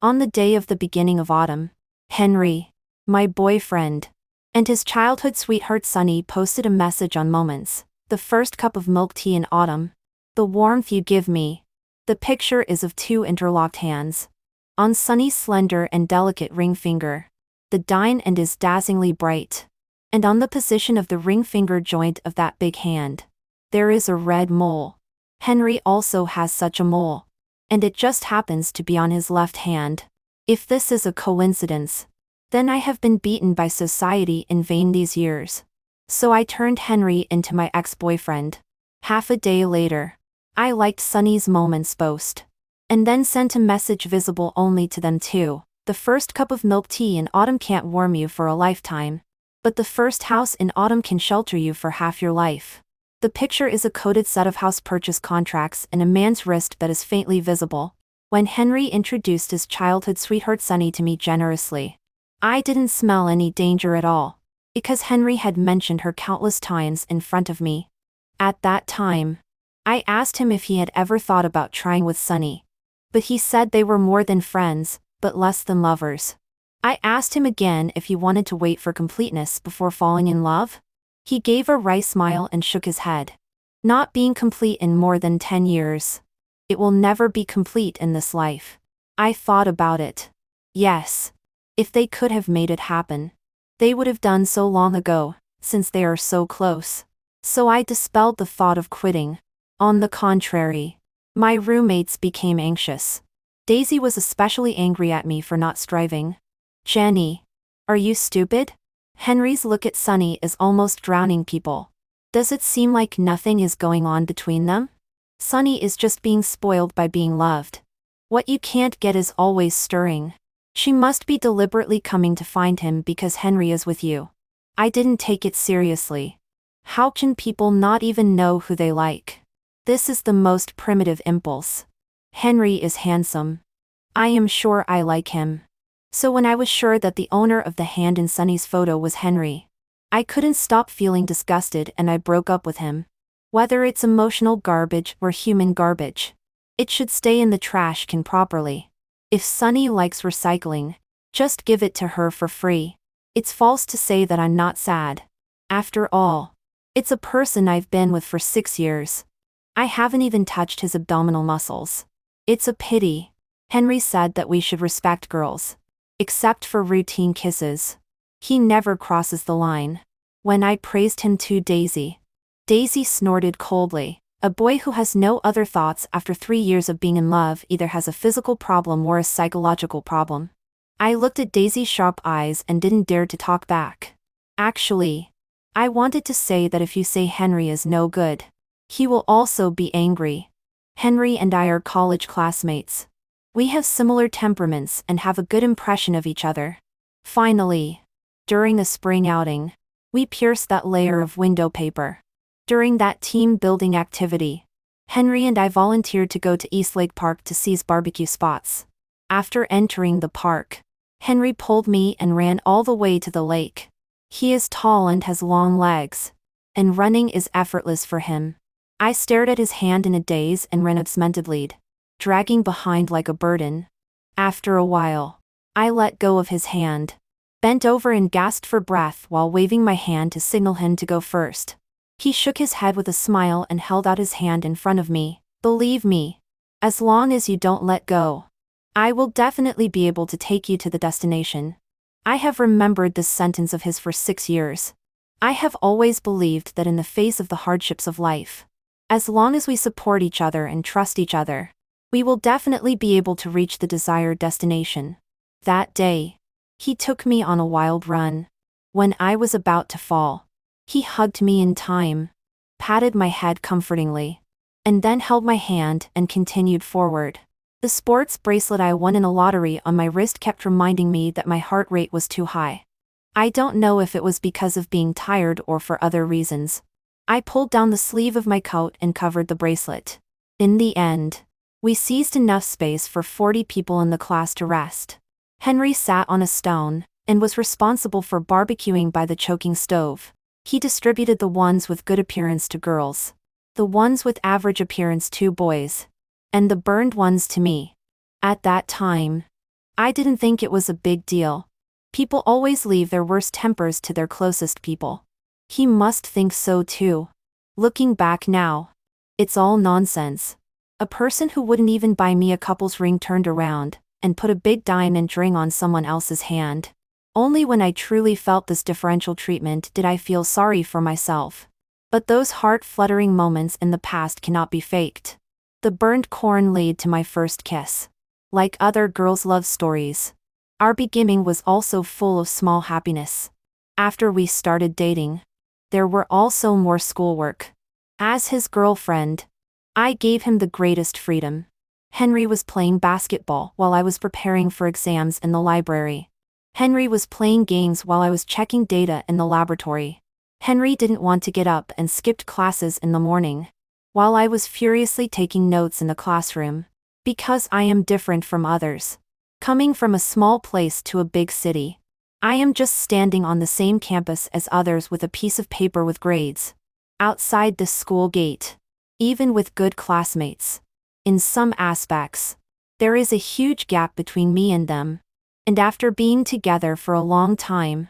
On the day of the beginning of autumn, Henry, my boyfriend, and his childhood sweetheart Sunny posted a message on Moments, the first cup of milk tea in autumn. The warmth you give me. The picture is of two interlocked hands. On Sunny's slender and delicate ring finger, the diamond is dazzlingly bright. And on the position of the ring finger joint of that big hand, there is a red mole. Henry also has such a mole. And it just happens to be on his left hand. If this is a coincidence, then I have been beaten by society in vain these years. So I turned Henry into my ex-boyfriend. Half a day later, I liked Sunny's Moments post. And then sent a message visible only to them too. The first cup of milk tea in autumn can't warm you for a lifetime. But the first house in autumn can shelter you for half your life. The picture is a coded set of house purchase contracts and a man's wrist that is faintly visible. When Henry introduced his childhood sweetheart Sunny to me generously, I didn't smell any danger at all, because Henry had mentioned her countless times in front of me. At that time, I asked him if he had ever thought about trying with Sunny. But he said they were more than friends, but less than lovers. I asked him again if he wanted to wait for completeness before falling in love. He gave a wry smile and shook his head. Not being complete in more than 10 years. It will never be complete in this life. I thought about it. Yes. If they could have made it happen, they would have done so long ago, since they are so close. So I dispelled the thought of quitting. On the contrary, my roommates became anxious. Daisy was especially angry at me for not striving. Jenny, are you stupid? Henry's look at Sunny is almost drowning people. Does it seem like nothing is going on between them? Sunny is just being spoiled by being loved. What you can't get is always stirring. She must be deliberately coming to find him because Henry is with you. I didn't take it seriously. How can people not even know who they like? This is the most primitive impulse. Henry is handsome. I am sure I like him. So when I was sure that the owner of the hand in Sunny's photo was Henry, I couldn't stop feeling disgusted and I broke up with him. Whether it's emotional garbage or human garbage, it should stay in the trash can properly. If Sunny likes recycling, just give it to her for free. It's false to say that I'm not sad. After all, it's a person I've been with for 6 years. I haven't even touched his abdominal muscles. It's a pity. Henry said that we should respect girls. Except for routine kisses. He never crosses the line. When I praised him to Daisy, Daisy snorted coldly. A boy who has no other thoughts after 3 years of being in love either has a physical problem or a psychological problem. I looked at Daisy's sharp eyes and didn't dare to talk back. Actually, I wanted to say that if you say Henry is no good, he will also be angry. Henry and I are college classmates. We have similar temperaments and have a good impression of each other. Finally, during the spring outing, we pierced that layer of window paper. During that team-building activity, Henry and I volunteered to go to Eastlake Park to seize barbecue spots. After entering the park, Henry pulled me and ran all the way to the lake. He is tall and has long legs, and running is effortless for him. I stared at his hand in a daze and ran absentedly, dragging behind like a burden. After a while, I let go of his hand, bent over and gasped for breath while waving my hand to signal him to go first. He shook his head with a smile and held out his hand in front of me. Believe me, as long as you don't let go, I will definitely be able to take you to the destination. I have remembered this sentence of his for 6 years. I have always believed that in the face of the hardships of life, as long as we support each other and trust each other, we will definitely be able to reach the desired destination. That day, he took me on a wild run. When I was about to fall, he hugged me in time, patted my head comfortingly, and then held my hand and continued forward. The sports bracelet I won in a lottery on my wrist kept reminding me that my heart rate was too high. I don't know if it was because of being tired or for other reasons. I pulled down the sleeve of my coat and covered the bracelet. In the end, we seized enough space for 40 people in the class to rest. Henry sat on a stone, and was responsible for barbecuing by the choking stove. He distributed the ones with good appearance to girls, the ones with average appearance to boys, and the burned ones to me. At that time, I didn't think it was a big deal. People always leave their worst tempers to their closest people. He must think so too. Looking back now, it's all nonsense. A person who wouldn't even buy me a couple's ring turned around and put a big diamond ring on someone else's hand. Only when I truly felt this differential treatment did I feel sorry for myself. But those heart-fluttering moments in the past cannot be faked. The burnt corn laid to my first kiss. Like other girls' love stories, our beginning was also full of small happiness. After we started dating, there were also more schoolwork. As his girlfriend, I gave him the greatest freedom. Henry was playing basketball while I was preparing for exams in the library. Henry was playing games while I was checking data in the laboratory. Henry didn't want to get up and skipped classes in the morning, while I was furiously taking notes in the classroom. Because I am different from others. Coming from a small place to a big city, I am just standing on the same campus as others with a piece of paper with grades. Outside the school gate, even with good classmates, in some aspects, there is a huge gap between me and them. And after being together for a long time,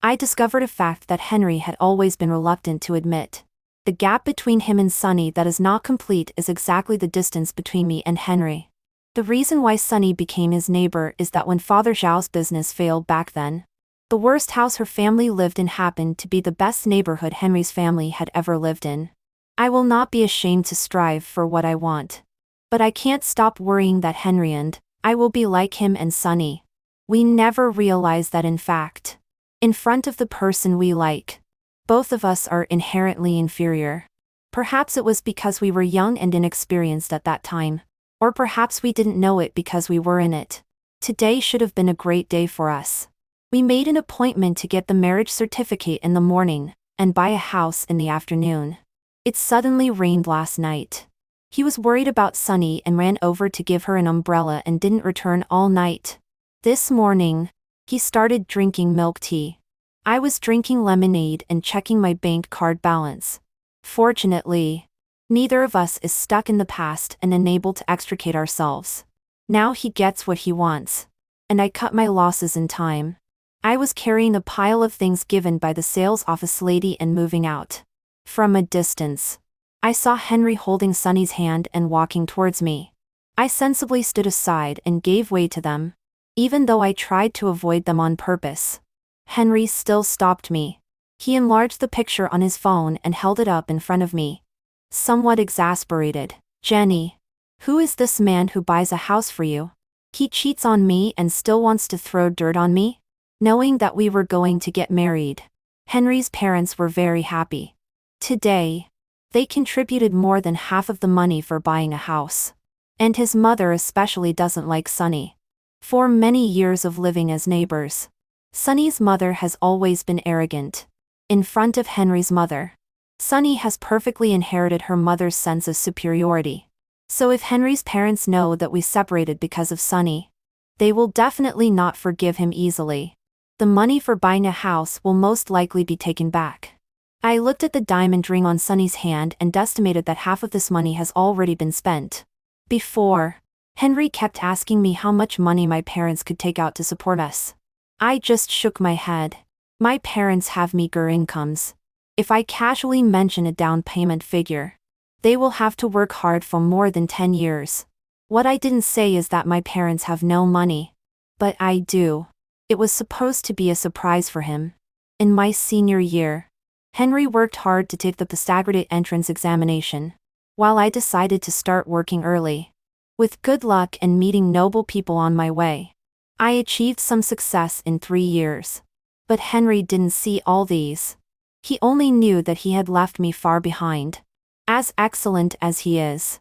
I discovered a fact that Henry had always been reluctant to admit. The gap between him and Sunny that is not complete is exactly the distance between me and Henry. The reason why Sunny became his neighbor is that when Father Zhao's business failed back then, the worst house her family lived in happened to be the best neighborhood Henry's family had ever lived in. I will not be ashamed to strive for what I want. But I can't stop worrying that Henry and I will be like him and Sunny. We never realize that in fact, in front of the person we like, both of us are inherently inferior. Perhaps it was because we were young and inexperienced at that time. Or perhaps we didn't know it because we were in it. Today should have been a great day for us. We made an appointment to get the marriage certificate in the morning, and buy a house in the afternoon. It suddenly rained last night. He was worried about Sunny and ran over to give her an umbrella and didn't return all night. This morning, he started drinking milk tea. I was drinking lemonade and checking my bank card balance. Fortunately, neither of us is stuck in the past and unable to extricate ourselves. Now he gets what he wants. And I cut my losses in time. I was carrying a pile of things given by the sales office lady and moving out. From a distance, I saw Henry holding Sunny's hand and walking towards me. I sensibly stood aside and gave way to them, even though I tried to avoid them on purpose. Henry still stopped me. He enlarged the picture on his phone and held it up in front of me. Somewhat exasperated, "Jenny, who is this man who buys a house for you? He cheats on me and still wants to throw dirt on me?" Knowing that we were going to get married, Henry's parents were very happy. Today, they contributed more than half of the money for buying a house. And his mother especially doesn't like Sunny. For many years of living as neighbors, Sunny's mother has always been arrogant. In front of Henry's mother, Sunny has perfectly inherited her mother's sense of superiority. So if Henry's parents know that we separated because of Sunny, they will definitely not forgive him easily. The money for buying a house will most likely be taken back. I looked at the diamond ring on Sunny's hand and estimated that half of this money has already been spent. Before, Henry kept asking me how much money my parents could take out to support us. I just shook my head. My parents have meager incomes. If I casually mention a down payment figure, they will have to work hard for more than 10 years. What I didn't say is that my parents have no money. But I do. It was supposed to be a surprise for him. In my senior year, Henry worked hard to take the postgraduate entrance examination, while I decided to start working early. With good luck and meeting noble people on my way, I achieved some success in 3 years. But Henry didn't see all these. He only knew that he had left me far behind. As excellent as he is,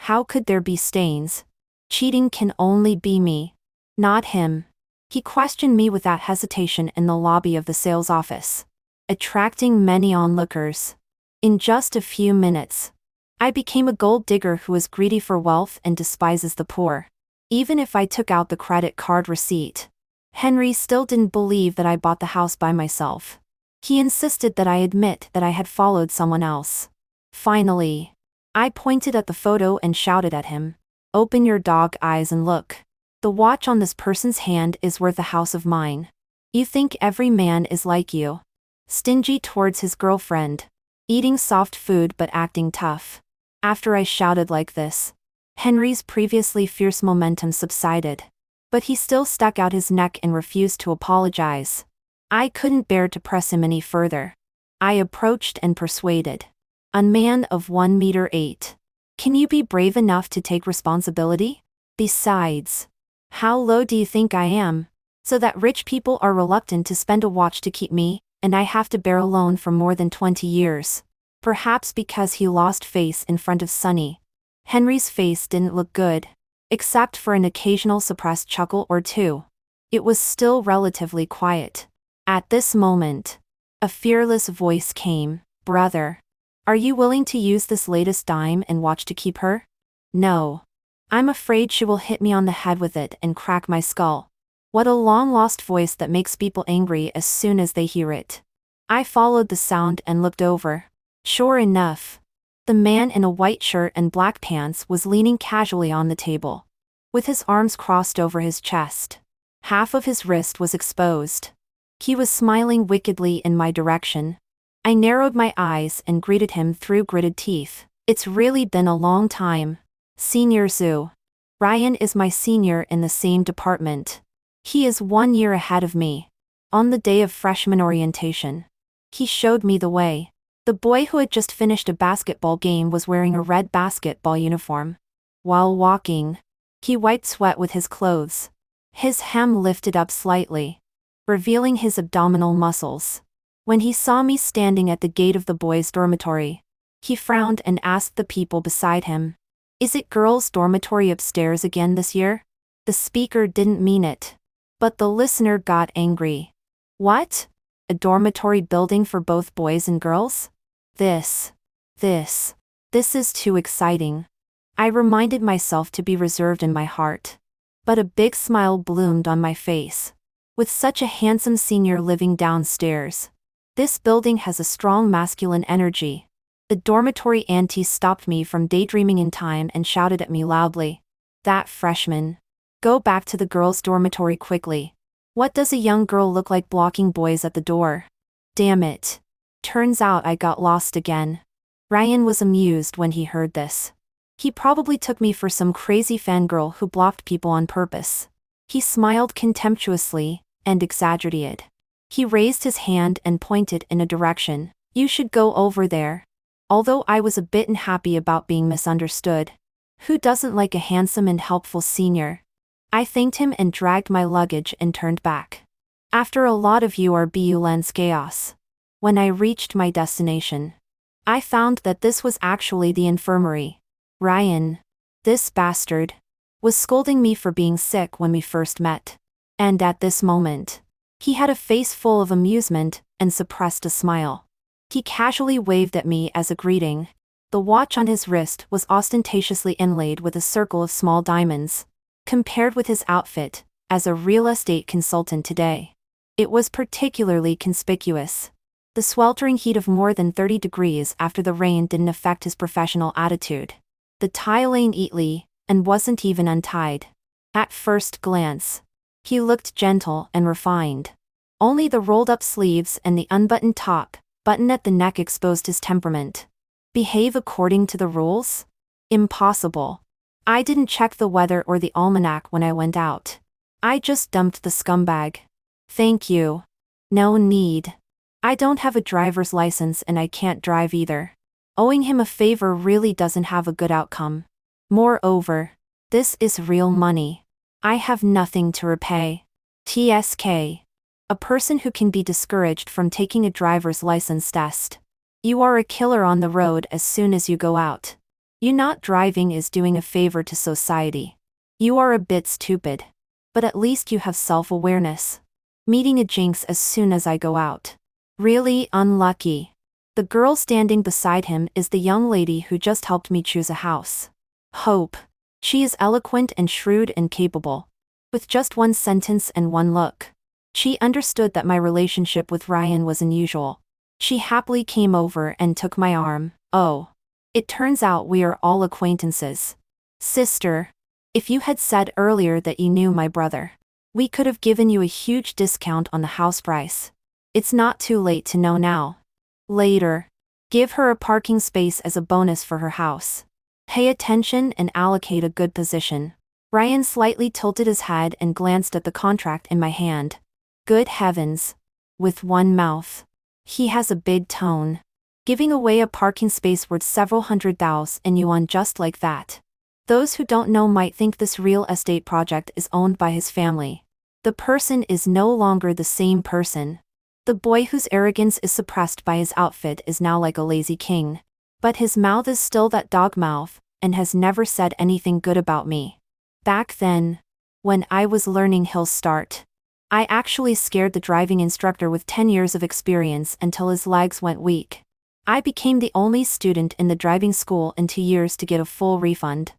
how could there be stains? Cheating can only be me, not him. He questioned me without hesitation in the lobby of the sales office, attracting many onlookers. In just a few minutes, I became a gold digger who is greedy for wealth and despises the poor. Even if I took out the credit card receipt, Henry still didn't believe that I bought the house by myself. He insisted that I admit that I had followed someone else. Finally, I pointed at the photo and shouted at him, "Open your dog eyes and look." The The watch on this person's hand is worth a house of mine. You think every man is like you. Stingy towards his girlfriend. Eating soft food but acting tough. After I shouted like this, Henry's previously fierce momentum subsided. But he still stuck out his neck and refused to apologize. I couldn't bear to press him any further. I approached and persuaded. A man of 1 meter 8. Can you be brave enough to take responsibility? Besides, how low do you think I am? So that rich people are reluctant to spend a watch to keep me, and I have to bear alone for more than 20 years. Perhaps because he lost face in front of Sunny. Henry's face didn't look good. Except for an occasional suppressed chuckle or two. It was still relatively quiet. At this moment, a fearless voice came. Brother, are you willing to use this latest dime and watch to keep her? No. I'm afraid she will hit me on the head with it and crack my skull. What a long-lost voice that makes people angry as soon as they hear it. I followed the sound and looked over. Sure enough, the man in a white shirt and black pants was leaning casually on the table, with his arms crossed over his chest. Half of his wrist was exposed. He was smiling wickedly in my direction. I narrowed my eyes and greeted him through gritted teeth. It's really been a long time. Senior Zoo. Ryan is my senior in the same department. He is 1 year ahead of me. On the day of freshman orientation, he showed me the way. The boy who had just finished a basketball game was wearing a red basketball uniform. While walking, he wiped sweat with his clothes. His hem lifted up slightly, revealing his abdominal muscles. When he saw me standing at the gate of the boys' dormitory, he frowned and asked the people beside him, "Is it girls' dormitory upstairs again this year?" The speaker didn't mean it, but the listener got angry. What? A dormitory building for both boys and girls? This is too exciting. I reminded myself to be reserved in my heart. But a big smile bloomed on my face. With such a handsome senior living downstairs, this building has a strong masculine energy. The dormitory auntie stopped me from daydreaming in time and shouted at me loudly. That freshman. Go back to the girls' dormitory quickly. What does a young girl look like blocking boys at the door? Damn it. Turns out I got lost again. Ryan was amused when he heard this. He probably took me for some crazy fangirl who blocked people on purpose. He smiled contemptuously and exaggerated. He raised his hand and pointed in a direction. You should go over there. Although I was a bit unhappy about being misunderstood. Who doesn't like a handsome and helpful senior? I thanked him and dragged my luggage and turned back. After a lot of URBULENS chaos. When I reached my destination, I found that this was actually the infirmary. Ryan, this bastard, was scolding me for being sick when we first met. And at this moment, he had a face full of amusement and suppressed a smile. He casually waved at me as a greeting. The watch on his wrist was ostentatiously inlaid with a circle of small diamonds. Compared with his outfit, as a real estate consultant today, it was particularly conspicuous. The sweltering heat of more than 30 degrees after the rain didn't affect his professional attitude. The tie lay neatly, and wasn't even untied. At first glance, he looked gentle and refined. Only the rolled-up sleeves and the unbuttoned top, button at the neck exposed his temperament. Behave according to the rules? Impossible. I didn't check the weather or the almanac when I went out. I just dumped the scumbag. Thank you. No need. I don't have a driver's license and I can't drive either. Owing him a favor really doesn't have a good outcome. Moreover, this is real money. I have nothing to repay. TSK. A person who can be discouraged from taking a driver's license test. You are a killer on the road as soon as you go out. You not driving is doing a favor to society. You are a bit stupid. But at least you have self-awareness. Meeting a jinx as soon as I go out. Really unlucky. The girl standing beside him is the young lady who just helped me choose a house. Hope. She is eloquent and shrewd and capable. With just one sentence and one look, she understood that my relationship with Ryan was unusual. She happily came over and took my arm. Oh. It turns out we are all acquaintances. Sister. If you had said earlier that you knew my brother, we could have given you a huge discount on the house price. It's not too late to know now. Later. Give her a parking space as a bonus for her house. Pay attention and allocate a good position. Ryan slightly tilted his head and glanced at the contract in my hand. Good heavens. With one mouth. He has a big tone. Giving away a parking space worth several $100,000 just like that. Those who don't know might think this real estate project is owned by his family. The person is no longer the same person. The boy whose arrogance is suppressed by his outfit is now like a lazy king. But his mouth is still that dog mouth, and has never said anything good about me. Back then, when I was learning hill start, I actually scared the driving instructor with 10 years of experience until his legs went weak. I became the only student in the driving school in 2 years to get a full refund.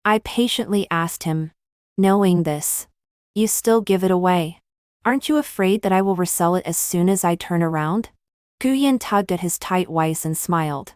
I patiently asked him, knowing this, you still give it away? Aren't you afraid that I will resell it as soon as I turn around? Guyen tugged at his tight waist and smiled.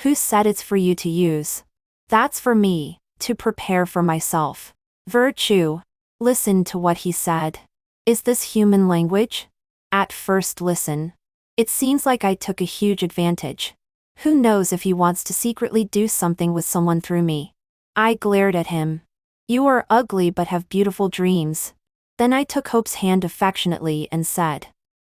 Who said it's for you to use? That's for me, to prepare for myself. Virtue. Listen to what he said. Is this human language? At first listen. It seems like I took a huge advantage. Who knows if he wants to secretly do something with someone through me? I glared at him. You are ugly but have beautiful dreams. Then I took Hope's hand affectionately and said,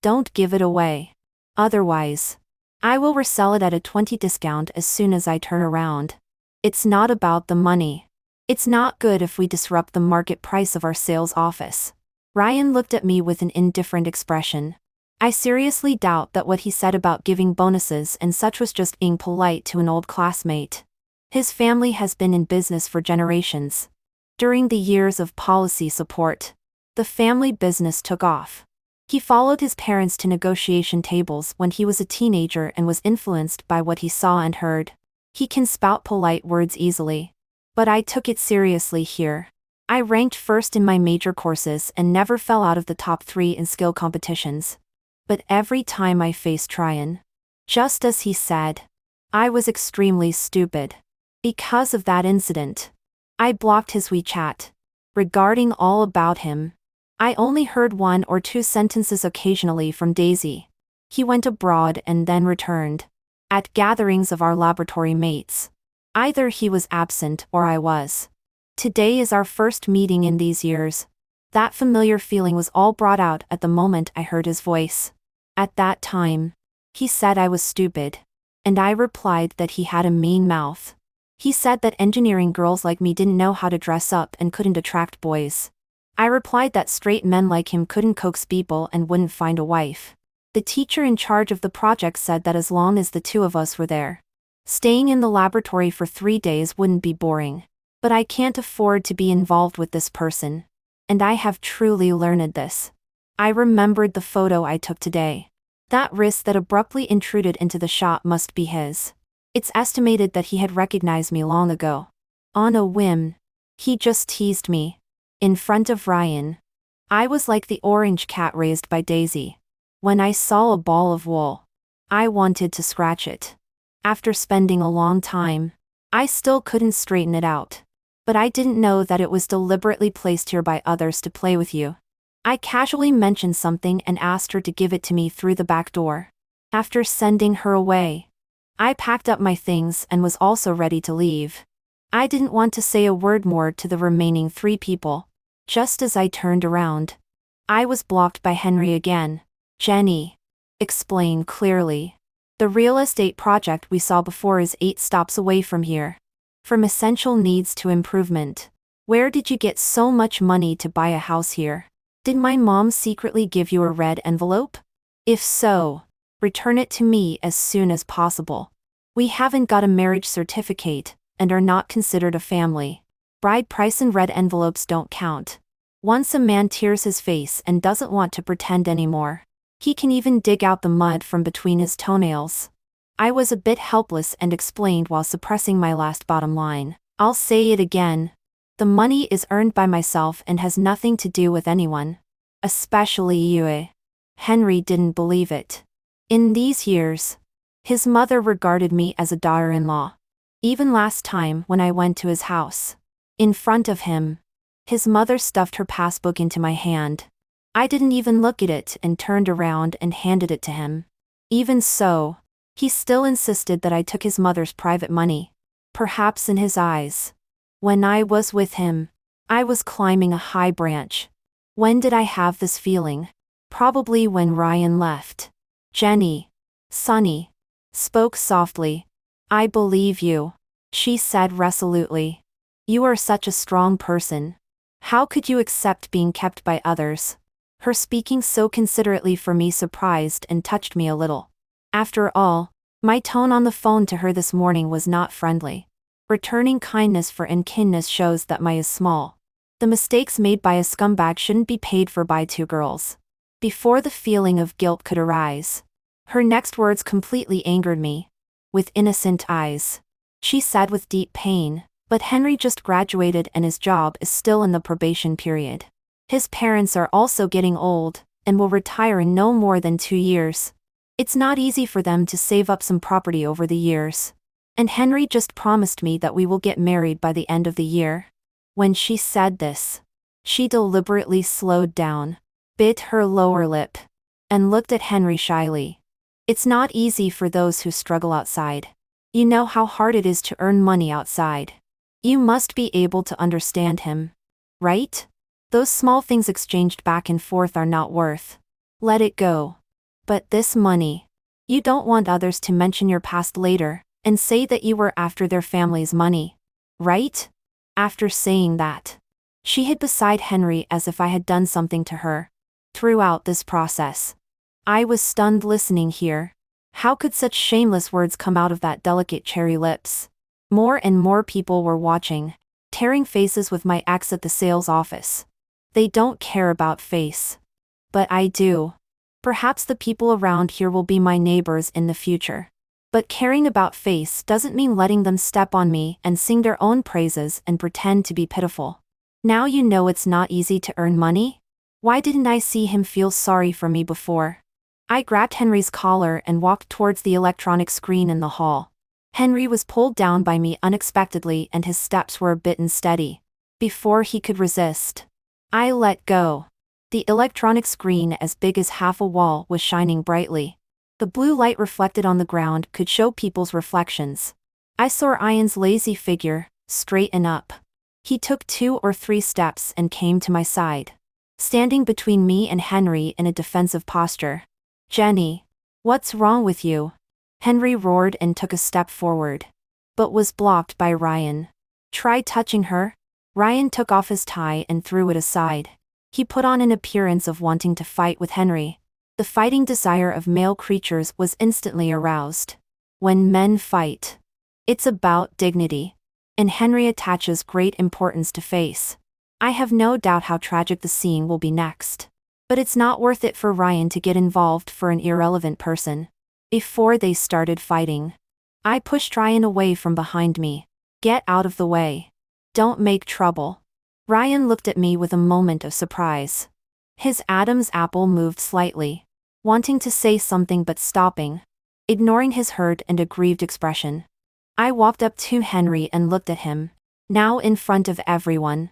don't give it away. Otherwise, I will resell it at a 20% discount as soon as I turn around. It's not about the money. It's not good if we disrupt the market price of our sales office. Ryan looked at me with an indifferent expression. I seriously doubt that what he said about giving bonuses and such was just being polite to an old classmate. His family has been in business for generations. During the years of policy support, the family business took off. He followed his parents to negotiation tables when he was a teenager and was influenced by what he saw and heard. He can spout polite words easily. But I took it seriously here. I ranked first in my major courses and never fell out of the top 3 in skill competitions. But every time I faced Ryan, just as he said, I was extremely stupid. Because of that incident, I blocked his WeChat. Regarding all about him, I only heard 1 or 2 sentences occasionally from Daisy. He went abroad and then returned. At gatherings of our laboratory mates. Either he was absent or I was. Today is our first meeting in these years. That familiar feeling was all brought out at the moment I heard his voice. At that time, he said I was stupid. And I replied that he had a mean mouth. He said that engineering girls like me didn't know how to dress up and couldn't attract boys. I replied that straight men like him couldn't coax people and wouldn't find a wife. The teacher in charge of the project said that as long as the 2 of us were there, staying in the laboratory for 3 days wouldn't be boring. But I can't afford to be involved with this person. And I have truly learned this. I remembered the photo I took today. That wrist that abruptly intruded into the shot must be his. It's estimated that he had recognized me long ago. On a whim, he just teased me. In front of Ryan, I was like the orange cat raised by Daisy. When I saw a ball of wool, I wanted to scratch it. After spending a long time, I still couldn't straighten it out. But I didn't know that it was deliberately placed here by others to play with you. I casually mentioned something and asked her to give it to me through the back door. After sending her away, I packed up my things and was also ready to leave. I didn't want to say a word more to the remaining 3 people. Just as I turned around, I was blocked by Henry again. Jenny, explain clearly. The real estate project we saw before is 8 stops away from here. From essential needs to improvement. Where did you get so much money to buy a house here? Did my mom secretly give you a red envelope? If so, return it to me as soon as possible. We haven't got a marriage certificate, and are not considered a family. Bride price and red envelopes don't count. Once a man tears his face and doesn't want to pretend anymore, he can even dig out the mud from between his toenails. I was a bit helpless and explained while suppressing my last bottom line. I'll say it again. The money is earned by myself and has nothing to do with anyone. Especially you. Henry didn't believe it. In these years, his mother regarded me as a daughter-in-law. Even last time when I went to his house, in front of him, His mother stuffed her passbook into my hand. I didn't even look at it and turned around and handed it to him. Even so, he still insisted that I took his mother's private money. Perhaps in his eyes, when I was with him, I was climbing a high branch. When did I have this feeling? Probably when Ryan left. Jenny, Sonny, spoke softly. I believe you, she said resolutely. You are such a strong person. How could you accept being kept by others? Her speaking so considerately for me surprised and touched me a little. After all, my tone on the phone to her this morning was not friendly. Returning kindness for unkindness shows that my is small. The mistakes made by a scumbag shouldn't be paid for by two girls. Before the feeling of guilt could arise, her next words completely angered me. With innocent eyes, she said with deep pain, but Henry just graduated and his job is still in the probation period. His parents are also getting old, and will retire in no more than 2 years. It's not easy for them to save up some property over the years. And Henry just promised me that we will get married by the end of the year. When she said this, she deliberately slowed down, bit her lower lip, and looked at Henry shyly. It's not easy for those who struggle outside. You know how hard it is to earn money outside. You must be able to understand him. Right? Those small things exchanged back and forth are not worth. Let it go. But this money. You don't want others to mention your past later, and say that you were after their family's money. Right? After saying that, she hid beside Henry as if I had done something to her. Throughout this process, I was stunned listening here. How could such shameless words come out of that delicate cherry lips? More and more people were watching, tearing faces with my ex at the sales office. They don't care about face. But I do. Perhaps the people around here will be my neighbors in the future. But caring about face doesn't mean letting them step on me and sing their own praises and pretend to be pitiful. Now you know it's not easy to earn money? Why didn't I see him feel sorry for me before? I grabbed Henry's collar and walked towards the electronic screen in the hall. Henry was pulled down by me unexpectedly and his steps were a bit unsteady. Before he could resist, I let go. The electronic screen, as big as half a wall, was shining brightly. The blue light reflected on the ground could show people's reflections. I saw Ian's lazy figure, straighten up. He took 2 or 3 steps and came to my side, standing between me and Henry in a defensive posture. Jenny, what's wrong with you? Henry roared and took a step forward, but was blocked by Ryan. Try touching her? Ryan took off his tie and threw it aside. He put on an appearance of wanting to fight with Henry. The fighting desire of male creatures was instantly aroused. When men fight, it's about dignity. And Henry attaches great importance to face. I have no doubt how tragic the scene will be next. But it's not worth it for Ryan to get involved for an irrelevant person. Before they started fighting, I pushed Ryan away from behind me. Get out of the way. Don't make trouble. Ryan looked at me with a moment of surprise. His Adam's apple moved slightly, wanting to say something but stopping, ignoring his hurt and aggrieved expression. I walked up to Henry and looked at him, now in front of everyone.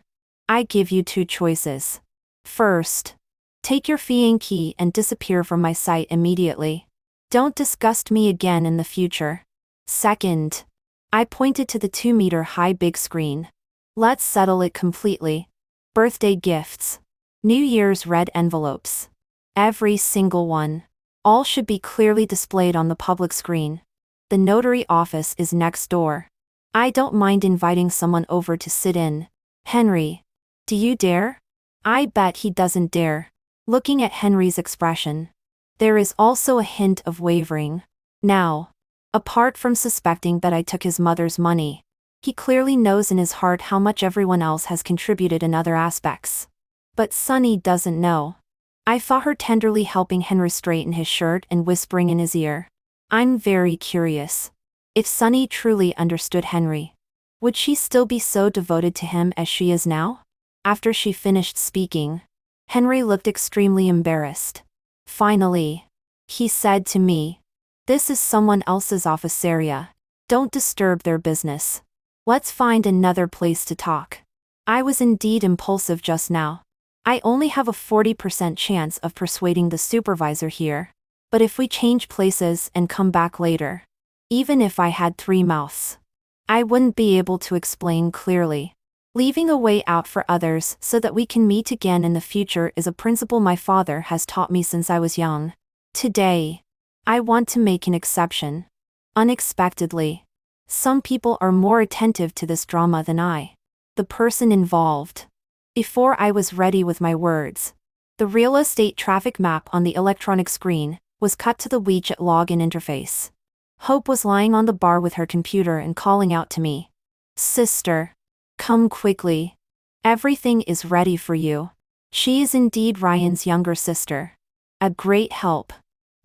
I give you 2 choices. First, take your fee and key and disappear from my sight immediately. Don't disgust me again in the future. Second, I pointed to the 2-meter-high big screen. Let's settle it completely. Birthday gifts. New Year's red envelopes. Every single one. All should be clearly displayed on the public screen. The notary office is next door. I don't mind inviting someone over to sit in. Henry, do you dare? I bet he doesn't dare. Looking at Henry's expression, there is also a hint of wavering. Now, apart from suspecting that I took his mother's money, he clearly knows in his heart how much everyone else has contributed in other aspects. But Sonny doesn't know. I saw her tenderly helping Henry straighten his shirt and whispering in his ear. I'm very curious. If Sonny truly understood Henry, would she still be so devoted to him as she is now? After she finished speaking, Henry looked extremely embarrassed. Finally, he said to me, "This is someone else's office area. Don't disturb their business. Let's find another place to talk." I was indeed impulsive just now. I only have a 40% chance of persuading the supervisor here. But if we change places and come back later, even if I had 3 mouths, I wouldn't be able to explain clearly. Leaving a way out for others so that we can meet again in the future is a principle my father has taught me since I was young. Today, I want to make an exception. Unexpectedly, some people are more attentive to this drama than I, the person involved. Before I was ready with my words, the real estate traffic map on the electronic screen was cut to the WeChat login interface. Hope was lying on the bar with her computer and calling out to me. "Sister, come quickly. Everything is ready for you." She is indeed Ryan's younger sister. A great help.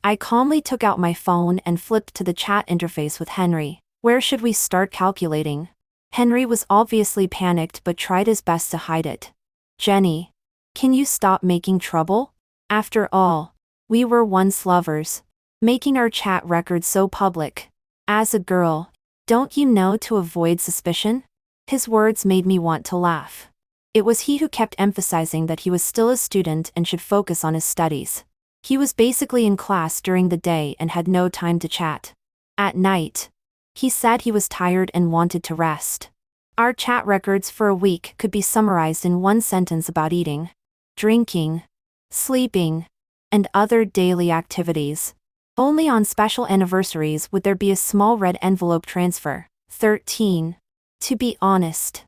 I calmly took out my phone and flipped to the chat interface with Henry. Where should we start calculating? Henry was obviously panicked but tried his best to hide it. "Jenny, can you stop making trouble? After all, we were once lovers. Making our chat records so public. As a girl, don't you know to avoid suspicion?" His words made me want to laugh. It was he who kept emphasizing that he was still a student and should focus on his studies. He was basically in class during the day and had no time to chat. At night, he said he was tired and wanted to rest. Our chat records for a week could be summarized in one sentence about eating, drinking, sleeping, and other daily activities. Only on special anniversaries would there be a small red envelope transfer. 13. To be honest,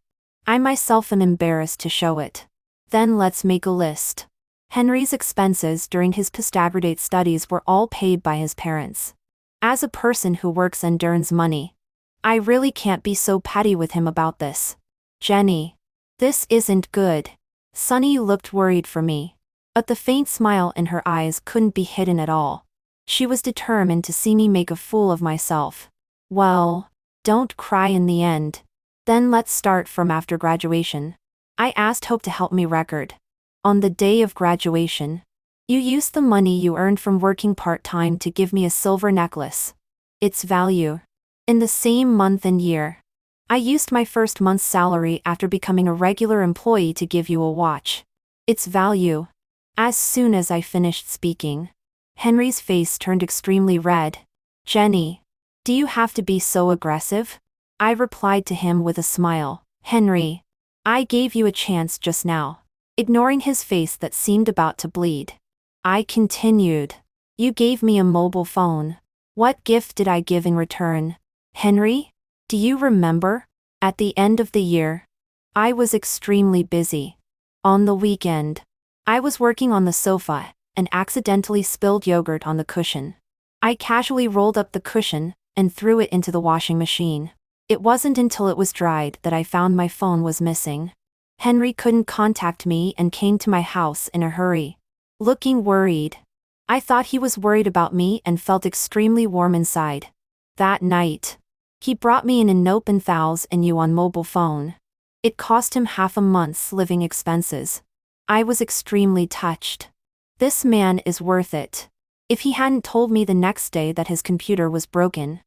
I myself am embarrassed to show it. Then let's make a list. Henry's expenses during his postgraduate studies were all paid by his parents. As a person who works and earns money, I really can't be so petty with him about this. "Jenny, this isn't good." Sunny looked worried for me, but the faint smile in her eyes couldn't be hidden at all. She was determined to see me make a fool of myself. "Well, don't cry in the end. Then let's start from after graduation." I asked Hope to help me record. "On the day of graduation, you used the money you earned from working part-time to give me a silver necklace. Its value. In the same month and year, I used my first month's salary after becoming a regular employee to give you a watch. Its value." As soon as I finished speaking, Henry's face turned extremely red. "Jenny, do you have to be so aggressive?" I replied to him with a smile. "Henry, I gave you a chance just now." Ignoring his face that seemed about to bleed, I continued. "You gave me a mobile phone. What gift did I give in return? Henry, do you remember? At the end of the year, I was extremely busy. On the weekend, I was working on the sofa and accidentally spilled yogurt on the cushion. I casually rolled up the cushion and threw it into the washing machine. It wasn't until it was dried that I found my phone was missing. Henry couldn't contact me and came to my house in a hurry, looking worried. I thought he was worried about me and felt extremely warm inside. That night, he brought me in a nope and thous and you on mobile phone. It cost him half a month's living expenses. I was extremely touched. This man is worth it. If he hadn't told me the next day that his computer was broken,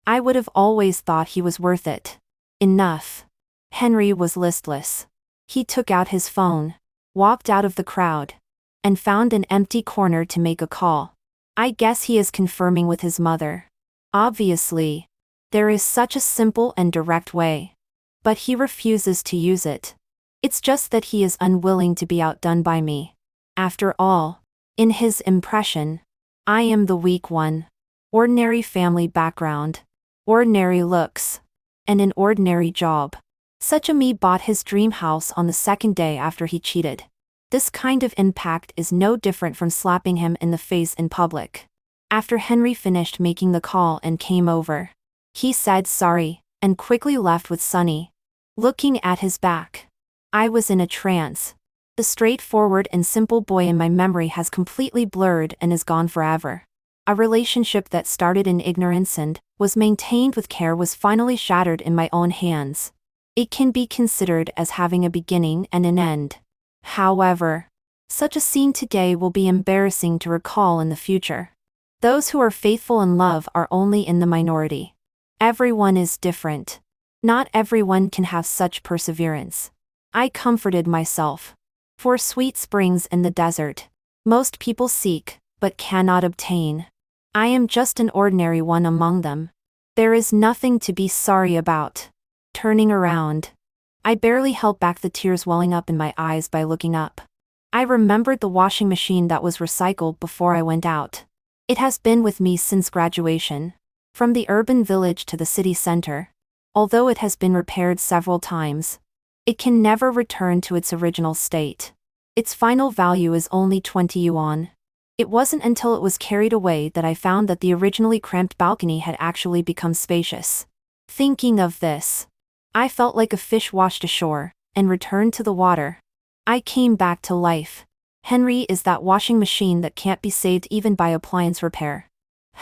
I would have always thought he was worth it. Enough. Henry was listless. He took out his phone, walked out of the crowd, and found an empty corner to make a call. I guess he is confirming with his mother. Obviously, there is such a simple and direct way. But he refuses to use it. It's just that he is unwilling to be outdone by me. After all, in his impression, I am the weak one. Ordinary family background, ordinary looks, and an ordinary job. Such a me bought his dream house on the second day after he cheated. This kind of impact is no different from slapping him in the face in public. After Henry finished making the call and came over, he said sorry, and quickly left with Sunny. Looking at his back, I was in a trance. The straightforward and simple boy in my memory has completely blurred and is gone forever. A relationship that started in ignorance and was maintained with care was finally shattered in my own hands. It can be considered as having a beginning and an end. However, such a scene today will be embarrassing to recall in the future. Those who are faithful in love are only in the minority. Everyone is different. Not everyone can have such perseverance. I comforted myself. For sweet springs in the desert. Most people seek, but cannot obtain. I am just an ordinary one among them. There is nothing to be sorry about. Turning around. I barely held back the tears welling up in my eyes by looking up. I remembered the washing machine that was recycled before I went out. It has been with me since graduation. From the urban village to the city center. Although it has been repaired several times, it can never return to its original state. Its final value is only 20 yuan. It wasn't until it was carried away that I found that the originally cramped balcony had actually become spacious. Thinking of this, I felt like a fish washed ashore, and returned to the water. I came back to life. Henry is that washing machine that can't be saved even by appliance repair.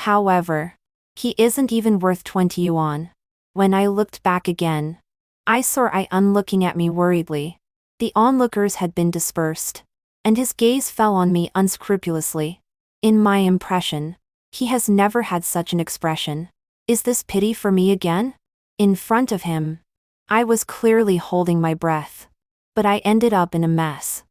However, he isn't even worth 20 yuan. When I looked back again, I saw Ian looking at me worriedly. The onlookers had been dispersed, and his gaze fell on me unscrupulously. In my impression, he has never had such an expression. Is this pity for me again? In front of him, I was clearly holding my breath. But I ended up in a mess.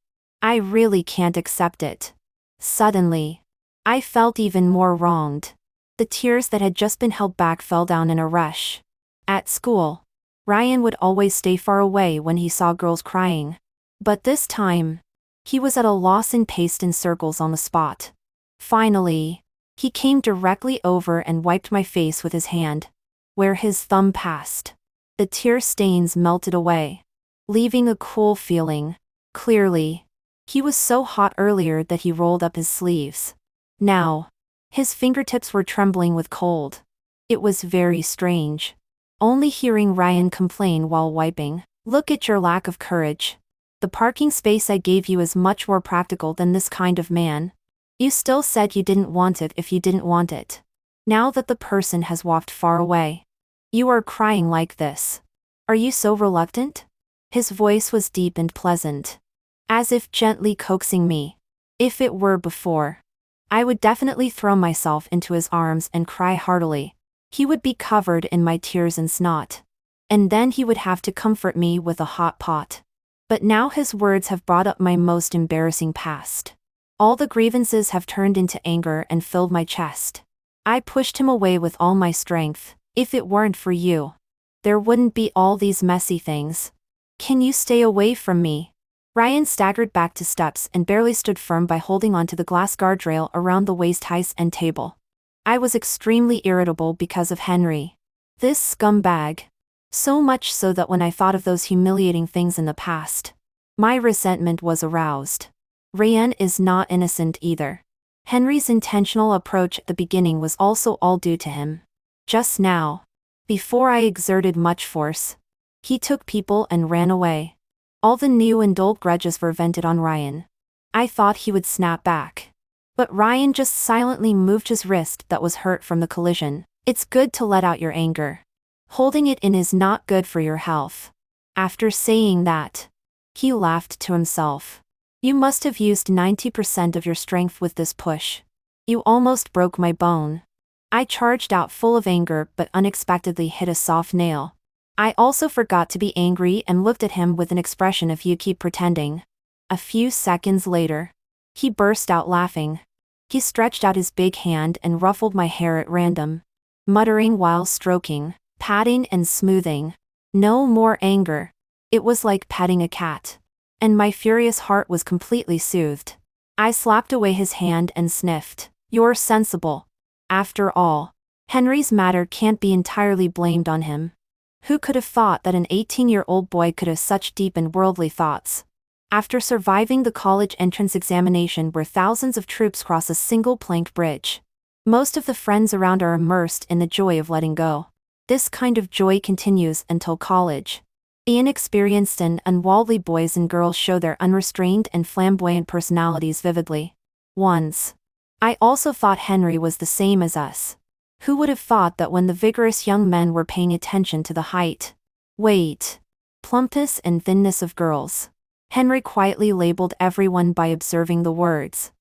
I really can't accept it. Suddenly, I felt even more wronged. The tears that had just been held back fell down in a rush. At school, Ryan would always stay far away when he saw girls crying. But this time, he was at a loss and paced in circles on the spot. Finally, he came directly over and wiped my face with his hand. Where his thumb passed, the tear stains melted away, leaving a cool feeling. Clearly, he was so hot earlier that he rolled up his sleeves. Now, his fingertips were trembling with cold. It was very strange. Only hearing Ryan complain while wiping, "Look at your lack of courage. The parking space I gave you is much more practical than this kind of man. You still said you didn't want it if you didn't want it. Now that the person has walked far away, you are crying like this. Are you so reluctant?" His voice was deep and pleasant, as if gently coaxing me. If it were before, I would definitely throw myself into his arms and cry heartily. He would be covered in my tears and snot. And then he would have to comfort me with a hot pot. But now his words have brought up my most embarrassing past. All the grievances have turned into anger and filled my chest. I pushed him away with all my strength. If it weren't for you, there wouldn't be all these messy things. Can you stay away from me? Ryan staggered back to steps and barely stood firm by holding onto the glass guardrail around the waist-high end table. I was extremely irritable because of Henry. This scumbag. So much so that when I thought of those humiliating things in the past, my resentment was aroused. Ryan is not innocent either. Henry's intentional approach at the beginning was also all due to him. Just now, before I exerted much force, he took people and ran away. All the new and old grudges were vented on Ryan. I thought he would snap back. But Ryan just silently moved his wrist that was hurt from the collision. It's good to let out your anger. Holding it in is not good for your health. After saying that, he laughed to himself. You must have used 90% of your strength with this push. You almost broke my bone. I charged out full of anger but unexpectedly hit a soft nail. I also forgot to be angry and looked at him with an expression of "you keep pretending." A few seconds later, he burst out laughing. He stretched out his big hand and ruffled my hair at random, muttering while stroking, patting and smoothing. No more anger. It was like petting a cat. And my furious heart was completely soothed. I slapped away his hand and sniffed. You're sensible. After all, Henry's matter can't be entirely blamed on him. Who could have thought that an 18-year-old boy could have such deep and worldly thoughts? After surviving the college entrance examination where thousands of troops cross a single plank bridge, most of the friends around are immersed in the joy of letting go. This kind of joy continues until college. The inexperienced and unwieldy boys and girls show their unrestrained and flamboyant personalities vividly. Once, I also thought Henry was the same as us. Who would have thought that when the vigorous young men were paying attention to the height, weight, plumpness and thinness of girls, Henry quietly labeled everyone by observing the words,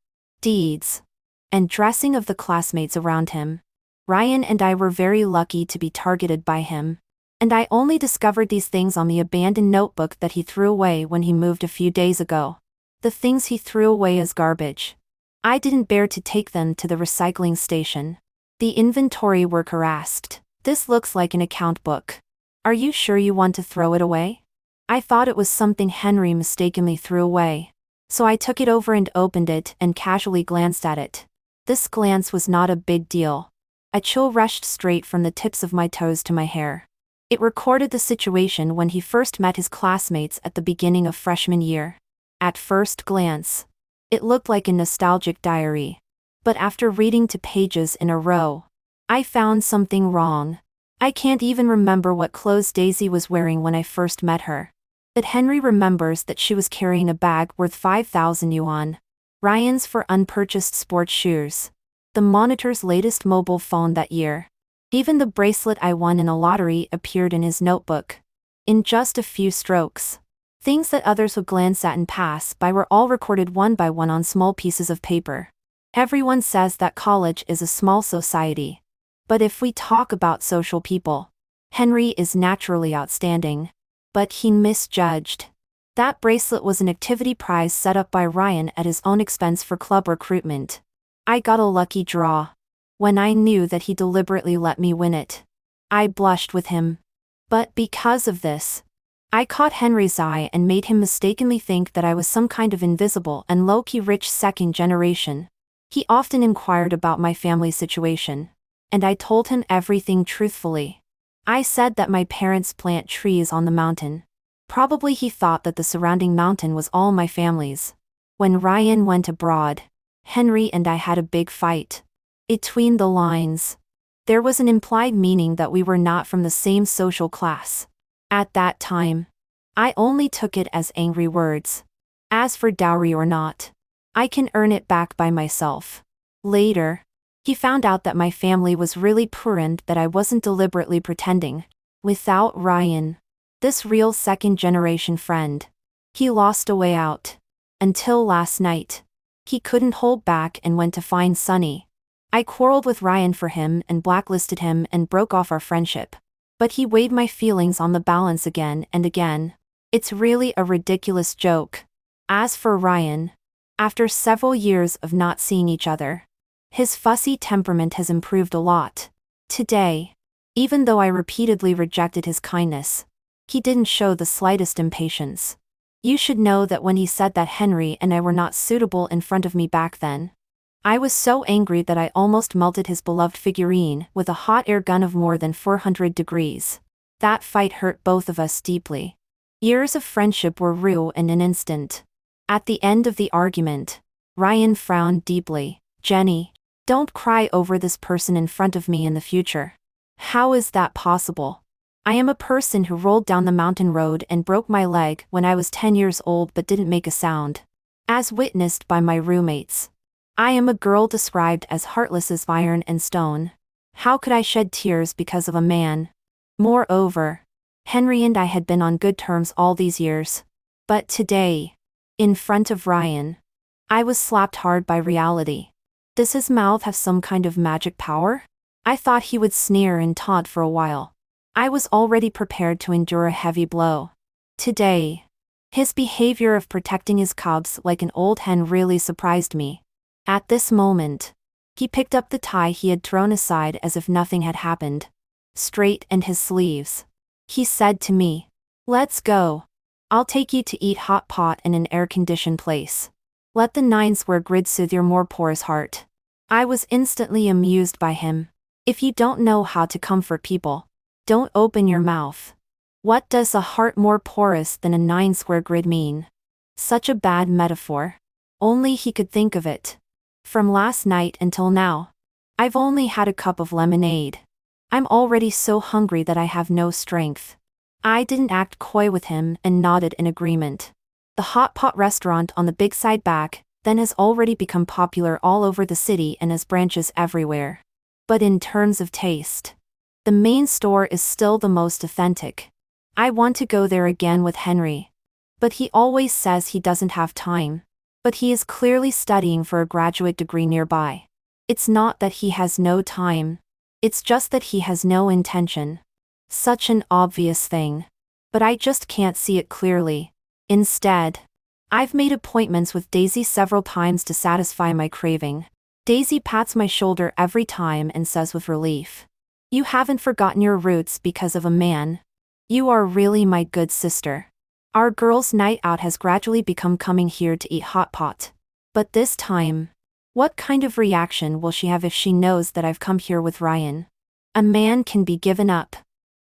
deeds, and dressing of the classmates around him. Ryan and I were very lucky to be targeted by him. And I only discovered these things on the abandoned notebook that he threw away when he moved a few days ago. The things he threw away as garbage. I didn't bear to take them to the recycling station. The inventory worker asked, "This looks like an account book. Are you sure you want to throw it away?" I thought it was something Henry mistakenly threw away. So I took it over and opened it and casually glanced at it. This glance was not a big deal. A chill rushed straight from the tips of my toes to my hair. It recorded the situation when he first met his classmates at the beginning of freshman year. At first glance, it looked like a nostalgic diary. But after reading 2 pages in a row, I found something wrong. I can't even remember what clothes Daisy was wearing when I first met her. But Henry remembers that she was carrying a bag worth 5,000 yuan. Ryan's for unpurchased sports shoes. The monitor's latest mobile phone that year. Even the bracelet I won in a lottery appeared in his notebook. In just a few strokes. Things that others would glance at and pass by were all recorded one by one on small pieces of paper. Everyone says that college is a small society. But if we talk about social people, Henry is naturally outstanding. But he misjudged. That bracelet was an activity prize set up by Ryan at his own expense for club recruitment. I got a lucky draw. When I knew that he deliberately let me win it, I blushed with him. But because of this, I caught Henry's eye and made him mistakenly think that I was some kind of invisible and low-key rich second generation. He often inquired about my family situation, and I told him everything truthfully. I said that my parents plant trees on the mountain. Probably he thought that the surrounding mountain was all my family's. When Ryan went abroad, Henry and I had a big fight. Between the lines, there was an implied meaning that we were not from the same social class. At that time, I only took it as angry words. As for dowry or not, I can earn it back by myself. Later, he found out that my family was really poor and that I wasn't deliberately pretending. Without Ryan, this real second-generation friend, he lost a way out. Until last night, he couldn't hold back and went to find Sunny. I quarreled with Ryan for him and blacklisted him and broke off our friendship. But he weighed my feelings on the balance again and again. It's really a ridiculous joke. As for Ryan, after several years of not seeing each other, his fussy temperament has improved a lot. Today, even though I repeatedly rejected his kindness, he didn't show the slightest impatience. You should know that when he said that Henry and I were not suitable in front of me back then, I was so angry that I almost melted his beloved figurine with a hot air gun of more than 400 degrees. That fight hurt both of us deeply. Years of friendship were ruined in an instant. At the end of the argument, Ryan frowned deeply. "Jenny, don't cry over this person in front of me in the future." "How is that possible? I am a person who rolled down the mountain road and broke my leg when I was 10 years old but didn't make a sound. As witnessed by my roommates. I am a girl described as heartless as iron and stone. How could I shed tears because of a man? Moreover, Henry and I had been on good terms all these years. But today, in front of Ryan, I was slapped hard by reality. Does his mouth have some kind of magic power? I thought he would sneer and taunt for a while. I was already prepared to endure a heavy blow. Today, his behavior of protecting his cubs like an old hen really surprised me. At this moment, he picked up the tie he had thrown aside as if nothing had happened. Straightened his sleeves. He said to me, "Let's go. I'll take you to eat hot pot in an air-conditioned place. Let the 9-square grid soothe your more porous heart." I was instantly amused by him. If you don't know how to comfort people, don't open your mouth. What does a heart more porous than a 9-square grid mean? Such a bad metaphor. Only he could think of it. From last night until now, I've only had a cup of lemonade. I'm already so hungry that I have no strength. I didn't act coy with him and nodded in agreement. The hot pot restaurant on the big side back then has already become popular all over the city and has branches everywhere. But in terms of taste, the main store is still the most authentic. I want to go there again with Henry. But he always says he doesn't have time. But he is clearly studying for a graduate degree nearby. It's not that he has no time. It's just that he has no intention. Such an obvious thing. But I just can't see it clearly. Instead, I've made appointments with Daisy several times to satisfy my craving. Daisy pats my shoulder every time and says with relief, "You haven't forgotten your roots because of a man. You are really my good sister." Our girls' night out has gradually become coming here to eat hot pot. But this time, what kind of reaction will she have if she knows that I've come here with Ryan? A man can be given up,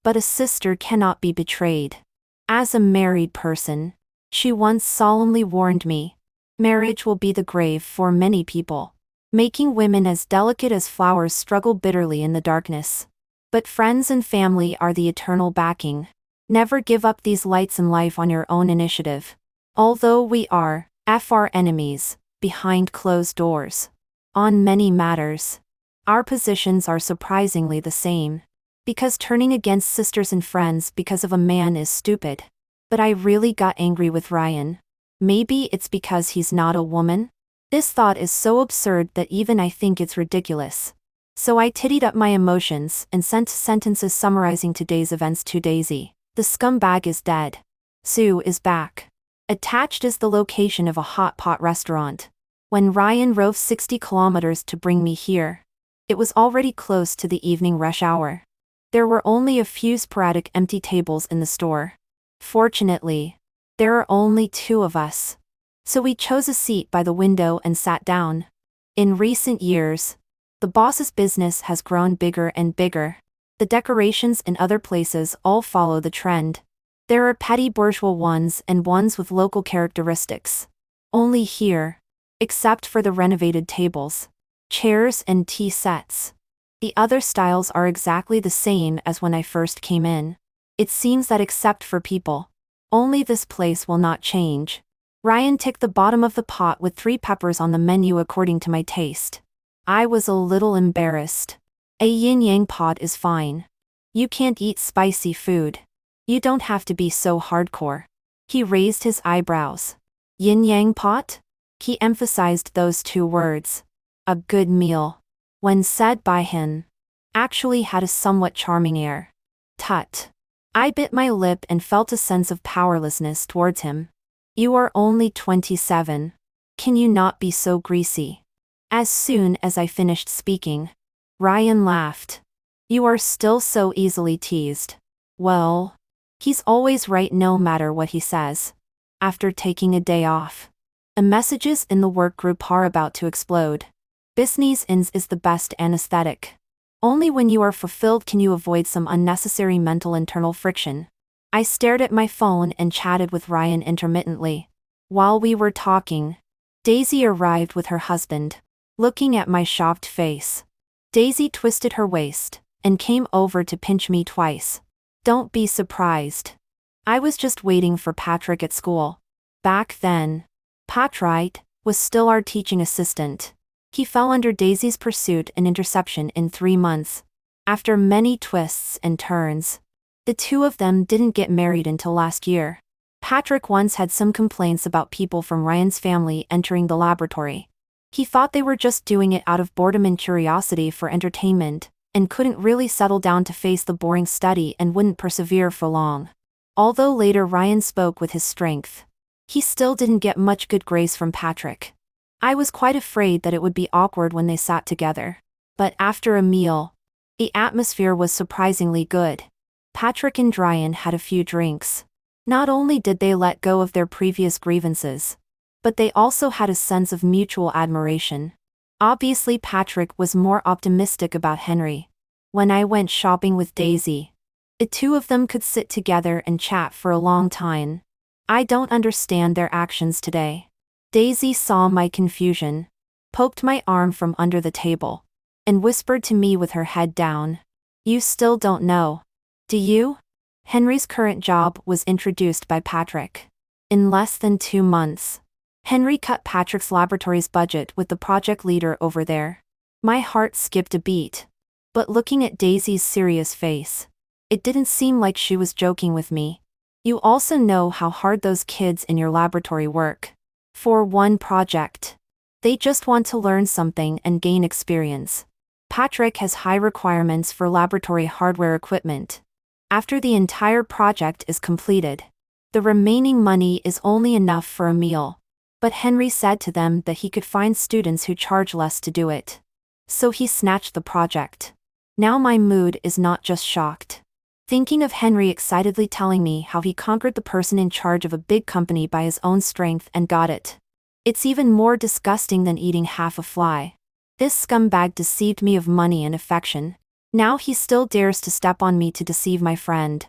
but a sister cannot be betrayed. As a married person, she once solemnly warned me, marriage will be the grave for many people, making women as delicate as flowers struggle bitterly in the darkness. But friends and family are the eternal backing. Never give up these lights in life on your own initiative. Although we are our enemies, behind closed doors. On many matters, our positions are surprisingly the same. Because turning against sisters and friends because of a man is stupid. But I really got angry with Ryan. Maybe it's because he's not a woman? This thought is so absurd that even I think it's ridiculous. So I tittied up my emotions and sent sentences summarizing today's events to Daisy. The scumbag is dead. Sue is back. Attached is the location of a hot pot restaurant. When Ryan drove 60 kilometers to bring me here, it was already close to the evening rush hour. There were only a few sporadic empty tables in the store. Fortunately, there are only 2 of us. So we chose a seat by the window and sat down. In recent years, the boss's business has grown bigger and bigger. The decorations in other places all follow the trend. There are petty bourgeois ones and ones with local characteristics. Only here, except for the renovated tables, chairs and tea sets, the other styles are exactly the same as when I first came in. It seems that except for people, only this place will not change. Ryan ticked the bottom of the pot with 3 peppers on the menu according to my taste. I was a little embarrassed. A yin-yang pot is fine. You can't eat spicy food. You don't have to be so hardcore. He raised his eyebrows. Yin-yang pot? He emphasized those 2 words. A good meal, when said by him, actually had a somewhat charming air. Tut. I bit my lip and felt a sense of powerlessness towards him. You are only 27. Can you not be so greasy? As soon as I finished speaking, Ryan laughed. You are still so easily teased. Well, he's always right no matter what he says. After taking a day off, the messages in the work group are about to explode. Business is the best anesthetic. Only when you are fulfilled can you avoid some unnecessary mental internal friction. I stared at my phone and chatted with Ryan intermittently. While we were talking, Daisy arrived with her husband. Looking at my shocked face, Daisy twisted her waist and came over to pinch me twice. Don't be surprised. I was just waiting for Patrick at school. Back then, Patrick was still our teaching assistant. He fell under Daisy's pursuit and interception in 3 months. After many twists and turns, the 2 of them didn't get married until last year. Patrick once had some complaints about people from Ryan's family entering the laboratory. He thought they were just doing it out of boredom and curiosity for entertainment, and couldn't really settle down to face the boring study and wouldn't persevere for long. Although later Ryan spoke with his strength, he still didn't get much good grace from Patrick. I was quite afraid that it would be awkward when they sat together. But after a meal, the atmosphere was surprisingly good. Patrick and Ryan had a few drinks. Not only did they let go of their previous grievances, but they also had a sense of mutual admiration. Obviously Patrick was more optimistic about Henry. When I went shopping with Daisy, the 2 of them could sit together and chat for a long time. I don't understand their actions today. Daisy saw my confusion, poked my arm from under the table, and whispered to me with her head down. You still don't know, do you? Henry's current job was introduced by Patrick. In less than 2 months, Henry cut Patrick's laboratory's budget with the project leader over there. My heart skipped a beat. But looking at Daisy's serious face, it didn't seem like she was joking with me. You also know how hard those kids in your laboratory work. For one project, they just want to learn something and gain experience. Patrick has high requirements for laboratory hardware equipment. After the entire project is completed, the remaining money is only enough for a meal. But Henry said to them that he could find students who charge less to do it. So he snatched the project. Now my mood is not just shocked. Thinking of Henry excitedly telling me how he conquered the person in charge of a big company by his own strength and got it. It's even more disgusting than eating half a fly. This scumbag deceived me of money and affection. Now he still dares to step on me to deceive my friend.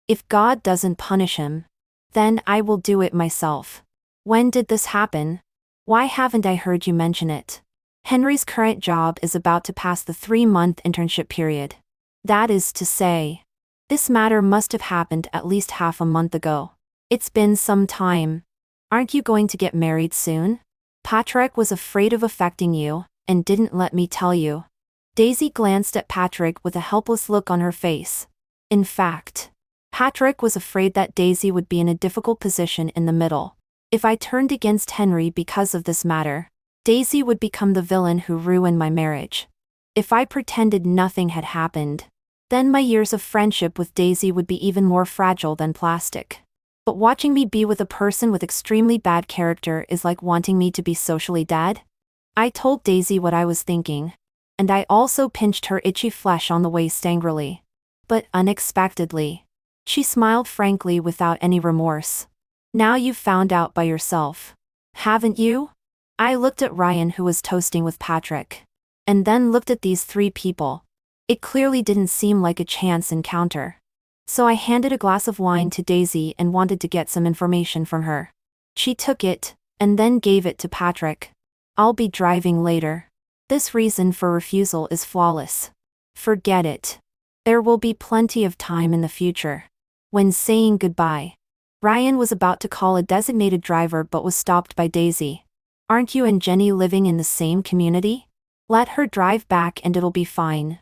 If God doesn't punish him, then I will do it myself. When did this happen? Why haven't I heard you mention it? Henry's current job is about to pass the 3-month internship period. That is to say, this matter must have happened at least half a month ago. It's been some time. Aren't you going to get married soon? Patrick was afraid of affecting you, and didn't let me tell you. Daisy glanced at Patrick with a helpless look on her face. In fact, Patrick was afraid that Daisy would be in a difficult position in the middle. If I turned against Henry because of this matter, Daisy would become the villain who ruined my marriage. If I pretended nothing had happened, then my years of friendship with Daisy would be even more fragile than plastic. But watching me be with a person with extremely bad character is like wanting me to be socially dead. I told Daisy what I was thinking, and I also pinched her itchy flesh on the waist angrily. But unexpectedly, she smiled frankly without any remorse. Now you've found out by yourself, haven't you? I looked at Ryan, who was toasting with Patrick, and then looked at these 3 people. It clearly didn't seem like a chance encounter. So I handed a glass of wine to Daisy and wanted to get some information from her. She took it, and then gave it to Patrick. I'll be driving later. This reason for refusal is flawless. Forget it. There will be plenty of time in the future. When saying goodbye, Ryan was about to call a designated driver but was stopped by Daisy. Aren't you and Jenny living in the same community? Let her drive back and it'll be fine.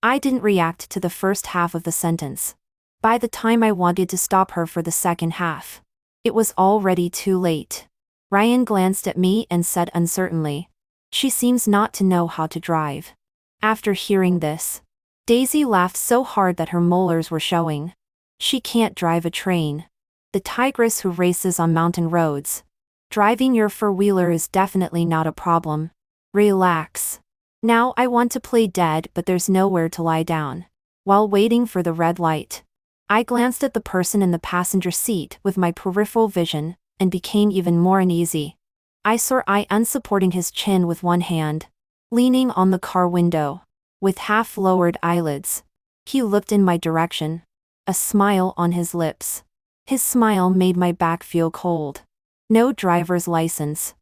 I didn't react to the first half of the sentence. By the time I wanted to stop her for the second half, it was already too late. Ryan glanced at me and said uncertainly, "She seems not to know how to drive." After hearing this, Daisy laughed so hard that her molars were showing. She can't drive a train. The tigress who races on mountain roads. Driving your four-wheeler is definitely not a problem. Relax. Now I want to play dead, but there's nowhere to lie down. While waiting for the red light, I glanced at the person in the passenger seat with my peripheral vision, and became even more uneasy. I saw Ryan supporting his chin with one hand, leaning on the car window, with half-lowered eyelids. He looked in my direction, a smile on his lips. His smile made my back feel cold. No driver's license.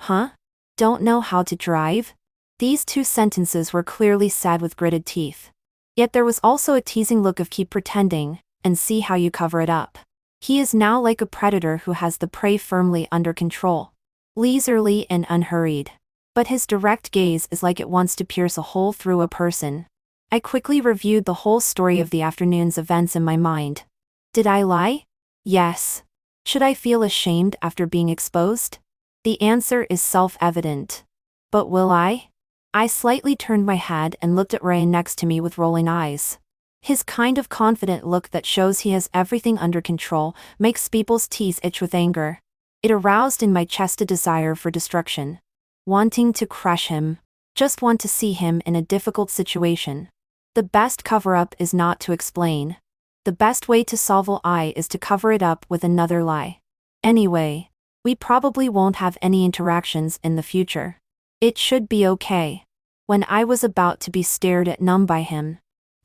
Huh? Don't know how to drive? These 2 sentences were clearly said with gritted teeth. Yet there was also a teasing look of keep pretending, and see how you cover it up. He is now like a predator who has the prey firmly under control. Leisurely and unhurried. But his direct gaze is like it wants to pierce a hole through a person. I quickly reviewed the whole story of the afternoon's events in my mind. Did I lie? Yes. Should I feel ashamed after being exposed? The answer is self-evident. But will I? I slightly turned my head and looked at Ryan next to me with rolling eyes. His kind of confident look that shows he has everything under control makes people's teeth itch with anger. It aroused in my chest a desire for destruction. Wanting to crush him. Just want to see him in a difficult situation. The best cover-up is not to explain. The best way to solve a lie is to cover it up with another lie. Anyway, we probably won't have any interactions in the future. It should be okay. When I was about to be stared at numb by him,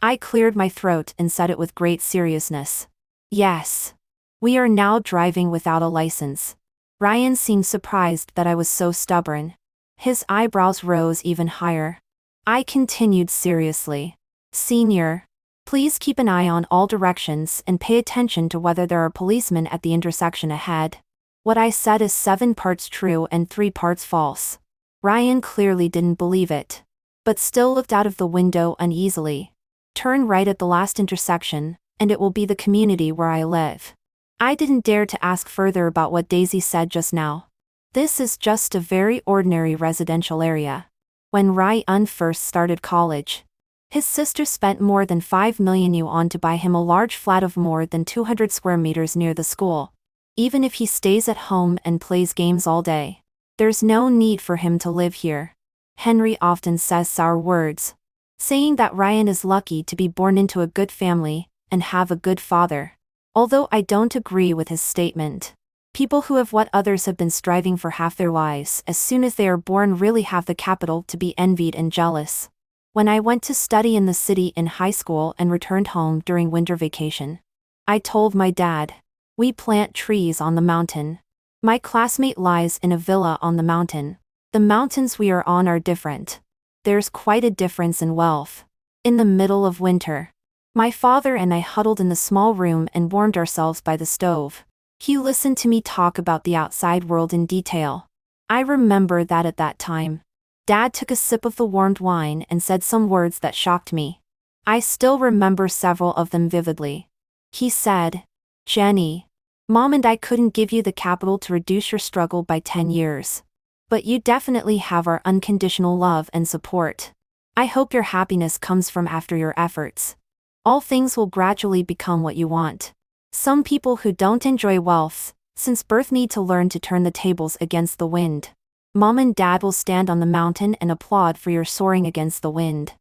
I cleared my throat and said it with great seriousness. Yes. We are now driving without a license. Ryan seemed surprised that I was so stubborn. His eyebrows rose even higher. I continued seriously. Senior, please keep an eye on all directions and pay attention to whether there are policemen at the intersection ahead. What I said is 7 parts true and 3 parts false. Ryan clearly didn't believe it, but still looked out of the window uneasily. Turn right at the last intersection, and it will be the community where I live. I didn't dare to ask further about what Daisy said just now. This is just a very ordinary residential area. When Ryan first started college, His sister spent more than 5 million yuan to buy him a large flat of more than 200 square meters near the school. Even if he stays at home and plays games all day, there's no need for him to live here. Henry often says sour words, saying that Ryan is lucky to be born into a good family and have a good father. Although I don't agree with his statement. People who have what others have been striving for half their lives as soon as they are born really have the capital to be envied and jealous. When I went to study in the city in high school and returned home during winter vacation, I told my dad, "We plant trees on the mountain. My classmate lies in a villa on the mountain. The mountains we are on are different. There's quite a difference in wealth." In the middle of winter, my father and I huddled in the small room and warmed ourselves by the stove. He listened to me talk about the outside world in detail. I remember that at that time, Dad took a sip of the warmed wine and said some words that shocked me. I still remember several of them vividly. He said, "Jenny, Mom and I couldn't give you the capital to reduce your struggle by 10 years. But you definitely have our unconditional love and support. I hope your happiness comes from after your efforts. All things will gradually become what you want." Some people who don't enjoy wealth since birth need to learn to turn the tables against the wind. Mom and Dad will stand on the mountain and applaud for your soaring against the wind.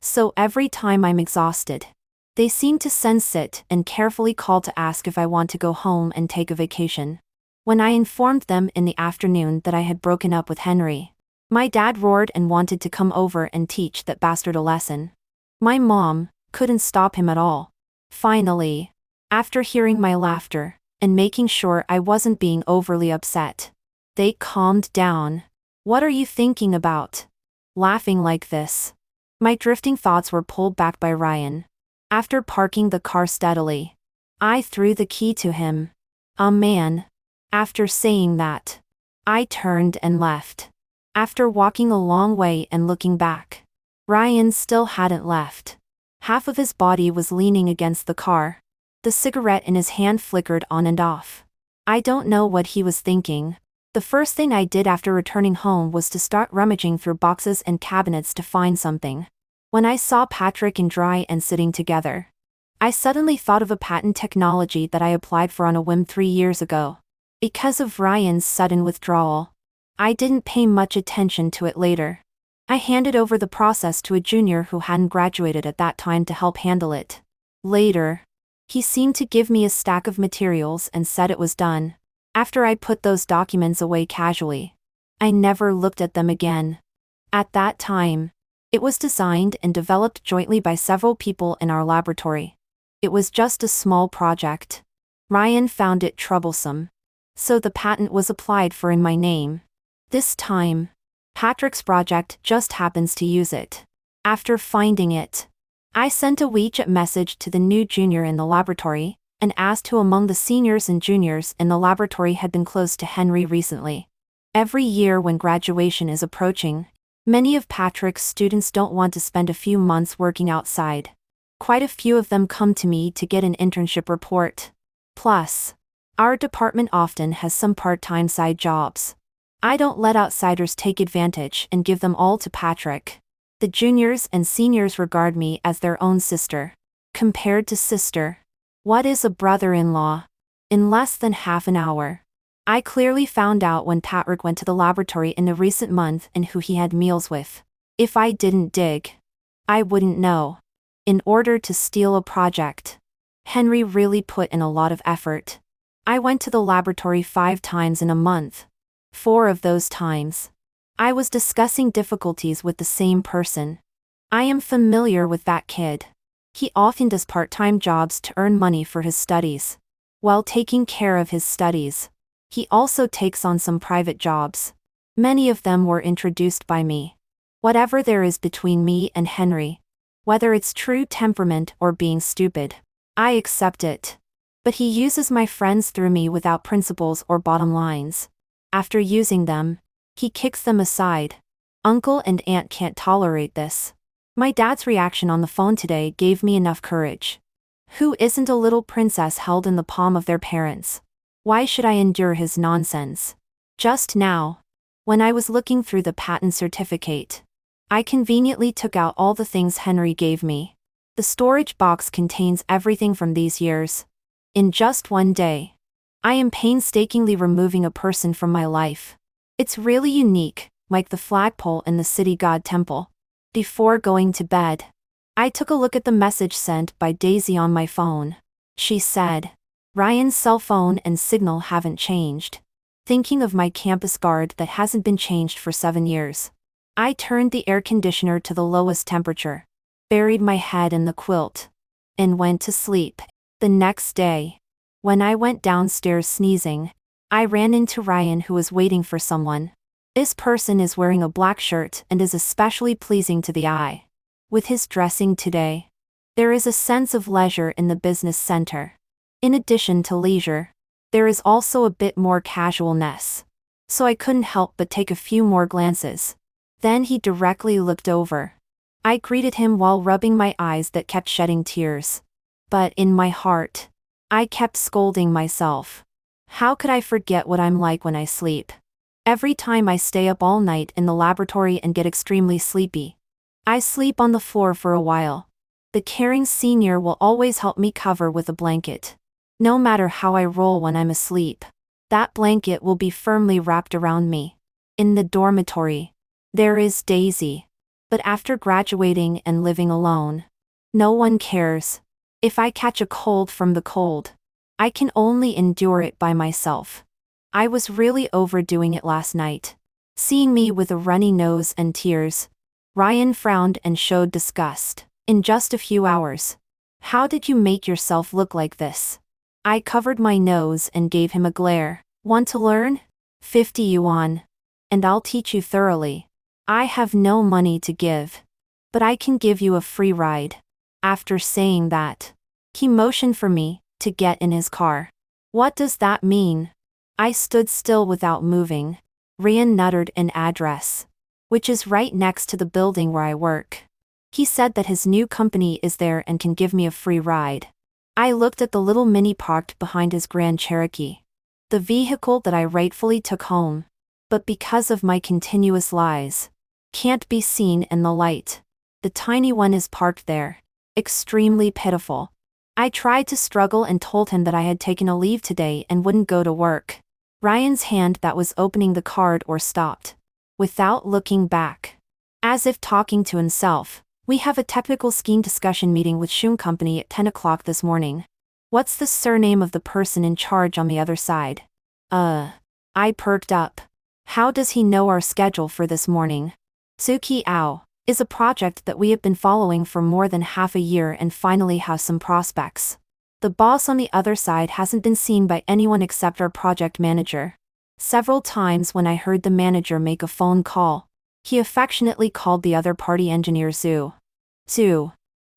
So every time I'm exhausted, they seem to sense it and carefully call to ask if I want to go home and take a vacation. When I informed them in the afternoon that I had broken up with Henry, my dad roared and wanted to come over and teach that bastard a lesson. My mom couldn't stop him at all. Finally, after hearing my laughter and making sure I wasn't being overly upset, they calmed down. "What are you thinking about? Laughing like this?" My drifting thoughts were pulled back by Ryan. After parking the car steadily, I threw the key to him. Man. After saying that, I turned and left. After walking a long way and looking back, Ryan still hadn't left. Half of his body was leaning against the car. The cigarette in his hand flickered on and off. I don't know what he was thinking. The first thing I did after returning home was to start rummaging through boxes and cabinets to find something. When I saw Patrick and Dry and sitting together, I suddenly thought of a patent technology that I applied for on a whim 3 years ago. Because of Ryan's sudden withdrawal, I didn't pay much attention to it later. I handed over the process to a junior who hadn't graduated at that time to help handle it. Later, he seemed to give me a stack of materials and said it was done. After I put those documents away casually, I never looked at them again. At that time, it was designed and developed jointly by several people in our laboratory. It was just a small project. Ryan found it troublesome, so the patent was applied for in my name. This time, Patrick's project just happens to use it. After finding it, I sent a WeChat message to the new junior in the laboratory and asked who among the seniors and juniors in the laboratory had been close to Henry recently. Every year when graduation is approaching, many of Patrick's students don't want to spend a few months working outside. Quite a few of them come to me to get an internship report. Plus, our department often has some part-time side jobs. I don't let outsiders take advantage and give them all to Patrick. The juniors and seniors regard me as their own sister. Compared to sister, what is a brother-in-law? In less than half an hour, I clearly found out when Patrick went to the laboratory in the recent month and who he had meals with. If I didn't dig, I wouldn't know. In order to steal a project, Henry really put in a lot of effort. I went to the laboratory 5 times in a month. 4 of those times, I was discussing difficulties with the same person. I am familiar with that kid. He often does part-time jobs to earn money for his studies. While taking care of his studies, he also takes on some private jobs. Many of them were introduced by me. Whatever there is between me and Henry, whether it's true temperament or being stupid, I accept it. But he uses my friends through me without principles or bottom lines. After using them, he kicks them aside. Uncle and aunt can't tolerate this. My dad's reaction on the phone today gave me enough courage. Who isn't a little princess held in the palm of their parents? Why should I endure his nonsense? Just now, when I was looking through the patent certificate, I conveniently took out all the things Henry gave me. The storage box contains everything from these years. In just one day, I am painstakingly removing a person from my life. It's really unique, like the flagpole in the city god temple. Before going to bed, I took a look at the message sent by Daisy on my phone. She said, "Ryan's cell phone and signal haven't changed. Thinking of my campus guard that hasn't been changed for 7 years." I turned the air conditioner to the lowest temperature, buried my head in the quilt, and went to sleep. The next day, when I went downstairs sneezing, I ran into Ryan, who was waiting for someone. This person is wearing a black shirt and is especially pleasing to the eye. With his dressing today, there is a sense of leisure in the business center. In addition to leisure, there is also a bit more casualness. So I couldn't help but take a few more glances. Then he directly looked over. I greeted him while rubbing my eyes that kept shedding tears. But in my heart, I kept scolding myself. How could I forget what I'm like when I sleep? Every time I stay up all night in the laboratory and get extremely sleepy, I sleep on the floor for a while. The caring senior will always help me cover with a blanket. No matter how I roll when I'm asleep, that blanket will be firmly wrapped around me. In the dormitory, there is Daisy. But after graduating and living alone, no one cares. If I catch a cold from the cold, I can only endure it by myself. I was really overdoing it last night. Seeing me with a runny nose and tears, Ryan frowned and showed disgust. "In just a few hours. How did you make yourself look like this?" I covered my nose and gave him a glare. "Want to learn? 50 yuan. And I'll teach you thoroughly. I have no money to give, but I can give you a free ride." After saying that, he motioned for me to get in his car. "What does that mean?" I stood still without moving. Ryan nuttered an address, which is right next to the building where I work. He said that his new company is there and can give me a free ride. I looked at the little Mini parked behind his Grand Cherokee, the vehicle that I rightfully took home, but because of my continuous lies, can't be seen in the light. The tiny one is parked there. Extremely pitiful. I tried to struggle and told him that I had taken a leave today and wouldn't go to work. Ryan's hand that was opening the card or stopped, without looking back. As if talking to himself, "We have a technical scheme discussion meeting with Shun Company at 10 o'clock this morning. What's the surname of the person in charge on the other side?" I perked up. How does he know our schedule for this morning? Tsuki Ao is a project that we have been following for more than half a year and finally has some prospects. The boss on the other side hasn't been seen by anyone except our project manager. Several times when I heard the manager make a phone call, he affectionately called the other party engineer Zhu.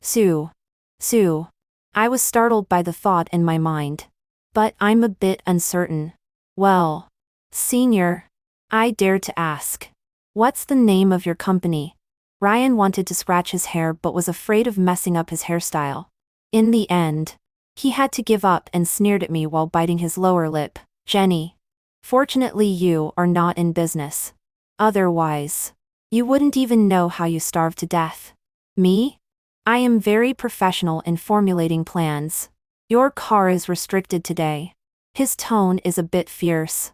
Zhu. I was startled by the thought in my mind. But I'm a bit uncertain. "Well, senior," I dared to ask, "what's the name of your company?" Ryan wanted to scratch his hair but was afraid of messing up his hairstyle. In the end, he had to give up and sneered at me while biting his lower lip. "Jenny. Fortunately you are not in business. Otherwise, you wouldn't even know how you starved to death." "Me? I am very professional in formulating plans. Your car is restricted today." His tone is a bit fierce.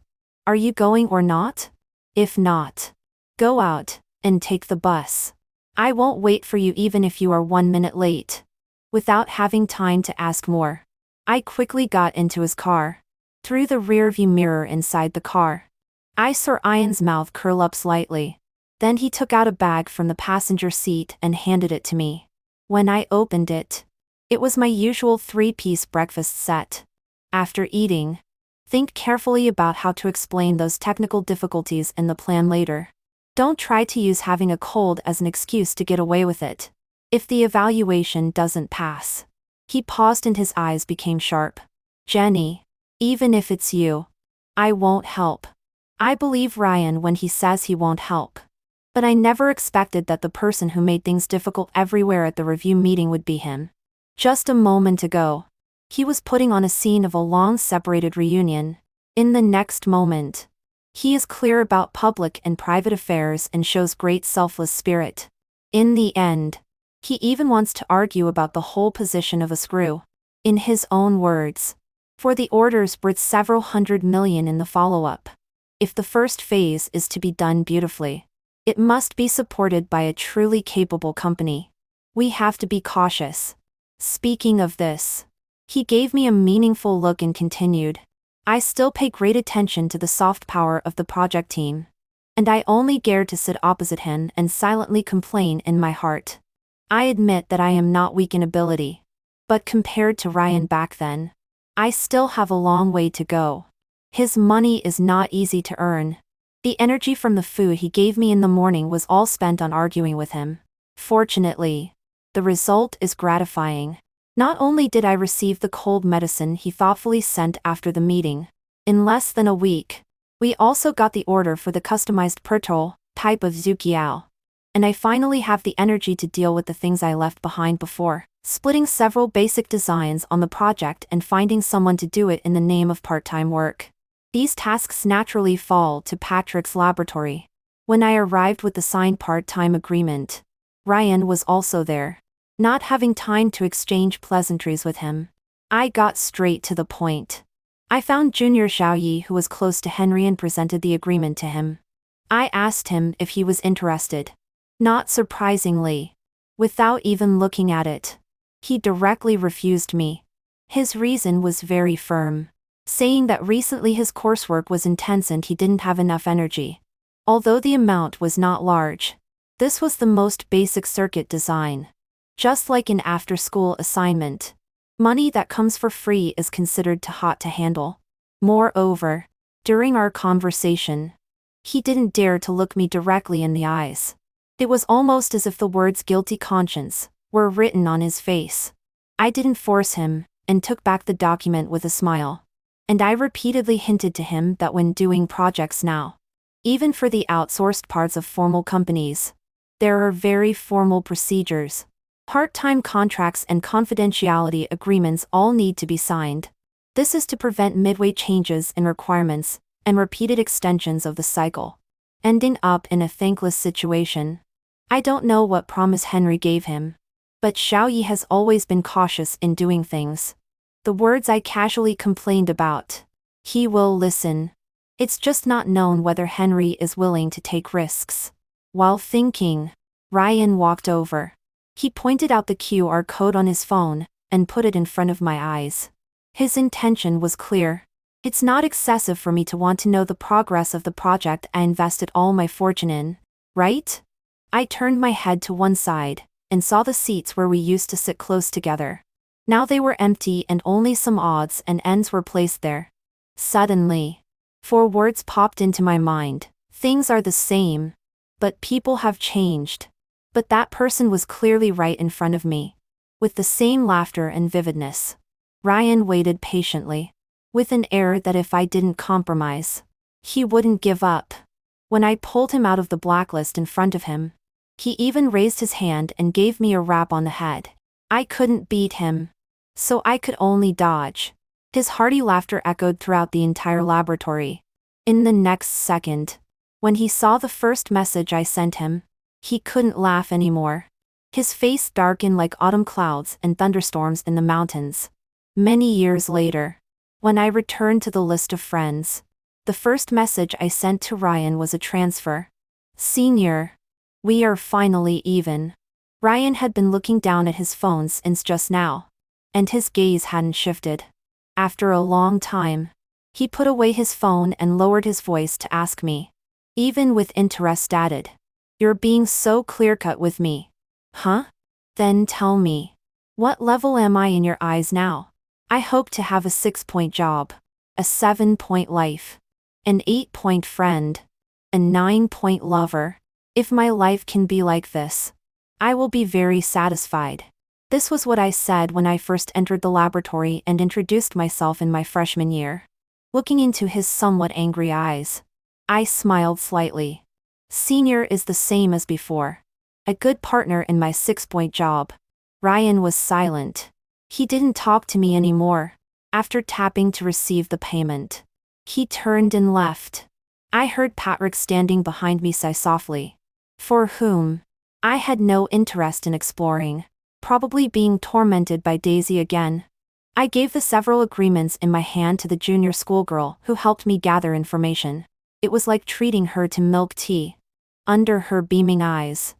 "Are you going or not? If not, go out and take the bus. I won't wait for you even if you are 1 minute late." Without having time to ask more, I quickly got into his car. Through the rearview mirror inside the car, I saw Ian's mouth curl up slightly. Then he took out a bag from the passenger seat and handed it to me. When I opened it, it was my usual 3-piece breakfast set. After eating, think carefully about how to explain those technical difficulties in the plan later. Don't try to use having a cold as an excuse to get away with it. If the evaluation doesn't pass. He paused and his eyes became sharp. "Jenny, even if it's you, I won't help." I believe Ryan when he says he won't help. But I never expected that the person who made things difficult everywhere at the review meeting would be him. Just a moment ago, he was putting on a scene of a long-separated reunion. In the next moment, he is clear about public and private affairs and shows great selfless spirit. In the end, he even wants to argue about the whole position of a screw. In his own words, for the orders worth several hundred million in the follow-up. If the first phase is to be done beautifully, it must be supported by a truly capable company. We have to be cautious. Speaking of this, he gave me a meaningful look and continued, I still pay great attention to the soft power of the project team. And I only dare to sit opposite him and silently complain in my heart. I admit that I am not weak in ability. But compared to Ryan back then, I still have a long way to go. His money is not easy to earn. The energy from the food he gave me in the morning was all spent on arguing with him. Fortunately, the result is gratifying. Not only did I receive the cold medicine he thoughtfully sent after the meeting, in less than a week, we also got the order for the customized Pertol type of Zukiao. And I finally have the energy to deal with the things I left behind before, splitting several basic designs on the project and finding someone to do it in the name of part-time work. These tasks naturally fall to Patrick's laboratory. When I arrived with the signed part-time agreement, Ryan was also there. Not having time to exchange pleasantries with him, I got straight to the point. I found Junior Xiaoyi, who was close to Henry, and presented the agreement to him. I asked him if he was interested. Not surprisingly, without even looking at it, he directly refused me. His reason was very firm, saying that recently his coursework was intense and he didn't have enough energy. Although the amount was not large, this was the most basic circuit design. Just like an after-school assignment, money that comes for free is considered too hot to handle. Moreover, during our conversation, he didn't dare to look me directly in the eyes. It was almost as if the words guilty conscience were written on his face. I didn't force him, and took back the document with a smile. And I repeatedly hinted to him that when doing projects now, even for the outsourced parts of formal companies, there are very formal procedures. Part-time contracts and confidentiality agreements all need to be signed. This is to prevent midway changes in requirements and repeated extensions of the cycle, ending up in a thankless situation. I don't know what promise Henry gave him, but Xiaoyi has always been cautious in doing things. The words I casually complained about. He will listen. It's just not known whether Henry is willing to take risks. While thinking, Ryan walked over. He pointed out the QR code on his phone and put it in front of my eyes. His intention was clear. It's not excessive for me to want to know the progress of the project I invested all my fortune in, right? I turned my head to one side and saw the seats where we used to sit close together. Now they were empty and only some odds and ends were placed there. Suddenly, 4 words popped into my mind. Things are the same, but people have changed. But that person was clearly right in front of me, with the same laughter and vividness. Ryan waited patiently, with an air that if I didn't compromise, he wouldn't give up. When I pulled him out of the blacklist in front of him, he even raised his hand and gave me a rap on the head. I couldn't beat him, so I could only dodge. His hearty laughter echoed throughout the entire laboratory. In the next second, when he saw the first message I sent him, he couldn't laugh anymore. His face darkened like autumn clouds and thunderstorms in the mountains. Many years later, when I returned to the list of friends, the first message I sent to Ryan was a transfer. Senior, we are finally even. Ryan had been looking down at his phone since just now, and his gaze hadn't shifted. After a long time, he put away his phone and lowered his voice to ask me, even with interest added, "You're being so clear-cut with me." Huh? Then tell me, what level am I in your eyes now? I hope to have a 6-point job, a 7-point life, an 8-point friend, a 9-point lover. If my life can be like this, I will be very satisfied. This was what I said when I first entered the laboratory and introduced myself in my freshman year. Looking into his somewhat angry eyes, I smiled slightly. Senior is the same as before. A good partner in my 6-point job. Ryan was silent. He didn't talk to me anymore. After tapping to receive the payment, he turned and left. I heard Patrick standing behind me sigh softly. For whom? I had no interest in exploring, probably being tormented by Daisy again. I gave the several agreements in my hand to the junior schoolgirl who helped me gather information. It was like treating her to milk tea. Under her beaming eyes,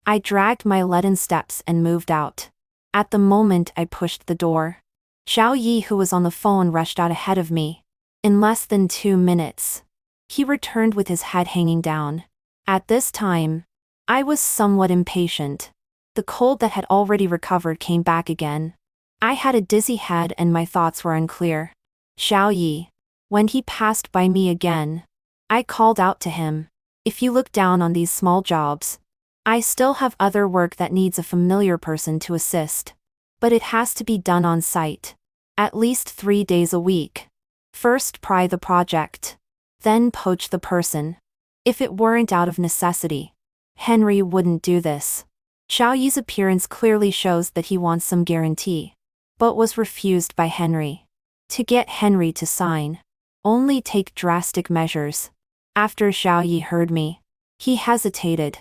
I dragged my leaden steps and moved out. At the moment I pushed the door, Xiao Yi, who was on the phone, rushed out ahead of me. In less than 2 minutes, he returned with his head hanging down. At this time, I was somewhat impatient. The cold that had already recovered came back again. I had a dizzy head and my thoughts were unclear. Xiao Yi. When he passed by me again, I called out to him. If you look down on these small jobs, I still have other work that needs a familiar person to assist. But it has to be done on site. At least 3 days a week. First pry the project. Then poach the person. If it weren't out of necessity, Henry wouldn't do this. Xiao Yi's appearance clearly shows that he wants some guarantee, but was refused by Henry. To get Henry to sign, only take drastic measures. After Xiao Yi heard me, he hesitated.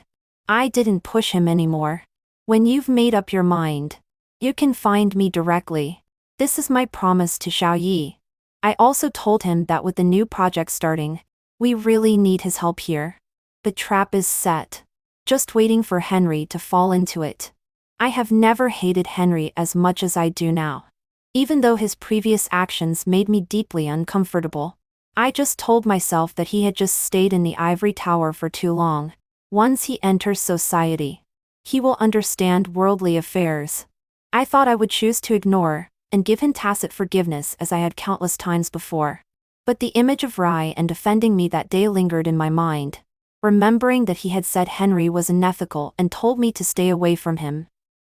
I didn't push him anymore. When you've made up your mind, you can find me directly. This is my promise to Xiao Yi. I also told him that with the new project starting, we really need his help here. The trap is set. Just waiting for Henry to fall into it. I have never hated Henry as much as I do now. Even though his previous actions made me deeply uncomfortable, I just told myself that he had just stayed in the ivory tower for too long. Once he enters society, he will understand worldly affairs. I thought I would choose to ignore and give him tacit forgiveness as I had countless times before. But the image of Rai and defending me that day lingered in my mind. Remembering that he had said Henry was unethical and told me to stay away from him,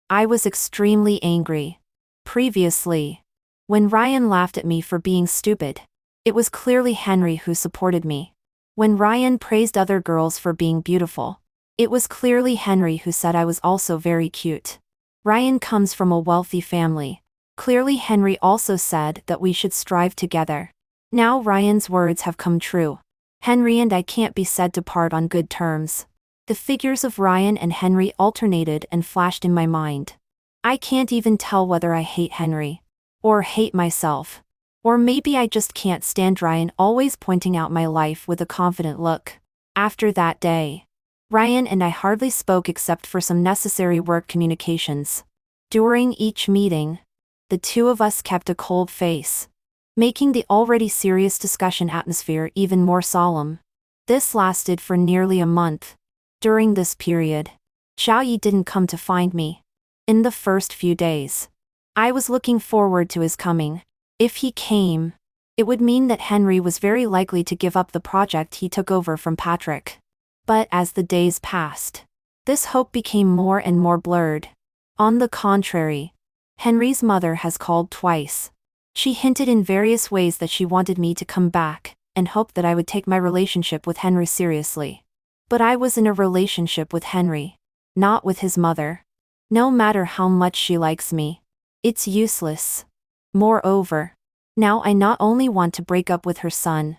I was extremely angry. Previously, when Ryan laughed at me for being stupid, it was clearly Henry who supported me. When Ryan praised other girls for being beautiful, it was clearly Henry who said I was also very cute. Ryan comes from a wealthy family. Clearly Henry also said that we should strive together. Now Ryan's words have come true. Henry and I can't be said to part on good terms. The figures of Ryan and Henry alternated and flashed in my mind. I can't even tell whether I hate Henry, or hate myself, or maybe I just can't stand Ryan always pointing out my life with a confident look. After that day, Ryan and I hardly spoke except for some necessary work communications. During each meeting, the two of us kept a cold face, making the already serious discussion atmosphere even more solemn. This lasted for nearly a month. During this period, Xiao Yi didn't come to find me. In the first few days, I was looking forward to his coming. If he came, it would mean that Henry was very likely to give up the project he took over from Patrick. But as the days passed, this hope became more and more blurred. On the contrary, Henry's mother has called twice. She hinted in various ways that she wanted me to come back, and hoped that I would take my relationship with Henry seriously. But I was in a relationship with Henry, not with his mother. No matter how much she likes me, it's useless. Moreover, now I not only want to break up with her son,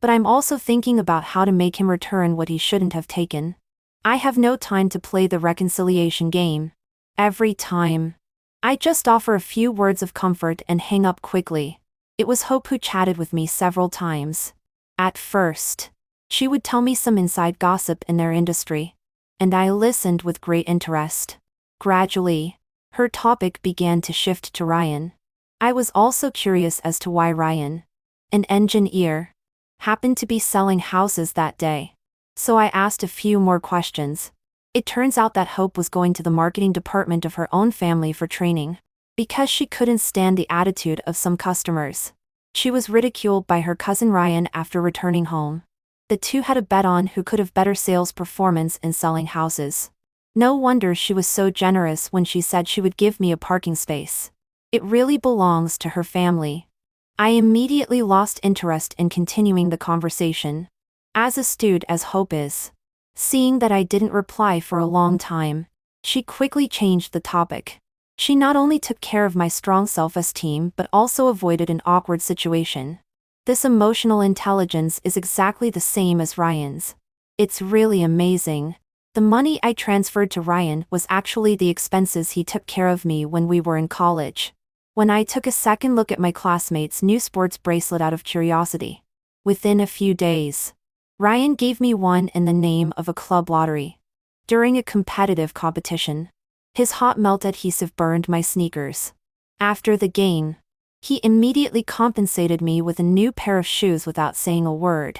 but I'm also thinking about how to make him return what he shouldn't have taken. I have no time to play the reconciliation game. Every time, I just offer a few words of comfort and hang up quickly. It was Hope who chatted with me several times. At first, she would tell me some inside gossip in their industry, and I listened with great interest. Gradually, her topic began to shift to Ryan. I was also curious as to why Ryan, an engineer, happened to be selling houses that day. So I asked a few more questions. It turns out that Hope was going to the marketing department of her own family for training, because she couldn't stand the attitude of some customers. She was ridiculed by her cousin Ryan after returning home. The two had a bet on who could have better sales performance in selling houses. No wonder she was so generous when she said she would give me a parking space. It really belongs to her family. I immediately lost interest in continuing the conversation. As astute as Hope is, seeing that I didn't reply for a long time, she quickly changed the topic. She not only took care of my strong self-esteem but also avoided an awkward situation. This emotional intelligence is exactly the same as Ryan's. It's really amazing. The money I transferred to Ryan was actually the expenses he took care of me when we were in college. When I took a second look at my classmate's new sports bracelet out of curiosity. Within a few days, Ryan gave me one in the name of a club lottery. During a competitive competition, his hot melt adhesive burned my sneakers. After the game, he immediately compensated me with a new pair of shoes without saying a word.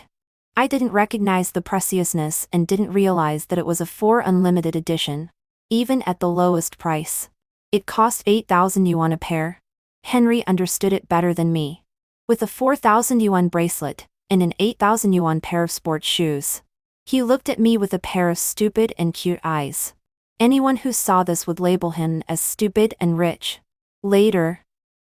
I didn't recognize the preciousness and didn't realize that it was a 4 unlimited edition, even at the lowest price. It cost 8,000 yuan a pair. Henry understood it better than me. With a 4,000 yuan bracelet and an 8,000 yuan pair of sports shoes, he looked at me with a pair of stupid and cute eyes. Anyone who saw this would label him as stupid and rich. Later,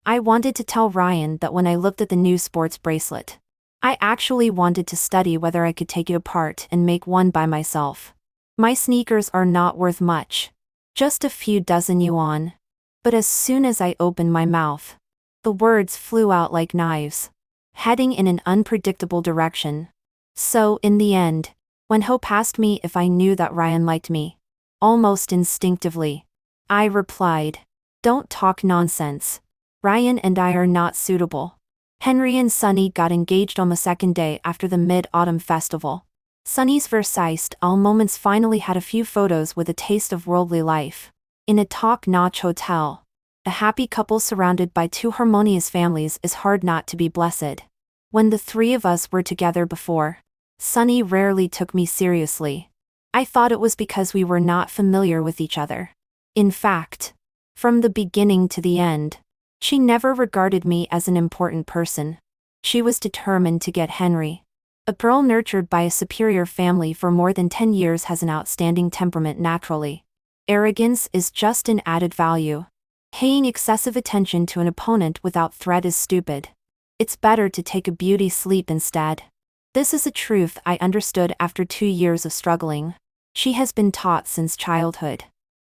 I wanted to tell Ryan that when I looked at the new sports bracelet, I actually wanted to study whether I could take it apart and make one by myself. My sneakers are not worth much, just a few dozen yuan. But as soon as I opened my mouth, the words flew out like knives, heading in an unpredictable direction. So, in the end, when Hope asked me if I knew that Ryan liked me, almost instinctively, I replied, "Don't talk nonsense. Ryan and I are not suitable." Henry and Sunny got engaged on the second day after the Mid-Autumn Festival. Sunny's Versailles moments finally had a few photos with a taste of worldly life. In a top-notch hotel, a happy couple surrounded by two harmonious families is hard not to be blessed. When the three of us were together before, Sunny rarely took me seriously. I thought it was because we were not familiar with each other. In fact, from the beginning to the end, she never regarded me as an important person. She was determined to get Henry. A girl nurtured by a superior family for more than 10 years has an outstanding temperament naturally. Arrogance is just an added value. Paying excessive attention to an opponent without threat is stupid. It's better to take a beauty sleep instead. This is a truth I understood after 2 years of struggling. She has been taught since childhood.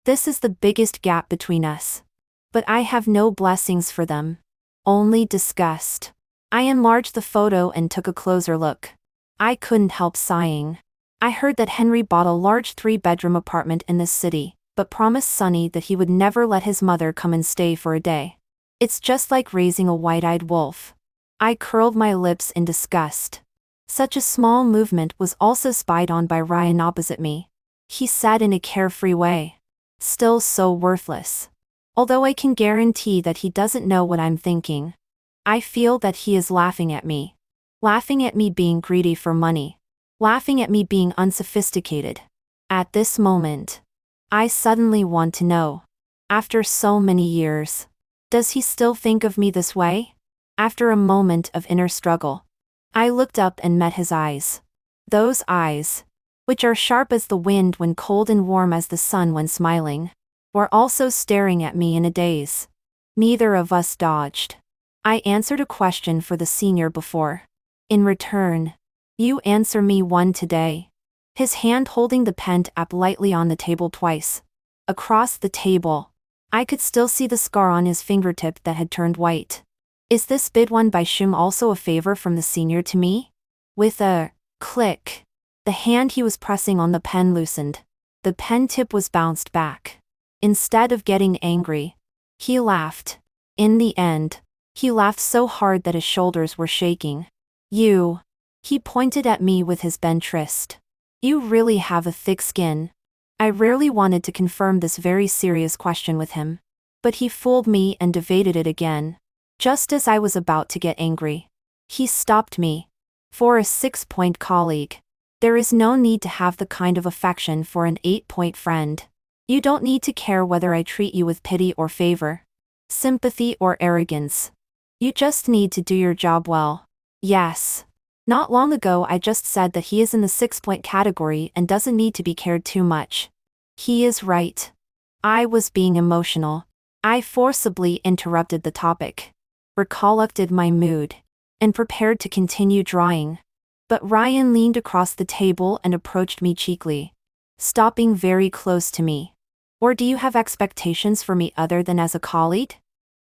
This is the biggest gap between us. But I have no blessings for them. Only disgust. I enlarged the photo and took a closer look. I couldn't help sighing. I heard that Henry bought a large 3-bedroom apartment in this city, but promised Sunny that he would never let his mother come and stay for a day. It's just like raising a white-eyed wolf. I curled my lips in disgust. Such a small movement was also spied on by Ryan opposite me. He said in a carefree way, "Still so worthless." Although I can guarantee that he doesn't know what I'm thinking. I feel that he is laughing at me. Laughing at me being greedy for money. Laughing at me being unsophisticated. At this moment, I suddenly want to know. After so many years, does he still think of me this way? After a moment of inner struggle, I looked up and met his eyes. Those eyes, which are sharp as the wind when cold and warm as the sun when smiling, were also staring at me in a daze. Neither of us dodged. I answered a question for the senior before. In return, you answer me one today. His hand holding the pen tapped lightly on the table twice. Across the table, I could still see the scar on his fingertip that had turned white. Is this bid won by Shum also a favor from the senior to me? With a click, the hand he was pressing on the pen loosened. The pen tip was bounced back. Instead of getting angry, he laughed. In the end, he laughed so hard that his shoulders were shaking. You. He pointed at me with his bent wrist. You really have a thick skin. I rarely wanted to confirm this very serious question with him. But he fooled me and evaded it again. Just as I was about to get angry, he stopped me. For a 6-point colleague, there is no need to have the kind of affection for an 8-point friend. You don't need to care whether I treat you with pity or favor, sympathy or arrogance. You just need to do your job well. Yes. Not long ago I just said that he is in the 6-point category and doesn't need to be cared too much. He is right. I was being emotional. I forcibly interrupted the topic, recollected my mood, and prepared to continue drawing. But Ryan leaned across the table and approached me cheekily, stopping very close to me. Or do you have expectations for me other than as a colleague?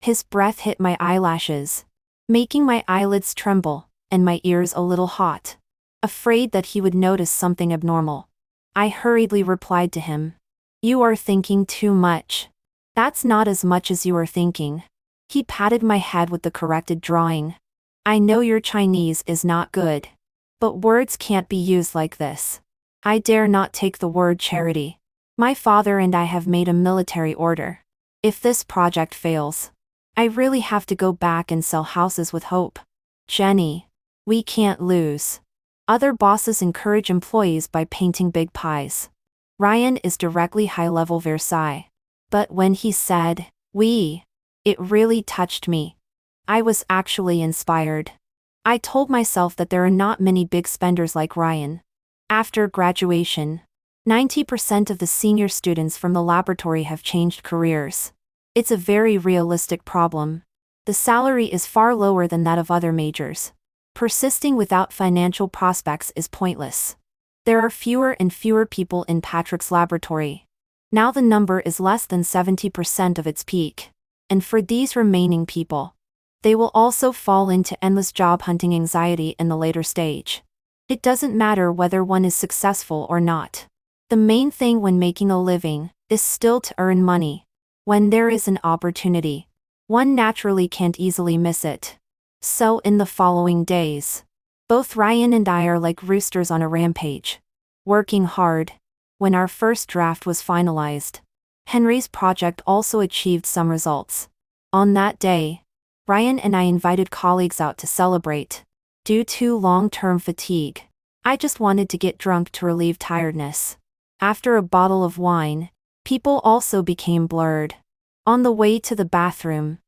His breath hit my eyelashes, making my eyelids tremble, and my ears a little hot. Afraid that he would notice something abnormal, I hurriedly replied to him. You are thinking too much. That's not as much as you are thinking. He patted my head with the corrected drawing. I know your Chinese is not good. But words can't be used like this. I dare not take the word charity. My father and I have made a military order. If this project fails, I really have to go back and sell houses with hope. Jenny, we can't lose. Other bosses encourage employees by painting big pies. Ryan is directly high-level Versailles. But when he said, we, it really touched me. I was actually inspired. I told myself that there are not many big spenders like Ryan. After graduation, 90% of the senior students from the laboratory have changed careers. It's a very realistic problem. The salary is far lower than that of other majors. Persisting without financial prospects is pointless. There are fewer and fewer people in Patrick's laboratory. Now the number is less than 70% of its peak. And for these remaining people, they will also fall into endless job hunting anxiety in the later stage. It doesn't matter whether one is successful or not. The main thing when making a living is still to earn money. When there is an opportunity, one naturally can't easily miss it. So in the following days, both Ryan and I are like roosters on a rampage, working hard. When our first draft was finalized, Henry's project also achieved some results. On that day, Ryan and I invited colleagues out to celebrate. Due to long-term fatigue, I just wanted to get drunk to relieve tiredness. After a bottle of wine, people also became blurred. On the way to the bathroom,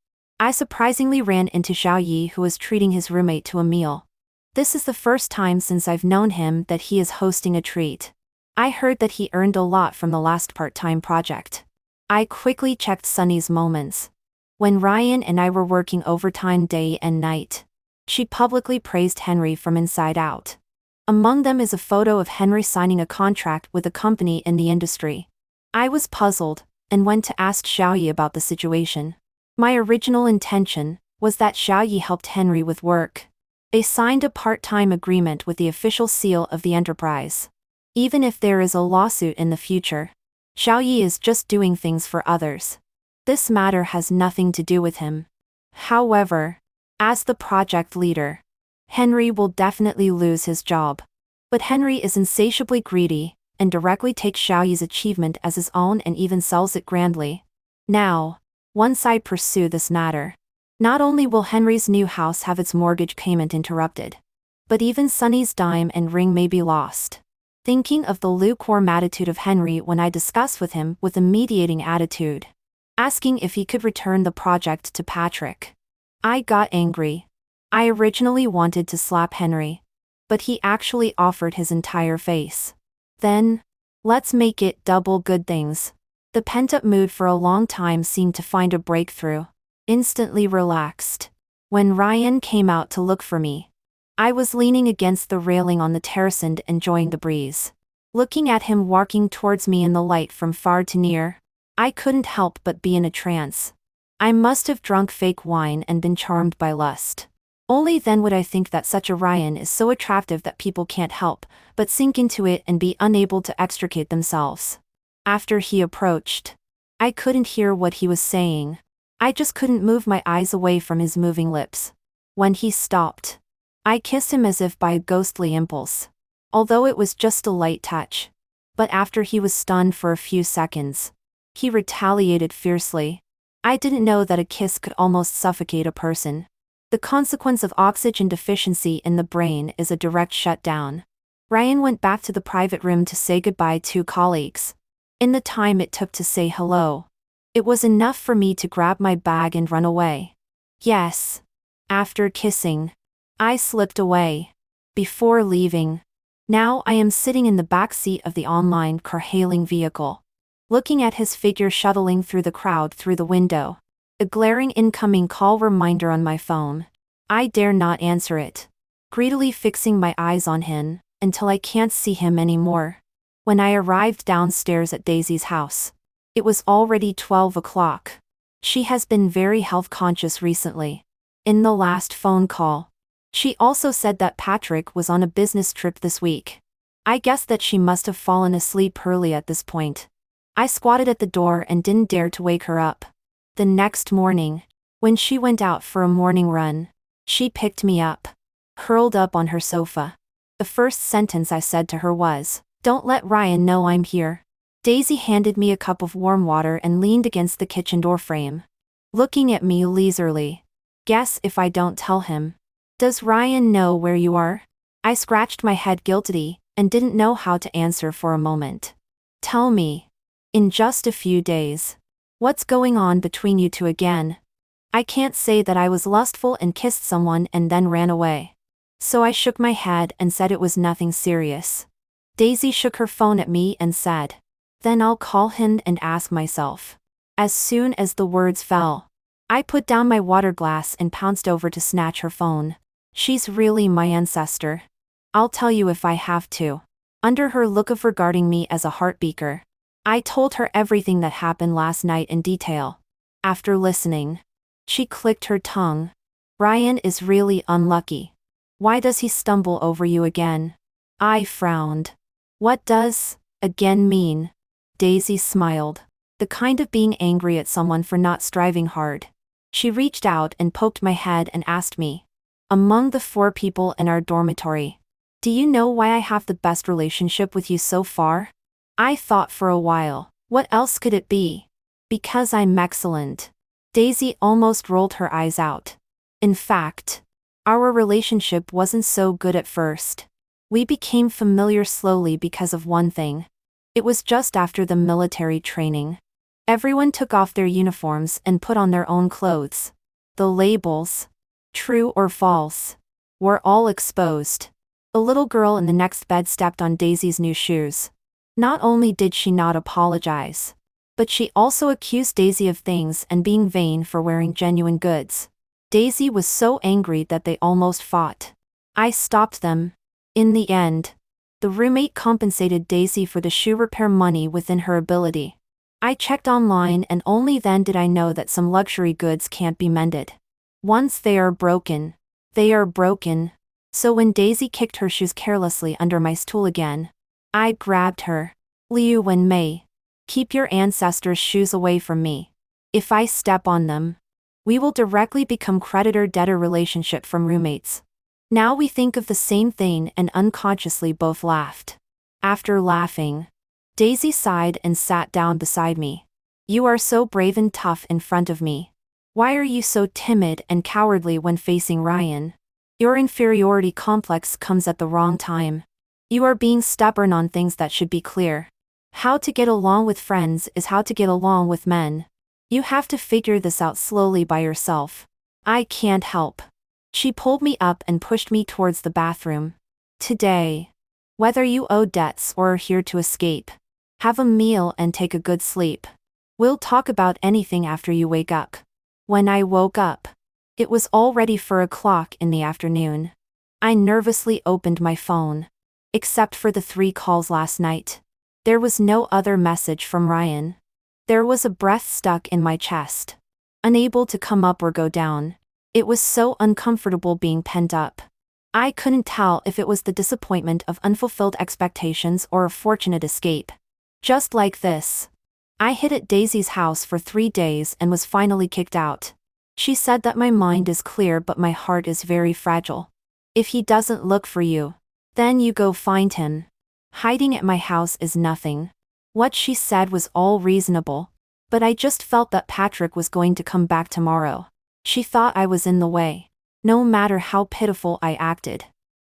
I surprisingly ran into Xiao Yi, who was treating his roommate to a meal. This is the first time since I've known him that he is hosting a treat. I heard that he earned a lot from the last part-time project. I quickly checked Sunny's moments. When Ryan and I were working overtime day and night, she publicly praised Henry from inside out. Among them is a photo of Henry signing a contract with a company in the industry. I was puzzled, and went to ask Xiao Yi about the situation. My original intention was that Xiao Yi helped Henry with work. They signed a part-time agreement with the official seal of the enterprise. Even if there is a lawsuit in the future, Xiao Yi is just doing things for others. This matter has nothing to do with him. However, as the project leader, Henry will definitely lose his job. But Henry is insatiably greedy, and directly takes Xiao Yi's achievement as his own and even sells it grandly. Now, once I pursue this matter, not only will Henry's new house have its mortgage payment interrupted, but even Sunny's dime and ring may be lost. Thinking of the lukewarm attitude of Henry when I discuss with him with a mediating attitude, asking if he could return the project to Patrick, I got angry. I originally wanted to slap Henry, but he actually offered his entire face. Then, let's make it double good things. The pent-up mood for a long time seemed to find a breakthrough. Instantly relaxed. When Ryan came out to look for me, I was leaning against the railing on the terrace and enjoying the breeze. Looking at him walking towards me in the light from far to near, I couldn't help but be in a trance. I must have drunk fake wine and been charmed by lust. Only then would I think that such a Ryan is so attractive that people can't help but sink into it and be unable to extricate themselves. After he approached, I couldn't hear what he was saying. I just couldn't move my eyes away from his moving lips. When he stopped, I kissed him as if by a ghostly impulse, although it was just a light touch. But after he was stunned for a few seconds, he retaliated fiercely. I didn't know that a kiss could almost suffocate a person. The consequence of oxygen deficiency in the brain is a direct shutdown. Ryan went back to the private room to say goodbye to colleagues. In the time it took to say hello, it was enough for me to grab my bag and run away. Yes. After kissing, I slipped away. Before leaving, now I am sitting in the back seat of the online car-hailing vehicle, looking at his figure shuttling through the crowd through the window. A glaring incoming call reminder on my phone. I dare not answer it, greedily fixing my eyes on him until I can't see him anymore. When I arrived downstairs at Daisy's house, it was already 12 o'clock. She has been very health conscious recently. In the last phone call, she also said that Patrick was on a business trip this week. I guessed that she must have fallen asleep early at this point. I squatted at the door and didn't dare to wake her up. The next morning, when she went out for a morning run, she picked me up, curled up on her sofa. The first sentence I said to her was, "Don't let Ryan know I'm here." Daisy handed me a cup of warm water and leaned against the kitchen door frame, looking at me leisurely. "Guess if I don't tell him. Does Ryan know where you are?" I scratched my head guiltily, and didn't know how to answer for a moment. "Tell me. In just a few days. What's going on between you two again?" I can't say that I was lustful and kissed someone and then ran away. So I shook my head and said it was nothing serious. Daisy shook her phone at me and said, "Then I'll call him and ask myself." As soon as the words fell, I put down my water glass and pounced over to snatch her phone. "She's really my ancestor. I'll tell you if I have to." Under her look of regarding me as a heartbeaker, I told her everything that happened last night in detail. After listening, she clicked her tongue. "Ryan is really unlucky. Why does he stumble over you again?" I frowned. "What does again mean?" Daisy smiled. The kind of being angry at someone for not striving hard. She reached out and poked my head and asked me, "Among the 4 people in our dormitory, do you know why I have the best relationship with you so far?" I thought for a while. What else could it be? "Because I'm excellent." Daisy almost rolled her eyes out. In fact, our relationship wasn't so good at first. We became familiar slowly because of one thing. It was just after the military training. Everyone took off their uniforms and put on their own clothes. The labels, true or false, were all exposed. A little girl in the next bed stepped on Daisy's new shoes. Not only did she not apologize, but she also accused Daisy of things and being vain for wearing genuine goods. Daisy was so angry that they almost fought. I stopped them. In the end, the roommate compensated Daisy for the shoe repair money within her ability. I checked online and only then did I know that some luxury goods can't be mended. Once they are broken, they are broken. So when Daisy kicked her shoes carelessly under my stool again, I grabbed her. "Liu Wen Mei, keep your ancestors' shoes away from me. If I step on them, we will directly become creditor-debtor relationship from roommates." Now we think of the same thing and unconsciously both laughed. After laughing, Daisy sighed and sat down beside me. "You are so brave and tough in front of me. Why are you so timid and cowardly when facing Ryan? Your inferiority complex comes at the wrong time. You are being stubborn on things that should be clear. How to get along with friends is how to get along with men. You have to figure this out slowly by yourself." I can't help. She pulled me up and pushed me towards the bathroom. "Today, whether you owe debts or are here to escape, have a meal and take a good sleep. We'll talk about anything after you wake up." When I woke up, it was already 4 o'clock in the afternoon. I nervously opened my phone. Except for the 3 calls last night, there was no other message from Ryan. There was a breath stuck in my chest, unable to come up or go down. It was so uncomfortable being pent up. I couldn't tell if it was the disappointment of unfulfilled expectations or a fortunate escape. Just like this. I hid at Daisy's house for 3 days and was finally kicked out. She said that my mind is clear but my heart is very fragile. If he doesn't look for you, then you go find him. Hiding at my house is nothing. What she said was all reasonable, but I just felt that Patrick was going to come back tomorrow. She thought I was in the way, no matter how pitiful I acted.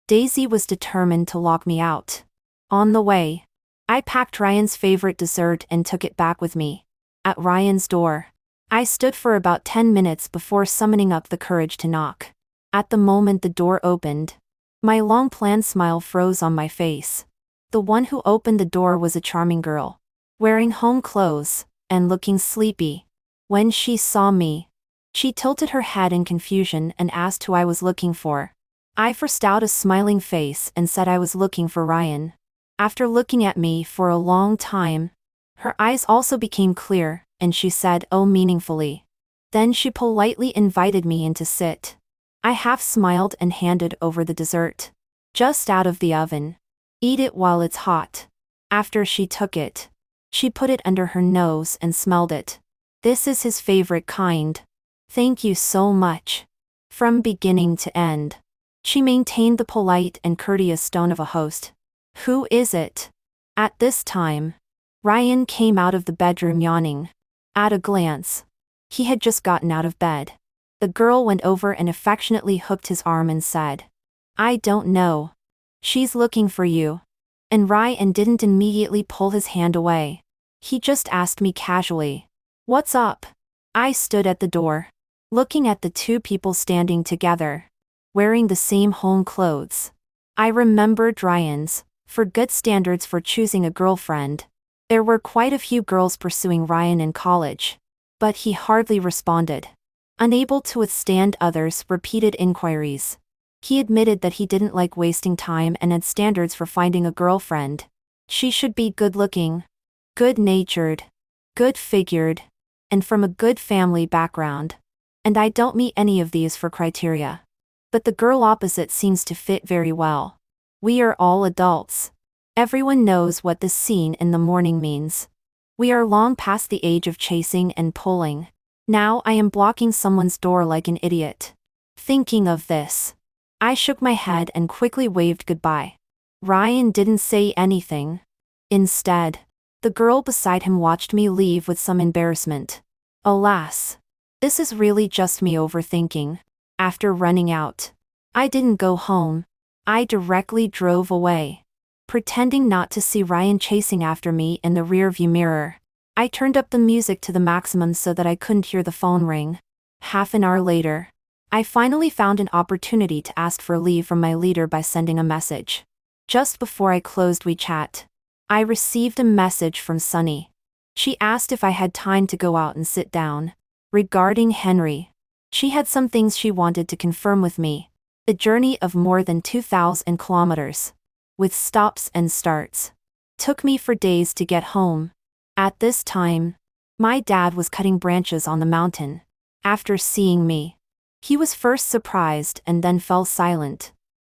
Daisy was determined to lock me out. On the way, I packed Ryan's favorite dessert and took it back with me. At Ryan's door, I stood for about 10 minutes before summoning up the courage to knock. At the moment the door opened, my long-planned smile froze on my face. The one who opened the door was a charming girl, wearing home clothes, and looking sleepy. When she saw me, she tilted her head in confusion and asked who I was looking for. I forced out a smiling face and said I was looking for Ryan. After looking at me for a long time, her eyes also became clear, and she said, "Oh," meaningfully. Then she politely invited me in to sit. I half smiled and handed over the dessert. Just out of the oven. Eat it while it's hot. After she took it, she put it under her nose and smelled it. This is his favorite kind. Thank you so much. From beginning to end. She maintained the polite and courteous tone of a host. Who is it? At this time, Ryan came out of the bedroom yawning. At a glance, he had just gotten out of bed. The girl went over and affectionately hooked his arm and said, I don't know. She's looking for you. And Ryan didn't immediately pull his hand away. He just asked me casually, what's up? I stood at the door, looking at the two people standing together, wearing the same home clothes. I remembered Ryan's, for good standards for choosing a girlfriend. There were quite a few girls pursuing Ryan in college, but he hardly responded. Unable to withstand others' repeated inquiries, he admitted that he didn't like wasting time and had standards for finding a girlfriend. She should be good-looking, good-natured, good-figured, and from a good family background. And I don't meet any of these for criteria. But the girl opposite seems to fit very well. We are all adults. Everyone knows what this scene in the morning means. We are long past the age of chasing and pulling. Now I am blocking someone's door like an idiot. Thinking of this, I shook my head and quickly waved goodbye. Ryan didn't say anything. Instead, the girl beside him watched me leave with some embarrassment. Alas, this is really just me overthinking. After running out, I didn't go home. I directly drove away. Pretending not to see Ryan chasing after me in the rearview mirror, I turned up the music to the maximum so that I couldn't hear the phone ring. Half an hour later, I finally found an opportunity to ask for leave from my leader by sending a message. Just before I closed WeChat, I received a message from Sunny. She asked if I had time to go out and sit down. Regarding Henry, she had some things she wanted to confirm with me. A journey of more than 2,000 kilometers, with stops and starts, took me for days to get home. At this time, my dad was cutting branches on the mountain. After seeing me, he was first surprised and then fell silent.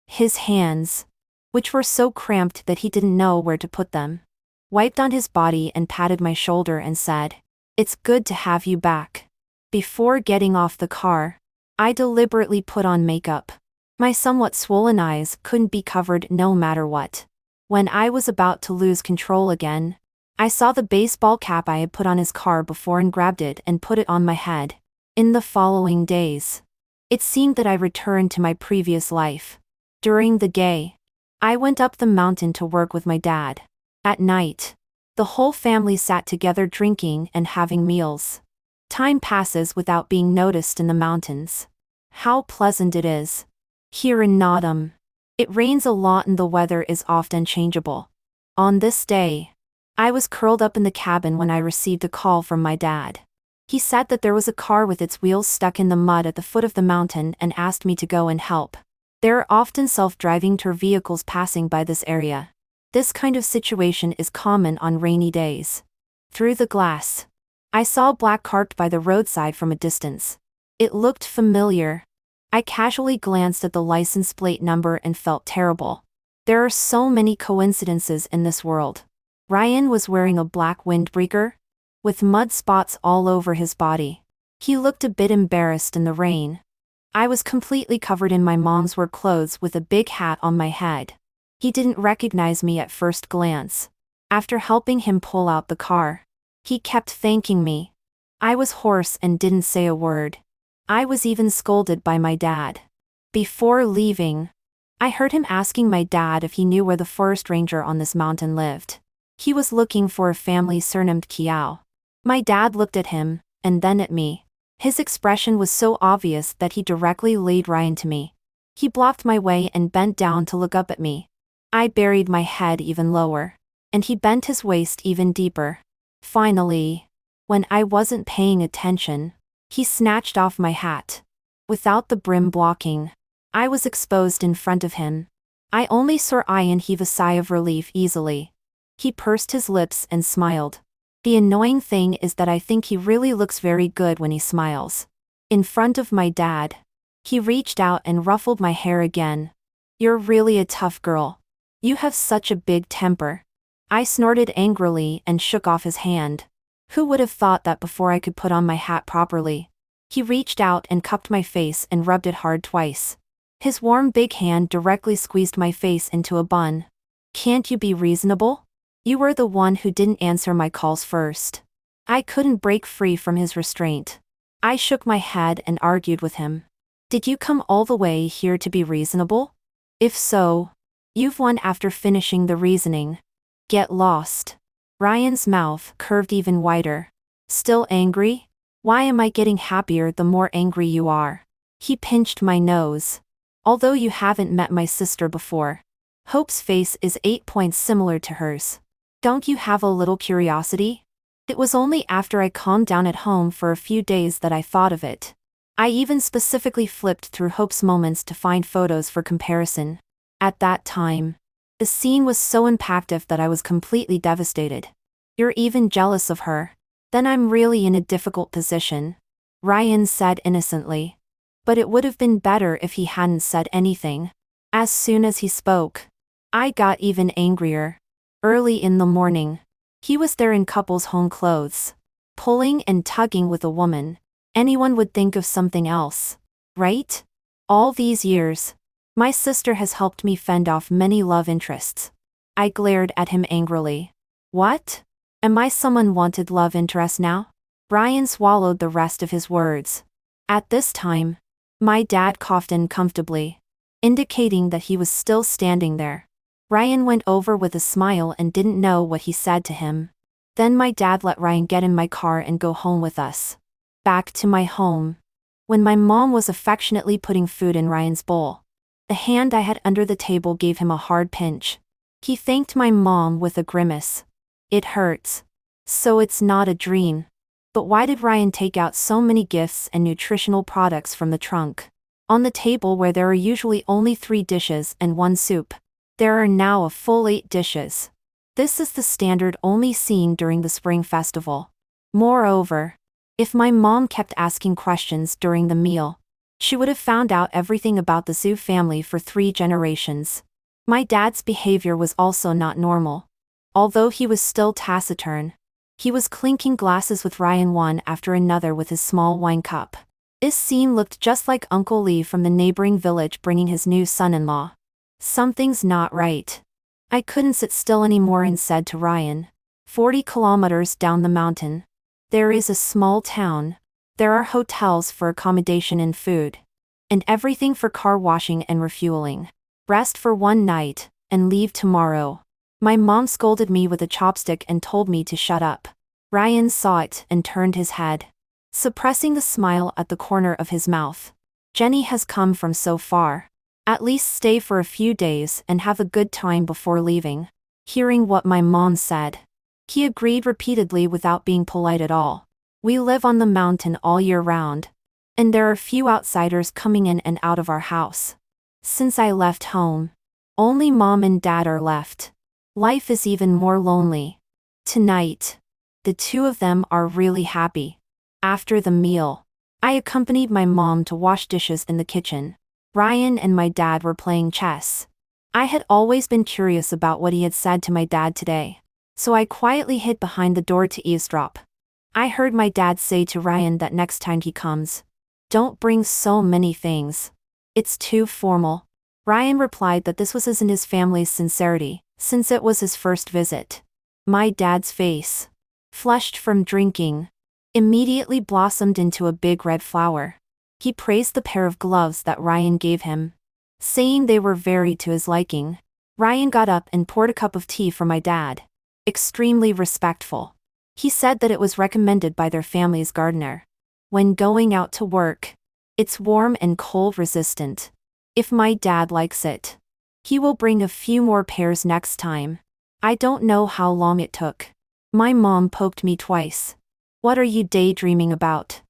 His hands, which were so cramped that he didn't know where to put them, wiped on his body and patted my shoulder and said, It's good to have you back. Before getting off the car, I deliberately put on makeup. My somewhat swollen eyes couldn't be covered no matter what. When I was about to lose control again, I saw the baseball cap I had put on his car before and grabbed it and put it on my head. In the following days, it seemed that I returned to my previous life. During the day, I went up the mountain to work with my dad. At night, the whole family sat together drinking and having meals. Time passes without being noticed in the mountains. How pleasant it is. Here in autumn, it rains a lot and the weather is often changeable. On this day, I was curled up in the cabin when I received a call from my dad. He said that there was a car with its wheels stuck in the mud at the foot of the mountain and asked me to go and help. There are often self-driving tour vehicles passing by this area. This kind of situation is common on rainy days. Through the glass, I saw a black cart by the roadside from a distance. It looked familiar. I casually glanced at the license plate number and felt terrible. There are so many coincidences in this world. Ryan was wearing a black windbreaker, with mud spots all over his body. He looked a bit embarrassed in the rain. I was completely covered in my mom's work clothes with a big hat on my head. He didn't recognize me at first glance. After helping him pull out the car, he kept thanking me. I was hoarse and didn't say a word. I was even scolded by my dad. Before leaving, I heard him asking my dad if he knew where the forest ranger on this mountain lived. He was looking for a family surnamed Kiao. My dad looked at him, and then at me. His expression was so obvious that he directly laid Ryan to me. He blocked my way and bent down to look up at me. I buried my head even lower, and he bent his waist even deeper. Finally, when I wasn't paying attention, he snatched off my hat. Without the brim blocking, I was exposed in front of him. I only saw Ryan heave a sigh of relief easily. He pursed his lips and smiled. The annoying thing is that I think he really looks very good when he smiles. In front of my dad, he reached out and ruffled my hair again. You're really a tough girl. You have such a big temper. I snorted angrily and shook off his hand. Who would have thought that before I could put on my hat properly? He reached out and cupped my face and rubbed it hard twice. His warm big hand directly squeezed my face into a bun. Can't you be reasonable? You were the one who didn't answer my calls first. I couldn't break free from his restraint. I shook my head and argued with him. Did you come all the way here to be reasonable? If so, you've won after finishing the reasoning. Get lost. Ryan's mouth curved even wider. Still angry? Why am I getting happier the more angry you are? He pinched my nose. Although you haven't met my sister before. Hope's face is 8 points similar to hers. Don't you have a little curiosity? It was only after I calmed down at home for a few days that I thought of it. I even specifically flipped through Hope's moments to find photos for comparison. At that time, the scene was so impactful that I was completely devastated. You're even jealous of her. Then I'm really in a difficult position, Ryan said innocently. But it would have been better if he hadn't said anything. As soon as he spoke, I got even angrier. Early in the morning, he was there in couple's home clothes, pulling and tugging with a woman. Anyone would think of something else, right? All these years, my sister has helped me fend off many love interests. I glared at him angrily. What? Am I someone wanted love interest now? Ryan swallowed the rest of his words. At this time, my dad coughed uncomfortably, indicating that he was still standing there. Ryan went over with a smile and didn't know what he said to him. Then my dad let Ryan get in my car and go home with us. Back to my home. When my mom was affectionately putting food in Ryan's bowl, the hand I had under the table gave him a hard pinch. He thanked my mom with a grimace. It hurts. So it's not a dream. But why did Ryan take out so many gifts and nutritional products from the trunk? On the table where there are usually only 3 dishes and 1 soup, there are now a full 8 dishes. This is the standard only seen during the Spring Festival. Moreover, if my mom kept asking questions during the meal, she would have found out everything about the Zhu family for 3 generations. My dad's behavior was also not normal. Although he was still taciturn, he was clinking glasses with Ryan one after another with his small wine cup. This scene looked just like Uncle Lee from the neighboring village bringing his new son-in-law. Something's not right. I couldn't sit still anymore and said to Ryan, 40 kilometers down the mountain, there is a small town. There are hotels for accommodation and food. And everything for car washing and refueling. Rest for 1 night, and leave tomorrow. My mom scolded me with a chopstick and told me to shut up. Ryan saw it and turned his head, suppressing the smile at the corner of his mouth. Jenny has come from so far. At least stay for a few days and have a good time before leaving. Hearing what my mom said, he agreed repeatedly without being polite at all. We live on the mountain all year round, and there are few outsiders coming in and out of our house. Since I left home, only mom and dad are left. Life is even more lonely. Tonight, the 2 of them are really happy. After the meal, I accompanied my mom to wash dishes in the kitchen. Ryan and my dad were playing chess. I had always been curious about what he had said to my dad today, so I quietly hid behind the door to eavesdrop. I heard my dad say to Ryan that next time he comes, don't bring so many things. It's too formal. Ryan replied that this was in his family's sincerity, since it was his first visit. My dad's face, flushed from drinking, immediately blossomed into a big red flower. He praised the pair of gloves that Ryan gave him, saying they were very to his liking. Ryan got up and poured a cup of tea for my dad. Extremely respectful. He said that it was recommended by their family's gardener. When going out to work, it's warm and cold resistant. If my dad likes it, he will bring a few more pairs next time. I don't know how long it took. My mom poked me twice. What are you daydreaming about?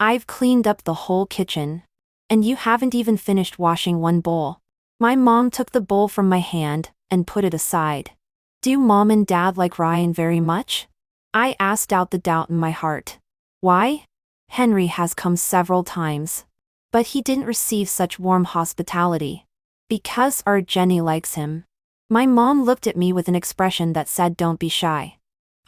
I've cleaned up the whole kitchen. And you haven't even finished washing 1 bowl. My mom took the bowl from my hand and put it aside. Do mom and dad like Ryan very much? I asked out the doubt in my heart. Why? Henry has come several times. But he didn't receive such warm hospitality. Because our Jenny likes him. My mom looked at me with an expression that said, "Don't be shy.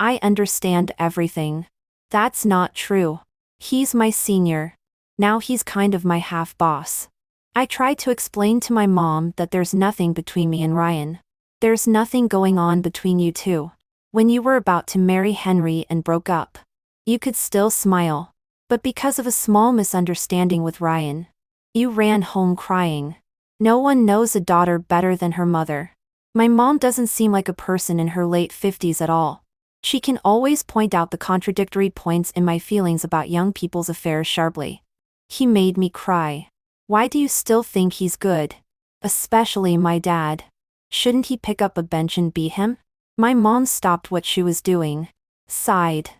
I understand everything." That's not true. He's my senior. Now he's kind of my half-boss. I tried to explain to my mom that there's nothing between me and Ryan. There's nothing going on between you two. When you were about to marry Henry and broke up, you could still smile. But because of a small misunderstanding with Ryan, you ran home crying. No one knows a daughter better than her mother. My mom doesn't seem like a person in her late 50s at all. She can always point out the contradictory points in my feelings about young people's affairs sharply. He made me cry. Why do you still think he's good? Especially my dad. Shouldn't he pick up a bench and beat him? My mom stopped what she was doing, sighed,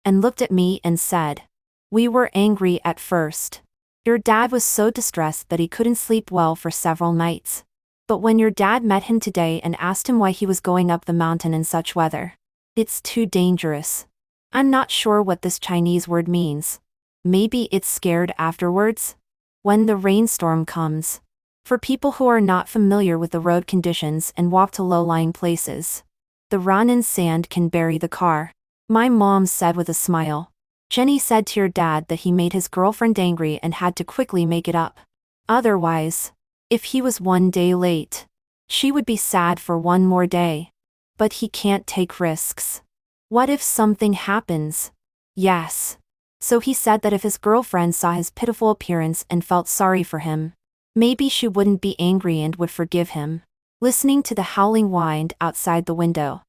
and looked at me and said, "We were angry at first. Your dad was so distressed that he couldn't sleep well for several nights. But when your dad met him today and asked him why he was going up the mountain in such weather, it's too dangerous. I'm not sure what this Chinese word means. Maybe it's scared afterwards? When the rainstorm comes. For people who are not familiar with the road conditions and walk to low-lying places, the run and sand can bury the car." My mom said with a smile. "Jenny said to your dad that he made his girlfriend angry and had to quickly make it up. Otherwise, if he was one day late, she would be sad for one more day. But he can't take risks. What if something happens?" Yes. So he said that if his girlfriend saw his pitiful appearance and felt sorry for him, maybe she wouldn't be angry and would forgive him. Listening to the howling wind outside the window,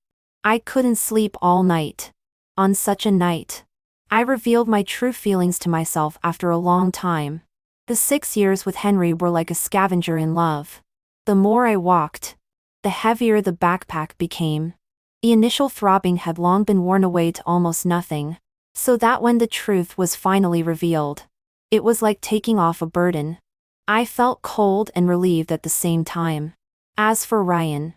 I couldn't sleep all night. On such a night, I revealed my true feelings to myself after a long time. The 6 years with Henry were like a scavenger in love. The more I walked, the heavier the backpack became. The initial throbbing had long been worn away to almost nothing, so that when the truth was finally revealed, it was like taking off a burden. I felt cold and relieved at the same time. As for Ryan,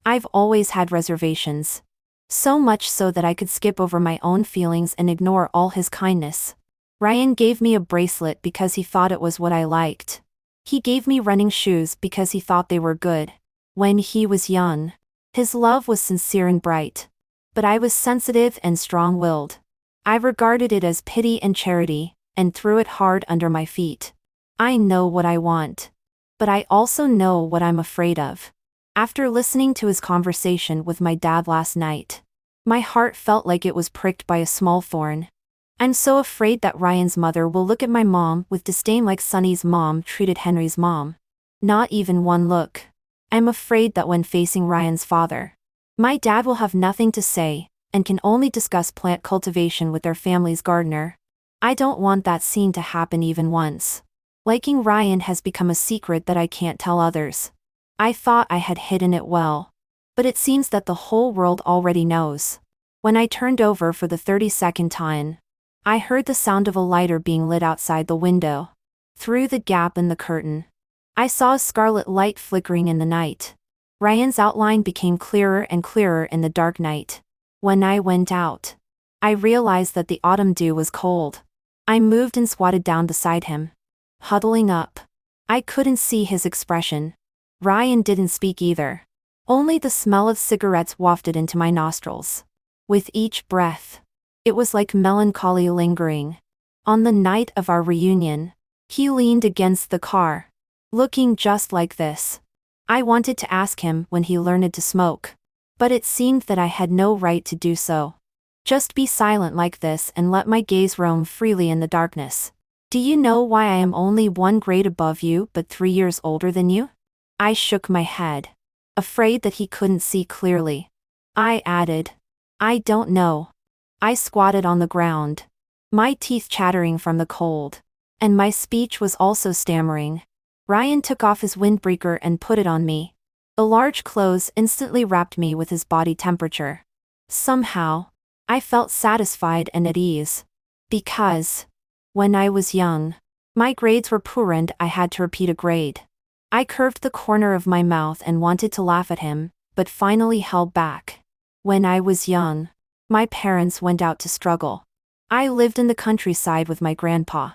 I've always had reservations. So much so that I could skip over my own feelings and ignore all his kindness. Ryan gave me a bracelet because he thought it was what I liked. He gave me running shoes because he thought they were good. When he was young, his love was sincere and bright. But I was sensitive and strong-willed. I regarded it as pity and charity, and threw it hard under my feet. I know what I want. But I also know what I'm afraid of. After listening to his conversation with my dad last night, my heart felt like it was pricked by a small thorn. I'm so afraid that Ryan's mother will look at my mom with disdain like Sonny's mom treated Henry's mom. Not even one look. I'm afraid that when facing Ryan's father, my dad will have nothing to say, and can only discuss plant cultivation with their family's gardener. I don't want that scene to happen even once. Liking Ryan has become a secret that I can't tell others. I thought I had hidden it well. But it seems that the whole world already knows. When I turned over for the 32nd time, I heard the sound of a lighter being lit outside the window. Through the gap in the curtain, I saw a scarlet light flickering in the night. Ryan's outline became clearer and clearer in the dark night. When I went out, I realized that the autumn dew was cold. I moved and squatted down beside him, huddling up. I couldn't see his expression. Ryan didn't speak either. Only the smell of cigarettes wafted into my nostrils. With each breath, it was like melancholy lingering. On the night of our reunion, he leaned against the car, looking just like this. I wanted to ask him when he learned to smoke, but it seemed that I had no right to do so. Just be silent like this and let my gaze roam freely in the darkness. Do you know why I am only 1 grade above you but 3 years older than you? I shook my head, afraid that he couldn't see clearly. I added, I don't know. I squatted on the ground, my teeth chattering from the cold, and my speech was also stammering. Ryan took off his windbreaker and put it on me. The large clothes instantly wrapped me with his body temperature. Somehow, I felt satisfied and at ease. Because, when I was young, my grades were poor and I had to repeat a grade. I curved the corner of my mouth and wanted to laugh at him, but finally held back. When I was young, my parents went out to struggle. I lived in the countryside with my grandpa.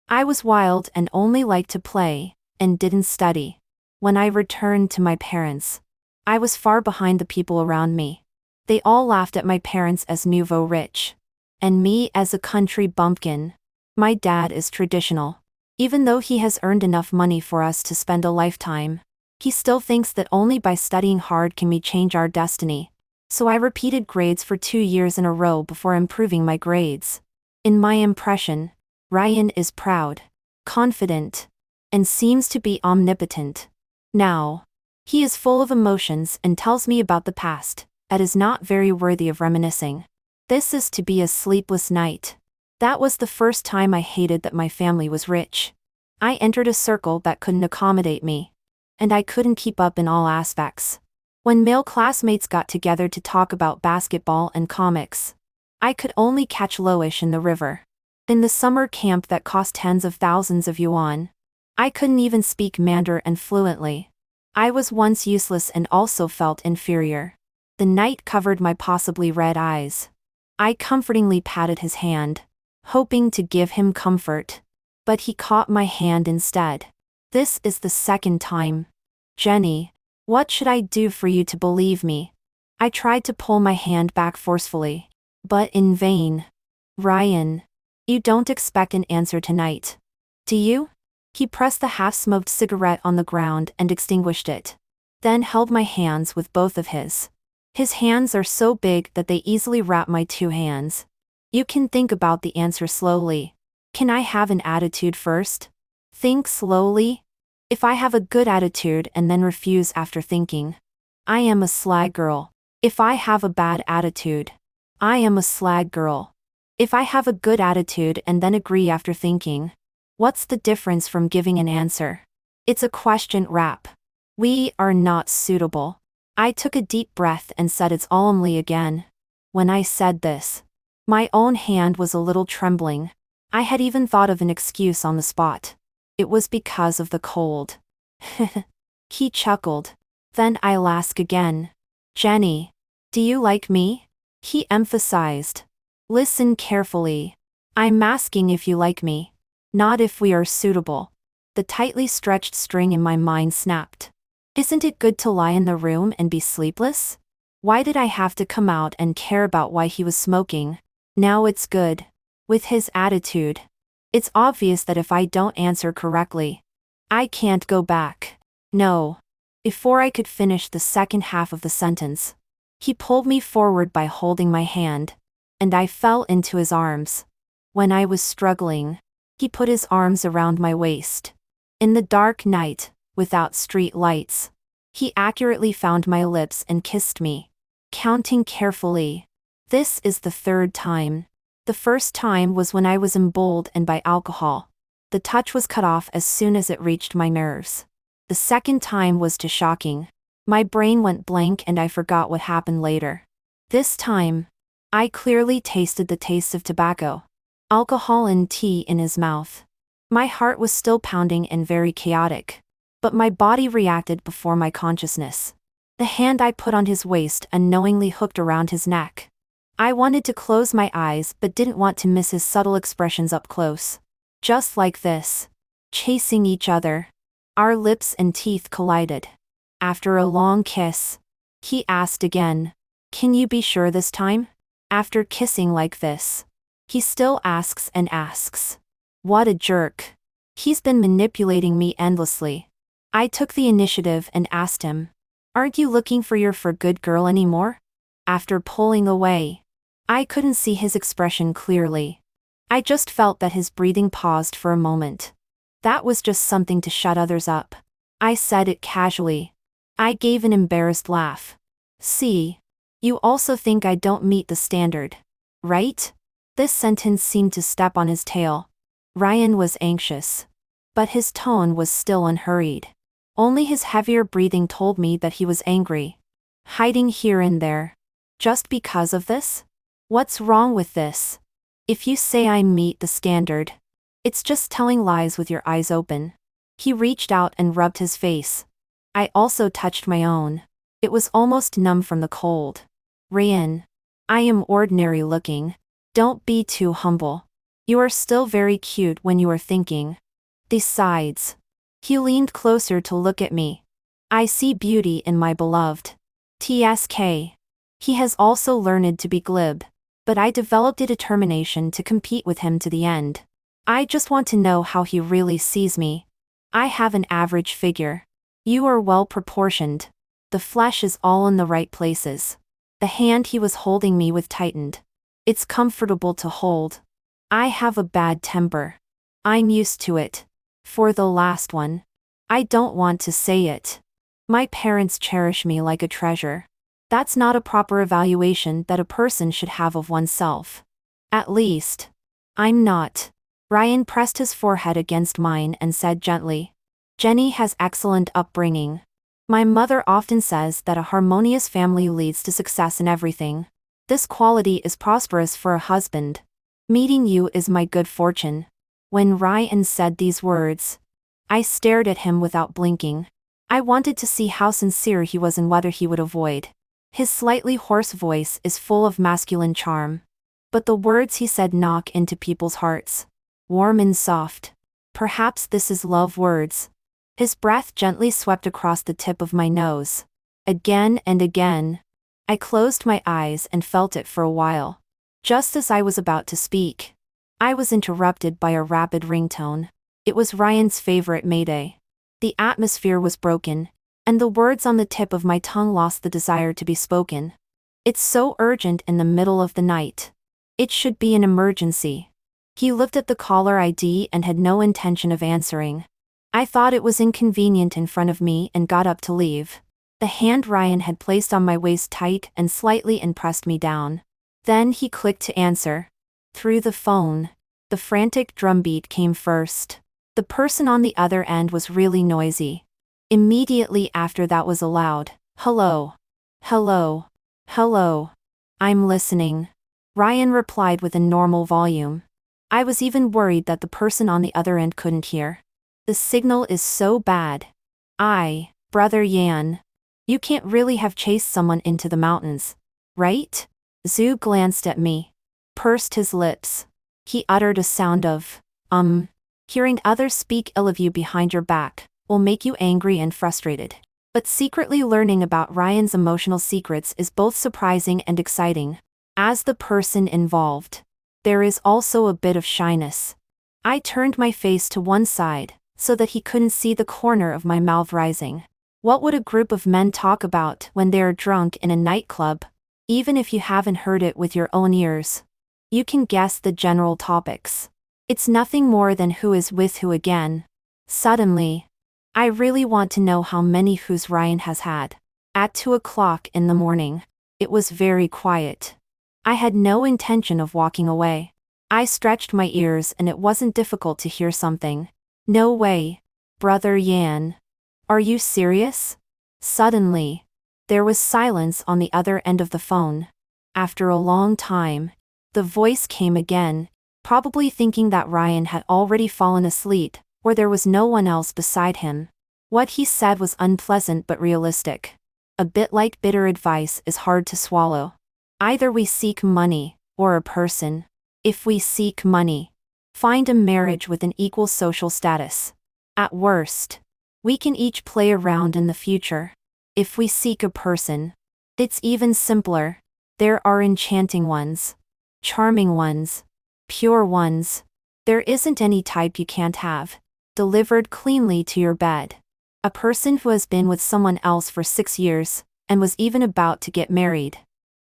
I was wild and only liked to play, and didn't study. When I returned to my parents, I was far behind the people around me. They all laughed at my parents as nouveau rich. And me as a country bumpkin. My dad is traditional. Even though he has earned enough money for us to spend a lifetime, he still thinks that only by studying hard can we change our destiny. So I repeated grades for 2 years in a row before improving my grades. In my impression, Ryan is proud, confident, and seems to be omnipotent. Now, he is full of emotions and tells me about the past that is not very worthy of reminiscing. This is to be a sleepless night. That was the first time I hated that my family was rich. I entered a circle that couldn't accommodate me. And I couldn't keep up in all aspects. When male classmates got together to talk about basketball and comics, I could only catch Loish in the river. In the summer camp that cost tens of thousands of yuan, I couldn't even speak Mandarin fluently. I was once useless and also felt inferior. The night covered my possibly red eyes. I comfortingly patted his hand, hoping to give him comfort. But he caught my hand instead. This is the second time. Jenny, what should I do for you to believe me? I tried to pull my hand back forcefully, but in vain. Ryan, you don't expect an answer tonight, do you? He pressed the half-smoked cigarette on the ground and extinguished it. Then held my hands with both of his. His hands are so big that they easily wrap my 2 hands. You can think about the answer slowly. Can I have an attitude first? Think slowly. If I have a good attitude and then refuse after thinking, I am a slag girl. If I have a bad attitude, I am a slag girl. If I have a good attitude and then agree after thinking, what's the difference from giving an answer? It's a question wrap. We are not suitable. I took a deep breath and said it solemnly again. When I said this, my own hand was a little trembling. I had even thought of an excuse on the spot. It was because of the cold. He chuckled. Then I'll ask again. Jenny, do you like me? He emphasized. Listen carefully. I'm asking if you like me, not if we are suitable. The tightly stretched string in my mind snapped. Isn't it good to lie in the room and be sleepless? Why did I have to come out and care about why he was smoking? Now it's good. With his attitude, it's obvious that if I don't answer correctly, I can't go back. No. Before I could finish the second half of the sentence, he pulled me forward by holding my hand, and I fell into his arms. When I was struggling, he put his arms around my waist. In the dark night, without street lights, he accurately found my lips and kissed me, counting carefully. This is the 3rd time. The first time was when I was emboldened by alcohol. The touch was cut off as soon as it reached my nerves. The second time was too shocking. My brain went blank and I forgot what happened later. This time, I clearly tasted the taste of tobacco, alcohol and tea in his mouth. My heart was still pounding and very chaotic, but my body reacted before my consciousness. The hand I put on his waist unknowingly hooked around his neck. I wanted to close my eyes but didn't want to miss his subtle expressions up close. Just like this. Chasing each other. Our lips and teeth collided. After a long kiss, he asked again, "Can you be sure this time?" After kissing like this, he still asks and asks. What a jerk. He's been manipulating me endlessly. I took the initiative and asked him, "Aren't you looking for your for-good girl anymore?" After pulling away, I couldn't see his expression clearly. I just felt that his breathing paused for a moment. That was just something to shut others up. I said it casually. I gave an embarrassed laugh. See? You also think I don't meet the standard, right? This sentence seemed to step on his tail. Ryan was anxious, but his tone was still unhurried. Only his heavier breathing told me that he was angry. Hiding here and there. Just because of this? What's wrong with this? If you say I meet the standard, it's just telling lies with your eyes open. He reached out and rubbed his face. I also touched my own. It was almost numb from the cold. Ryan, I am ordinary looking. Don't be too humble. You are still very cute when you are thinking. Besides, he leaned closer to look at me. I see beauty in my beloved. TSK. He has also learned to be glib. But I developed a determination to compete with him to the end. I just want to know how he really sees me. I have an average figure. You are well proportioned. The flesh is all in the right places. The hand he was holding me with tightened. It's comfortable to hold. I have a bad temper. I'm used to it. For the last one. I don't want to say it. My parents cherish me like a treasure. That's not a proper evaluation that a person should have of oneself. At least, I'm not. Ryan pressed his forehead against mine and said gently, Jenny has excellent upbringing. My mother often says that a harmonious family leads to success in everything. This quality is prosperous for a husband. Meeting you is my good fortune. When Ryan said these words, I stared at him without blinking. I wanted to see how sincere he was and whether he would avoid. His slightly hoarse voice is full of masculine charm. But the words he said knock into people's hearts. Warm and soft. Perhaps this is love words. His breath gently swept across the tip of my nose. Again and again. I closed my eyes and felt it for a while. Just as I was about to speak, I was interrupted by a rapid ringtone. It was Ryan's favorite Mayday. The atmosphere was broken, and the words on the tip of my tongue lost the desire to be spoken. It's so urgent in the middle of the night. It should be an emergency. He looked at the caller ID and had no intention of answering. I thought it was inconvenient in front of me and got up to leave. The hand Ryan had placed on my waist tight and slightly and pressed me down. Then he clicked to answer. Through the phone. The frantic drumbeat came first. The person on the other end was really noisy. Immediately after that was a loud, hello. Hello. Hello. I'm listening. Ryan replied with a normal volume. I was even worried that the person on the other end couldn't hear. The signal is so bad. Brother Yan. You can't really have chased someone into the mountains, right? Zhu glanced at me. Pursed his lips. He uttered a sound of, Hearing others speak ill of you behind your back will make you angry and frustrated. But secretly learning about Ryan's emotional secrets is both surprising and exciting. As the person involved, there is also a bit of shyness. I turned my face to one side, so that he couldn't see the corner of my mouth rising. What would a group of men talk about when they are drunk in a nightclub? Even if you haven't heard it with your own ears, you can guess the general topics. It's nothing more than who is with who again. Suddenly, I really want to know how many who's Ryan has had. At 2 o'clock in the morning, it was very quiet. I had no intention of walking away. I stretched my ears and it wasn't difficult to hear something. No way. Brother Yan. Are you serious? Suddenly, there was silence on the other end of the phone. After a long time, the voice came again, probably thinking that Ryan had already fallen asleep, or there was no one else beside him. What he said was unpleasant but realistic. A bit like bitter advice is hard to swallow. Either we seek money, or a person. If we seek money, find a marriage with an equal social status. At worst, we can each play around in the future. If we seek a person, it's even simpler. There are enchanting ones, charming ones, pure ones. There isn't any type you can't have, delivered cleanly to your bed. A person who has been with someone else for 6 years, and was even about to get married.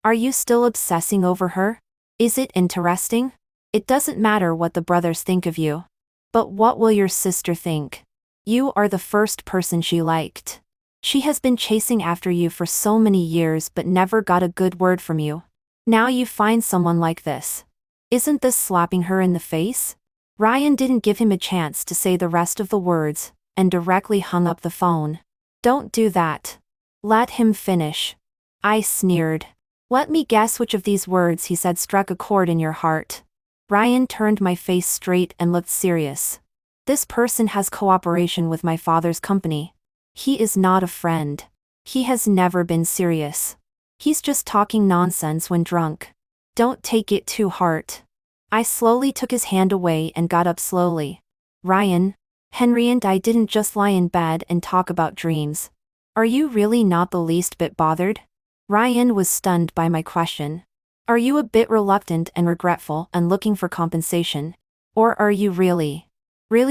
Are you still obsessing over her? Is it interesting? It doesn't matter what the brothers think of you. But what will your sister think? You are the first person she liked. She has been chasing after you for so many years but never got a good word from you. Now you find someone like this. Isn't this slapping her in the face? Ryan didn't give him a chance to say the rest of the words, and directly hung up the phone. Don't do that. Let him finish. I sneered. Let me guess which of these words he said struck a chord in your heart. Ryan turned my face straight and looked serious. This person has cooperation with my father's company. He is not a friend. He has never been serious. He's just talking nonsense when drunk. Don't take it too hard. I slowly took his hand away and got up slowly. Ryan, Henry and I didn't just lie in bed and talk about dreams. Are you really not the least bit bothered? Ryan was stunned by my question. Are you a bit reluctant and regretful and looking for compensation? Or are you really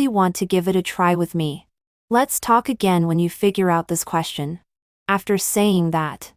want to give it a try with me? Let's talk again when you figure out this question. After saying that,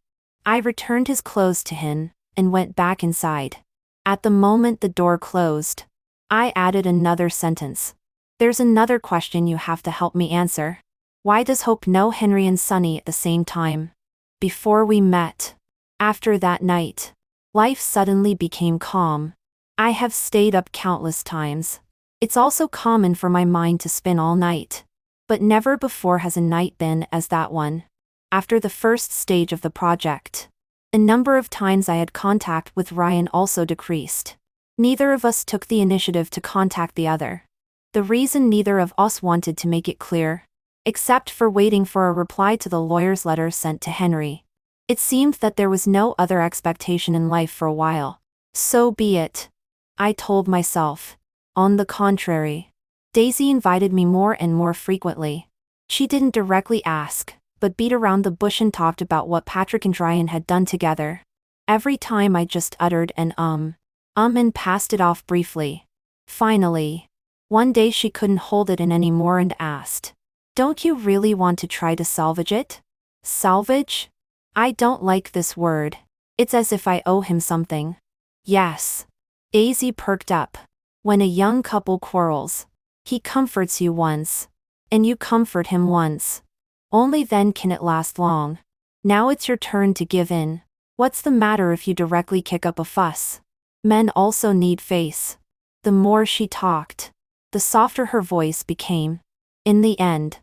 I returned his clothes to him and went back inside. At the moment the door closed, I added another sentence. There's another question you have to help me answer. Why does Hope know Henry and Sunny at the same time? Before we met. After that night, life suddenly became calm. I have stayed up countless times. It's also common for my mind to spin all night. But never before has a night been as that one. After the first stage of the project, a number of times I had contact with Ryan also decreased. Neither of us took the initiative to contact the other. The reason neither of us wanted to make it clear, except for waiting for a reply to the lawyer's letter sent to Henry. It seemed that there was no other expectation in life for a while. So be it, I told myself. On the contrary, Daisy invited me more and more frequently. She didn't directly ask, but beat around the bush and talked about what Patrick and Ryan had done together. Every time I just uttered an and passed it off briefly. Finally, one day she couldn't hold it in anymore and asked, "Don't you really want to try to salvage it?" Salvage? I don't like this word. It's as if I owe him something. Yes. Daisy perked up. When a young couple quarrels, he comforts you once, and you comfort him once. Only then can it last long. Now it's your turn to give in. What's the matter if you directly kick up a fuss? Men also need face. The more she talked, the softer her voice became. In the end,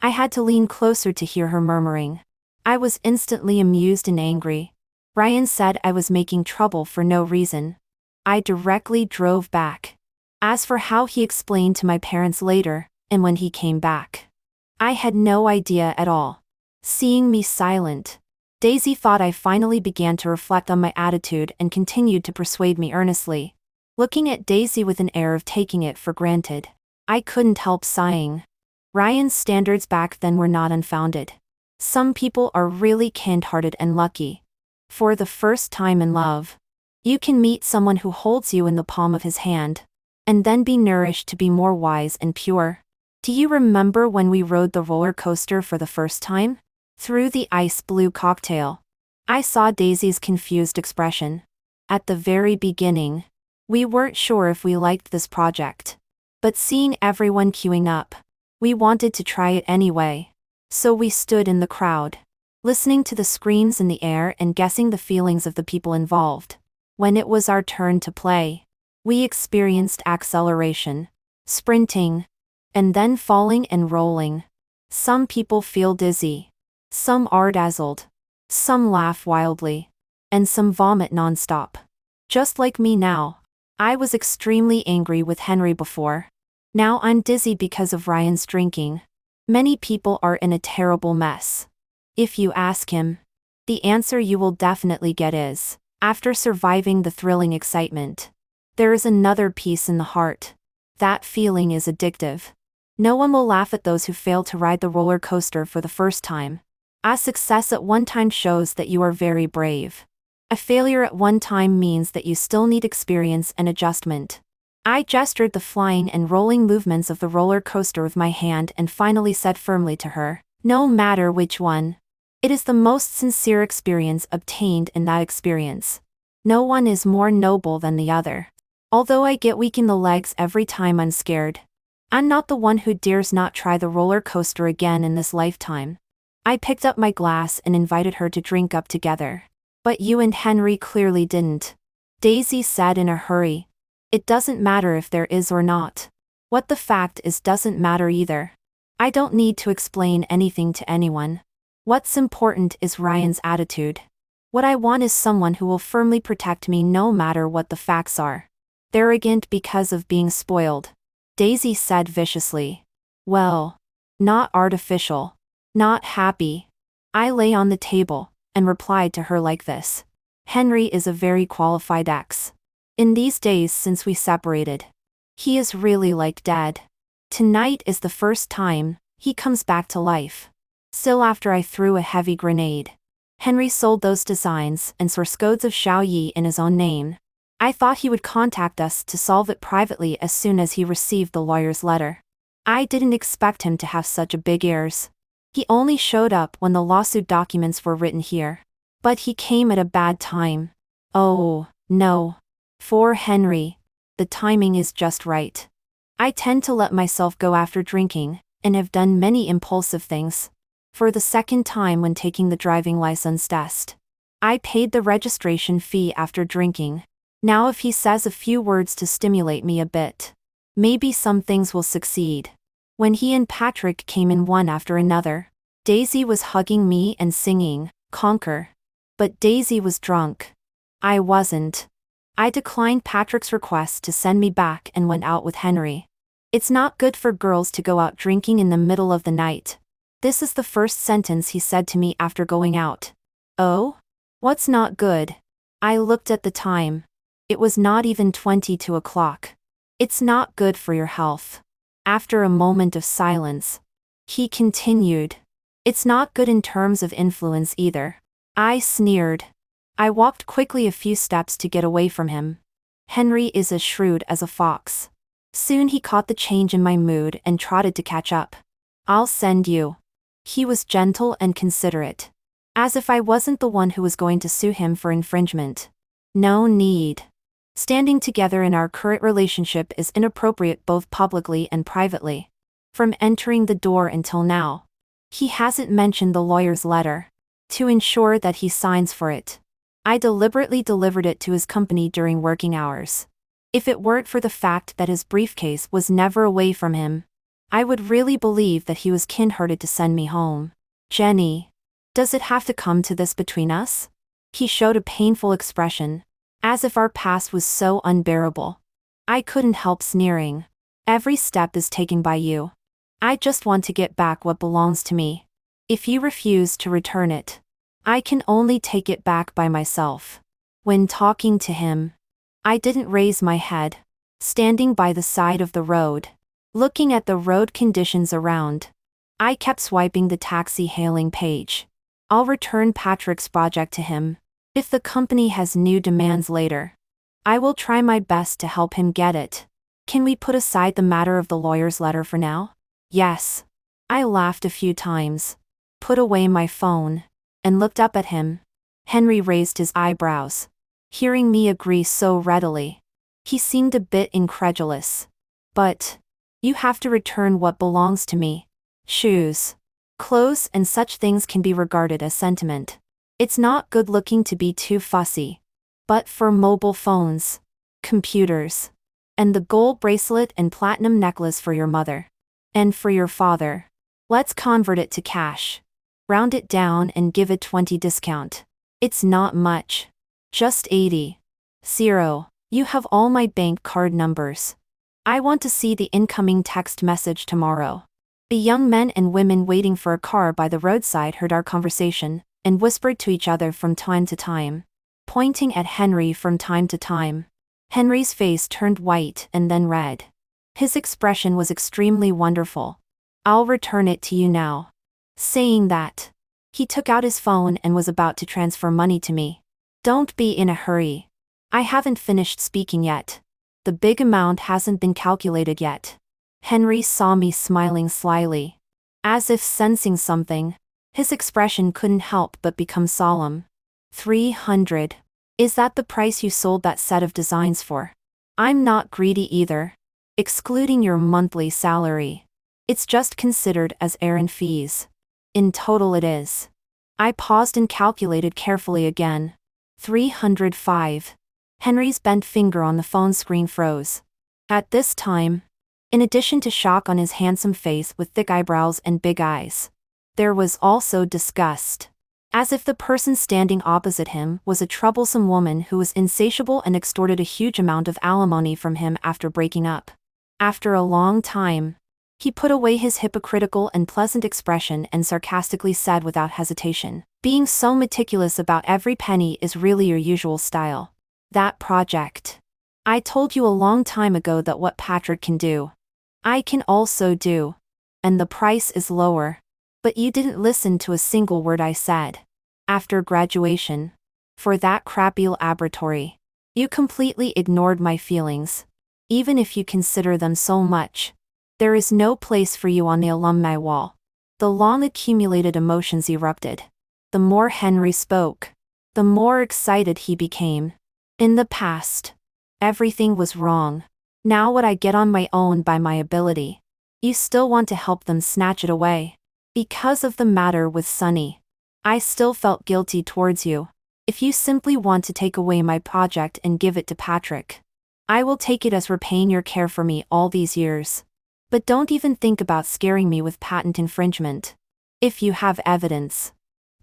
I had to lean closer to hear her murmuring. I was instantly amused and angry. Ryan said I was making trouble for no reason. I directly drove back. As for how he explained to my parents later, and when he came back, I had no idea at all. Seeing me silent, Daisy thought I finally began to reflect on my attitude and continued to persuade me earnestly. Looking at Daisy with an air of taking it for granted, I couldn't help sighing. Ryan's standards back then were not unfounded. Some people are really kind-hearted and lucky. For the first time in love, you can meet someone who holds you in the palm of his hand, and then be nourished to be more wise and pure. Do you remember when we rode the roller coaster for the first time? Through the ice blue cocktail. I saw Daisy's confused expression. At the very beginning, we weren't sure if we liked this project. But seeing everyone queuing up, we wanted to try it anyway. So we stood in the crowd, listening to the screams in the air and guessing the feelings of the people involved. When it was our turn to play, we experienced acceleration, sprinting, and then falling and rolling. Some people feel dizzy. Some are dazzled. Some laugh wildly. And some vomit nonstop. Just like me now. I was extremely angry with Henry before. Now I'm dizzy because of Ryan's drinking. Many people are in a terrible mess. If you ask him, the answer you will definitely get is, after surviving the thrilling excitement, there is another peace in the heart. That feeling is addictive. No one will laugh at those who fail to ride the roller coaster for the first time. A success at one time shows that you are very brave. A failure at one time means that you still need experience and adjustment. I gestured the flying and rolling movements of the roller coaster with my hand and finally said firmly to her, "No matter which one. It is the most sincere experience obtained in that experience. No one is more noble than the other. Although I get weak in the legs every time I'm scared, I'm not the one who dares not try the roller coaster again in this lifetime." I picked up my glass and invited her to drink up together. "But you and Henry clearly didn't," Daisy said in a hurry. "It doesn't matter if there is or not. What the fact is doesn't matter either. I don't need to explain anything to anyone. What's important is Ryan's attitude. What I want is someone who will firmly protect me no matter what the facts are. Arrogant because of being spoiled," Daisy said viciously. "Well, not artificial. Not happy." I lay on the table and replied to her like this. "Henry is a very qualified ex. In these days since we separated, he is really like dead. Tonight is the first time he comes back to life." Still after I threw a heavy grenade. Henry sold those designs and source codes of Xiao Yi in his own name. I thought he would contact us to solve it privately as soon as he received the lawyer's letter. I didn't expect him to have such a big ears. He only showed up when the lawsuit documents were written here. But he came at a bad time. Oh, no. For Henry, the timing is just right. I tend to let myself go after drinking, and have done many impulsive things. For the second time when taking the driving license test, I paid the registration fee after drinking. Now if he says a few words to stimulate me a bit, maybe some things will succeed. When he and Patrick came in one after another, Daisy was hugging me and singing, "Conquer." But Daisy was drunk. I wasn't. I declined Patrick's request to send me back and went out with Henry. It's not good for girls to go out drinking in the middle of the night. This is the first sentence he said to me after going out. Oh? What's not good? I looked at the time. It was not even 22 o'clock. It's not good for your health. After a moment of silence, he continued. It's not good in terms of influence either. I sneered. I walked quickly a few steps to get away from him. Henry is as shrewd as a fox. Soon he caught the change in my mood and trotted to catch up. I'll send you. He was gentle and considerate. As if I wasn't the one who was going to sue him for infringement. No need. Standing together in our current relationship is inappropriate both publicly and privately. From entering the door until now, he hasn't mentioned the lawyer's letter. To ensure that he signs for it, I deliberately delivered it to his company during working hours. If it weren't for the fact that his briefcase was never away from him, I would really believe that he was kind-hearted to send me home. Jenny, does it have to come to this between us? He showed a painful expression, as if our past was so unbearable. I couldn't help sneering. Every step is taken by you. I just want to get back what belongs to me. If you refuse to return it, I can only take it back by myself. When talking to him, I didn't raise my head, standing by the side of the road, looking at the road conditions around. I kept swiping the taxi hailing page. I'll return Patrick's project to him. If the company has new demands later, I will try my best to help him get it. Can we put aside the matter of the lawyer's letter for now? Yes. I laughed a few times, put away my phone, and looked up at him. Henry raised his eyebrows, hearing me agree so readily. He seemed a bit incredulous. But you have to return what belongs to me. Shoes, clothes and such things can be regarded as sentiment. It's not good looking to be too fussy. But for mobile phones, computers, and the gold bracelet and platinum necklace for your mother, and for your father, let's convert it to cash. Round it down and give a 20% discount. It's not much. Just 80. 0. You have all my bank card numbers. I want to see the incoming text message tomorrow. The young men and women waiting for a car by the roadside heard our conversation, and whispered to each other from time to time, pointing at Henry from time to time. Henry's face turned white and then red. His expression was extremely wonderful. I'll return it to you now. Saying that, he took out his phone and was about to transfer money to me. Don't be in a hurry. I haven't finished speaking yet. The big amount hasn't been calculated yet. Henry saw me smiling slyly. As if sensing something, his expression couldn't help but become solemn. 300. Is that the price you sold that set of designs for? I'm not greedy either. Excluding your monthly salary, it's just considered as errand fees. In total it is. I paused and calculated carefully again. 305. Henry's bent finger on the phone screen froze. At this time, in addition to shock on his handsome face with thick eyebrows and big eyes, there was also disgust. As if the person standing opposite him was a troublesome woman who was insatiable and extorted a huge amount of alimony from him after breaking up. After a long time, he put away his hypocritical and pleasant expression and sarcastically said without hesitation, "Being so meticulous about every penny is really your usual style. That project. I told you a long time ago that what Patrick can do, I can also do. And the price is lower. But you didn't listen to a single word I said. After graduation. For that crappy laboratory. You completely ignored my feelings. Even if you consider them so much. There is no place for you on the alumni wall. The long accumulated emotions erupted. The more Henry spoke, the more excited he became. In the past, everything was wrong. Now what I get on my own by my ability. You still want to help them snatch it away. Because of the matter with Sunny. I still felt guilty towards you. If you simply want to take away my project and give it to Patrick, I will take it as repaying your care for me all these years. But don't even think about scaring me with patent infringement. If you have evidence,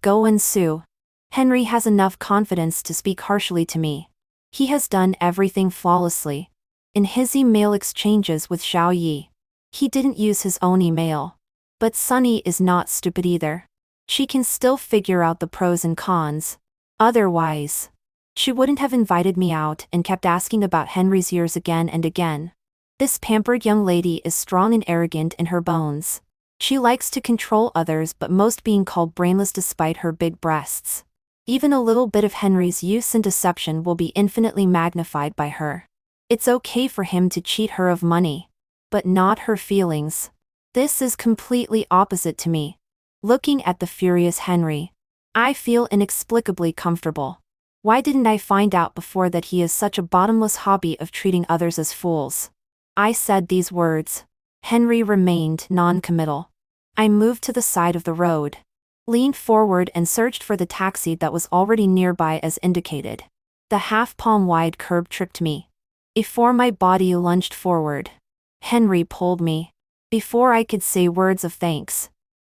go and sue. Henry has enough confidence to speak harshly to me. He has done everything flawlessly. In his email exchanges with Xiao Yi, he didn't use his own email. But Sunny is not stupid either. She can still figure out the pros and cons. Otherwise, she wouldn't have invited me out and kept asking about Henry's years again and again. This pampered young lady is strong and arrogant in her bones. She likes to control others but most being called brainless despite her big breasts. Even a little bit of Henry's use and deception will be infinitely magnified by her. It's okay for him to cheat her of money. But not her feelings. This is completely opposite to me. Looking at the furious Henry, I feel inexplicably comfortable. Why didn't I find out before that he is such a bottomless hobby of treating others as fools? I said these words. Henry remained non-committal. I moved to the side of the road, leaned forward and searched for the taxi that was already nearby as indicated. The half-palm-wide curb tricked me. Before my body lunged forward, Henry pulled me. Before I could say words of thanks,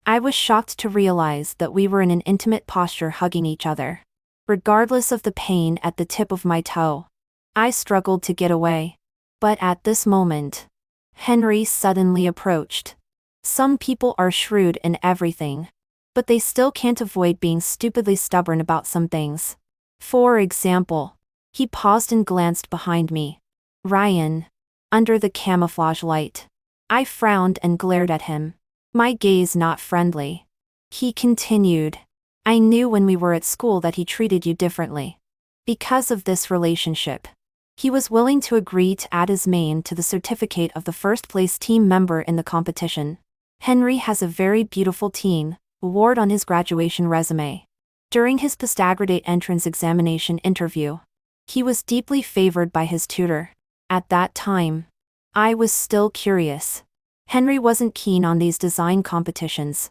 I was shocked to realize that we were in an intimate posture hugging each other. Regardless of the pain at the tip of my toe, I struggled to get away. But at this moment, Henry suddenly approached. Some people are shrewd in everything, but they still can't avoid being stupidly stubborn about some things. For example, he paused and glanced behind me. Ryan. Under the camouflage light. I frowned and glared at him. My gaze not friendly. He continued. I knew when we were at school that he treated you differently. Because of this relationship, he was willing to agree to add his name to the certificate of the first-place team member in the competition. Henry has a very beautiful teen award on his graduation resume. During his postgraduate entrance examination interview, he was deeply favored by his tutor. At that time, I was still curious. Henry wasn't keen on these design competitions.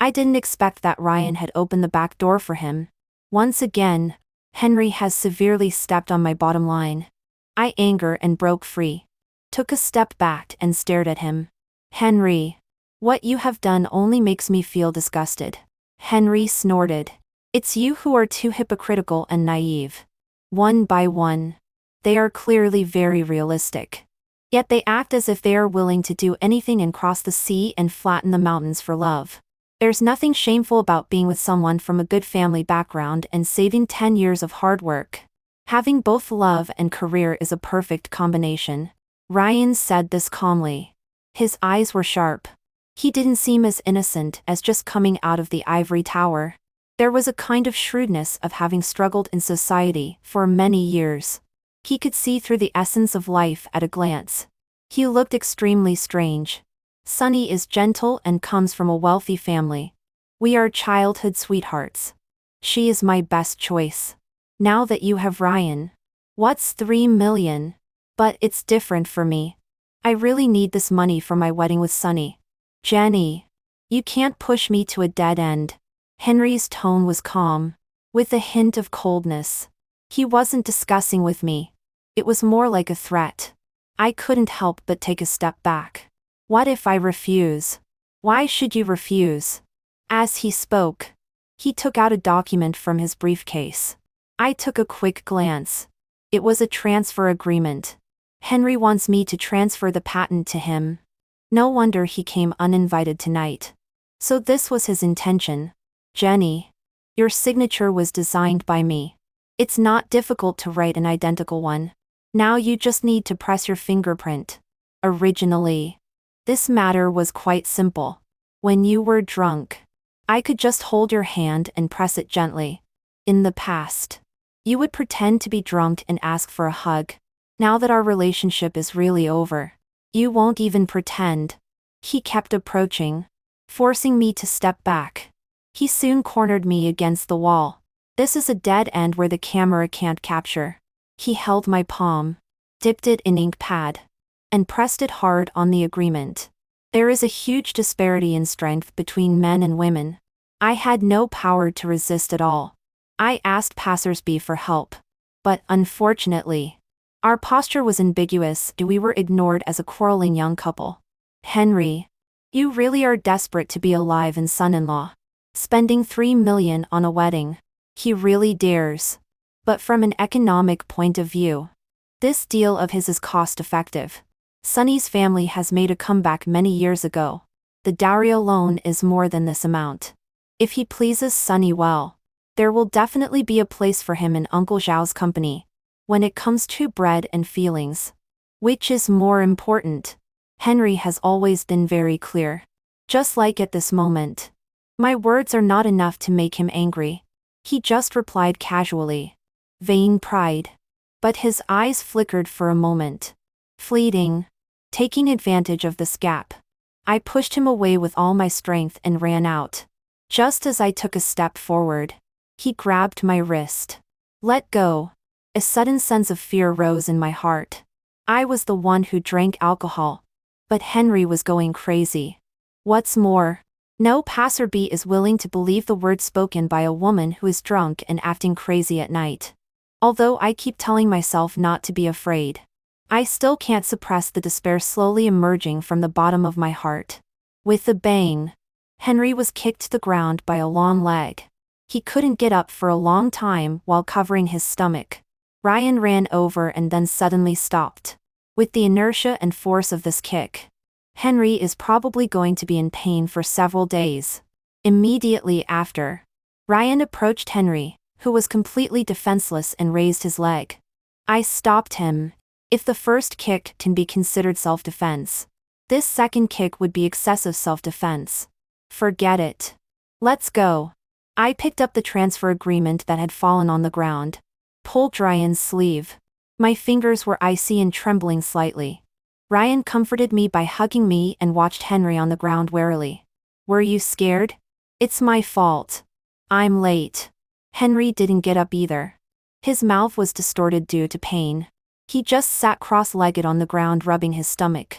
I didn't expect that Ryan had opened the back door for him. Once again, Henry has severely stepped on my bottom line. I angered and broke free. Took a step back and stared at him. Henry, what you have done only makes me feel disgusted. Henry snorted. It's you who are too hypocritical and naive. One by one, they are clearly very realistic. Yet they act as if they are willing to do anything and cross the sea and flatten the mountains for love. There's nothing shameful about being with someone from a good family background and saving 10 years of hard work. Having both love and career is a perfect combination. Ryan said this calmly. His eyes were sharp. He didn't seem as innocent as just coming out of the ivory tower. There was a kind of shrewdness of having struggled in society for many years. He could see through the essence of life at a glance. He looked extremely strange. Sunny is gentle and comes from a wealthy family. We are childhood sweethearts. She is my best choice. Now that you have Ryan. What's 3 million? But it's different for me. I really need this money for my wedding with Sunny. Jenny. You can't push me to a dead end. Henry's tone was calm, with a hint of coldness. He wasn't discussing with me. It was more like a threat. I couldn't help but take a step back. What if I refuse? Why should you refuse? As he spoke, he took out a document from his briefcase. I took a quick glance. It was a transfer agreement. Henry wants me to transfer the patent to him. No wonder he came uninvited tonight. So this was his intention. Jenny, your signature was designed by me. It's not difficult to write an identical one. Now you just need to press your fingerprint. Originally, this matter was quite simple. When you were drunk, I could just hold your hand and press it gently. In the past, you would pretend to be drunk and ask for a hug. Now that our relationship is really over, you won't even pretend. He kept approaching, forcing me to step back. He soon cornered me against the wall. This is a dead end where the camera can't capture. He held my palm, dipped it in ink pad, and pressed it hard on the agreement. There is a huge disparity in strength between men and women. I had no power to resist at all. I asked passersby for help. But unfortunately, our posture was ambiguous and we were ignored as a quarreling young couple. Henry, you really are desperate to be alive and son-in-law. Spending $3 million on a wedding. He really dares. But from an economic point of view, this deal of his is cost-effective. Sonny's family has made a comeback many years ago. The dowry alone is more than this amount. If he pleases Sonny well, there will definitely be a place for him in Uncle Zhao's company. When it comes to bread and feelings, which is more important? Henry has always been very clear. Just like at this moment. My words are not enough to make him angry. He just replied casually. Vain pride. But his eyes flickered for a moment. Fleeting. Taking advantage of this gap, I pushed him away with all my strength and ran out. Just as I took a step forward, he grabbed my wrist. Let go. A sudden sense of fear rose in my heart. I was the one who drank alcohol. But Henry was going crazy. What's more, no passerby is willing to believe the words spoken by a woman who is drunk and acting crazy at night. Although I keep telling myself not to be afraid, I still can't suppress the despair slowly emerging from the bottom of my heart. With a bang, Henry was kicked to the ground by a long leg. He couldn't get up for a long time while covering his stomach. Ryan ran over and then suddenly stopped. With the inertia and force of this kick, Henry is probably going to be in pain for several days. Immediately after, Ryan approached Henry, who was completely defenseless, and raised his leg. I stopped him. If the first kick can be considered self-defense, this second kick would be excessive self-defense. Forget it. Let's go. I picked up the transfer agreement that had fallen on the ground, pulled Ryan's sleeve. My fingers were icy and trembling slightly. Ryan comforted me by hugging me and watched Henry on the ground warily. Were you scared? It's my fault. I'm late. Henry didn't get up either. His mouth was distorted due to pain. He just sat cross-legged on the ground rubbing his stomach.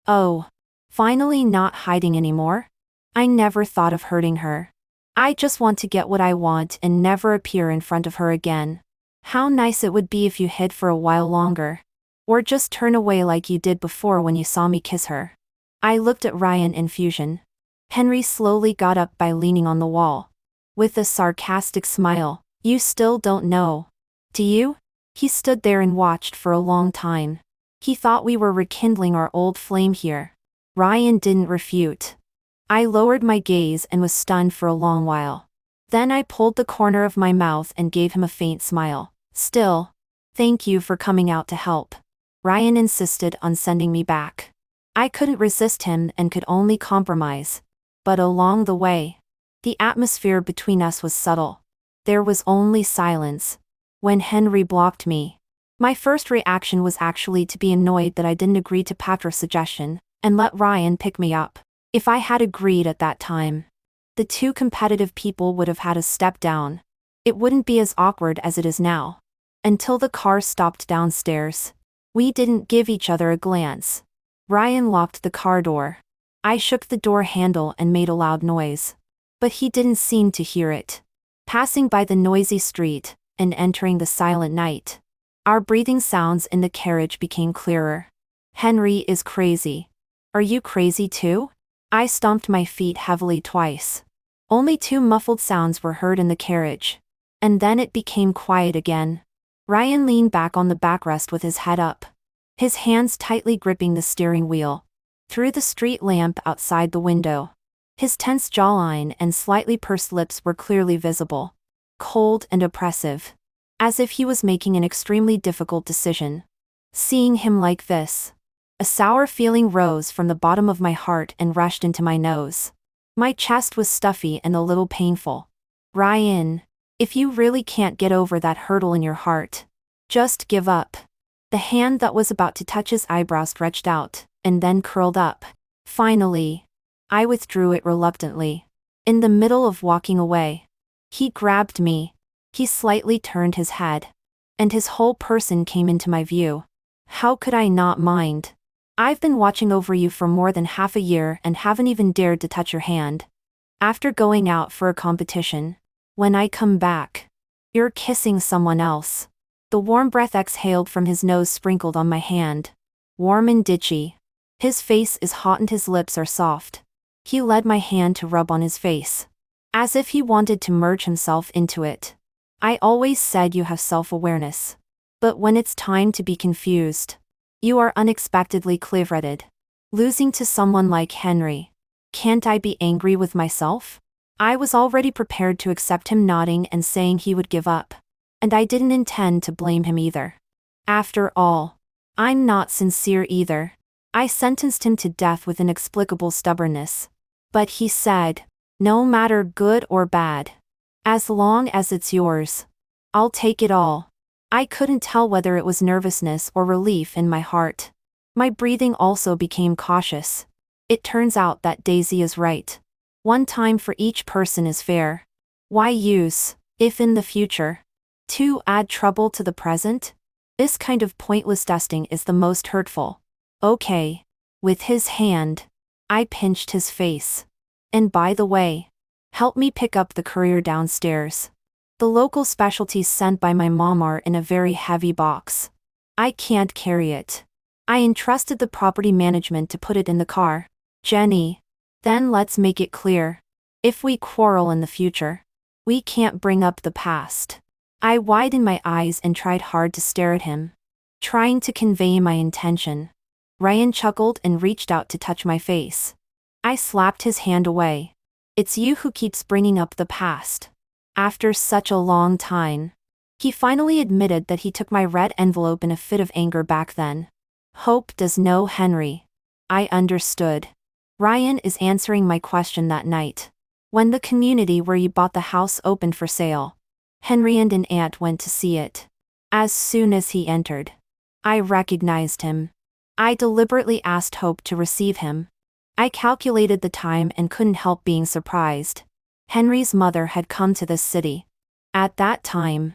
Oh. Finally not hiding anymore? I never thought of hurting her. I just want to get what I want and never appear in front of her again. How nice it would be if you hid for a while longer. Or just turn away like you did before when you saw me kiss her. I looked at Ryan in fusion. Henry slowly got up by leaning on the wall. With a sarcastic smile, you still don't know. Do you? He stood there and watched for a long time. He thought we were rekindling our old flame here. Ryan didn't refute. I lowered my gaze and was stunned for a long while. Then I pulled the corner of my mouth and gave him a faint smile. Still, thank you for coming out to help. Ryan insisted on sending me back. I couldn't resist him and could only compromise. But along the way, the atmosphere between us was subtle. There was only silence. When Henry blocked me, my first reaction was actually to be annoyed that I didn't agree to Patra's suggestion and let Ryan pick me up. If I had agreed at that time, the two competitive people would have had a step down. It wouldn't be as awkward as it is now. Until the car stopped downstairs. We didn't give each other a glance. Ryan locked the car door. I shook the door handle and made a loud noise. But he didn't seem to hear it. Passing by the noisy street and entering the silent night, our breathing sounds in the carriage became clearer. Henry is crazy. Are you crazy too? I stomped my feet heavily twice. Only two muffled sounds were heard in the carriage. And then it became quiet again. Ryan leaned back on the backrest with his head up, his hands tightly gripping the steering wheel. Through the street lamp outside the window, his tense jawline and slightly pursed lips were clearly visible, cold and oppressive, as if he was making an extremely difficult decision. Seeing him like this, a sour feeling rose from the bottom of my heart and rushed into my nose. My chest was stuffy and a little painful. Ryan, If you really can't get over that hurdle in your heart, just give up. The hand that was about to touch his eyebrow stretched out, and then curled up. Finally, I withdrew it reluctantly. In the middle of walking away, he grabbed me. He slightly turned his head, and his whole person came into my view. How could I not mind? I've been watching over you for more than half a year and haven't even dared to touch your hand. After going out for a competition, when I come back, you're kissing someone else. The warm breath exhaled from his nose sprinkled on my hand. Warm and ditchy. His face is hot and his lips are soft. He led my hand to rub on his face, as if he wanted to merge himself into it. I always said you have self-awareness. But when it's time to be confused, you are unexpectedly clear-headed. Losing to someone like Henry. Can't I be angry with myself? I was already prepared to accept him nodding and saying he would give up. And I didn't intend to blame him either. After all, I'm not sincere either. I sentenced him to death with inexplicable stubbornness. But he said, no matter good or bad, as long as it's yours, I'll take it all. I couldn't tell whether it was nervousness or relief in my heart. My breathing also became cautious. It turns out that Daisy is right. One time for each person is fair. Why use, if in the future, to add trouble to the present? This kind of pointless dusting is the most hurtful. Okay. With his hand, I pinched his face. And by the way, help me pick up the courier downstairs. The local specialties sent by my mom are in a very heavy box. I can't carry it. I entrusted the property management to put it in the car. Jenny. Then let's make it clear. If we quarrel in the future, we can't bring up the past. I widened my eyes and tried hard to stare at him, trying to convey my intention. Ryan chuckled and reached out to touch my face. I slapped his hand away. It's you who keeps bringing up the past. After such a long time, he finally admitted that he took my red envelope in a fit of anger back then. Hope does know Henry. I understood. Ryan is answering my question that night. When the community where you bought the house opened for sale, Henry and an aunt went to see it. As soon as he entered, I recognized him. I deliberately asked Hope to receive him. I calculated the time and couldn't help being surprised. Henry's mother had come to this city. At that time,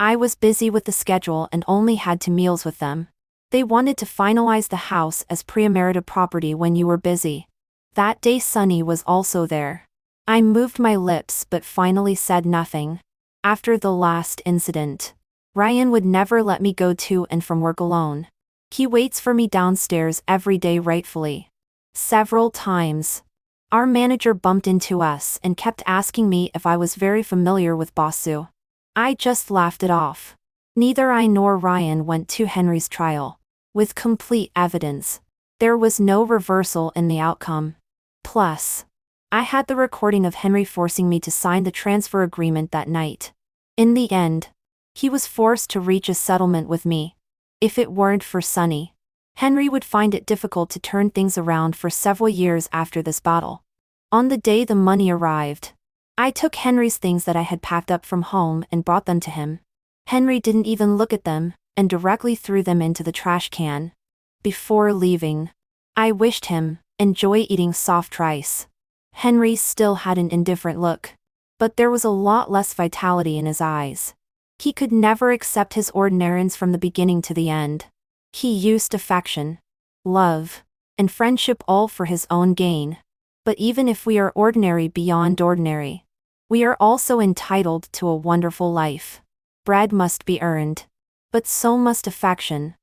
I was busy with the schedule and only had 2 meals with them. They wanted to finalize the house as pre-emerita property when you were busy. That day Sunny was also there. I moved my lips but finally said nothing. After the last incident, Ryan would never let me go to and from work alone. He waits for me downstairs every day rightfully. Several times, our manager bumped into us and kept asking me if I was very familiar with Bossu. I just laughed it off. Neither I nor Ryan went to Henry's trial. With complete evidence, there was no reversal in the outcome. Plus, I had the recording of Henry forcing me to sign the transfer agreement that night. In the end, he was forced to reach a settlement with me. If it weren't for Sunny, Henry would find it difficult to turn things around for several years after this battle. On the day the money arrived, I took Henry's things that I had packed up from home and brought them to him. Henry didn't even look at them, and directly threw them into the trash can. Before leaving, I wished him, enjoy eating soft rice. Henry still had an indifferent look, but there was a lot less vitality in his eyes. He could never accept his ordinariness from the beginning to the end. He used affection, love, and friendship all for his own gain. But even if we are ordinary beyond ordinary, we are also entitled to a wonderful life. Bread must be earned, but so must affection.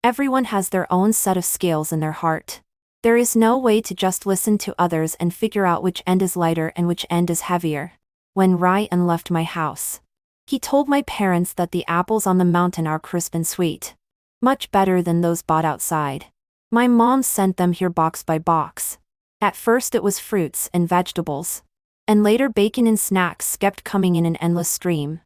Everyone has their own set of scales in their heart. There is no way to just listen to others and figure out which end is lighter and which end is heavier. When Ryan left my house, he told my parents that the apples on the mountain are crisp and sweet. Much better than those bought outside. My mom sent them here box by box. At first it was fruits and vegetables. And later bacon and snacks kept coming in an endless stream.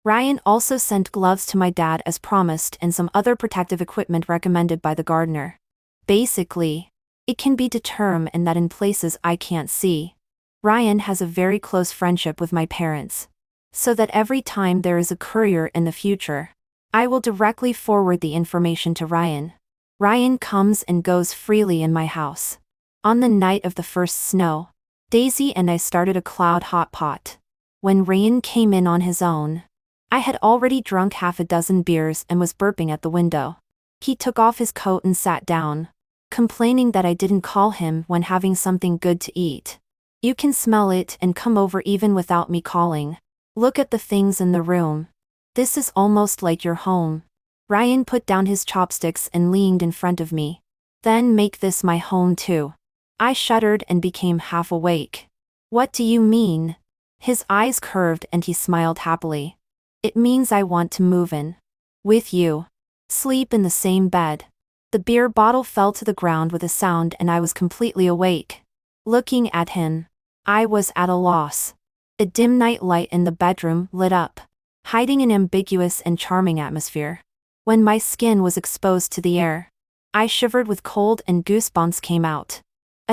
Ryan also sent gloves to my dad as promised and some other protective equipment recommended by the gardener. Basically, it can be determined that in places I can't see, Ryan has a very close friendship with my parents. so that every time there is a courier in the future, I will directly forward the information to Ryan. Ryan comes and goes freely in my house. On the night of the first snow, Daisy and I started a cloud hot pot. When Ryan came in on his own, I had already drunk half a dozen beers and was burping at the window. He took off his coat and sat down, complaining that I didn't call him when having something good to eat. You can smell it and come over even without me calling. Look at the things in the room. This is almost like your home. Ryan put down his chopsticks and leaned in front of me. Then make this my home too. I shuddered and became half awake. What do you mean? His eyes curved and he smiled happily. It means I want to move in. With you. Sleep in the same bed. The beer bottle fell to the ground with a sound and I was completely awake. Looking at him, I was at a loss. A dim night light in the bedroom lit up, hiding an ambiguous and charming atmosphere. When my skin was exposed to the air, I shivered with cold and goosebumps came out.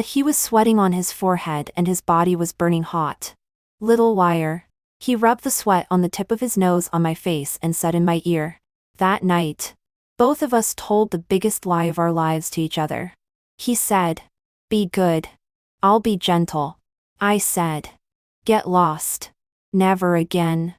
He was sweating on his forehead and his body was burning hot. Little liar. He rubbed the sweat on the tip of his nose on my face and said in my ear. That night, both of us told the biggest lie of our lives to each other. He said, be good. I'll be gentle. I said, get lost. Never again.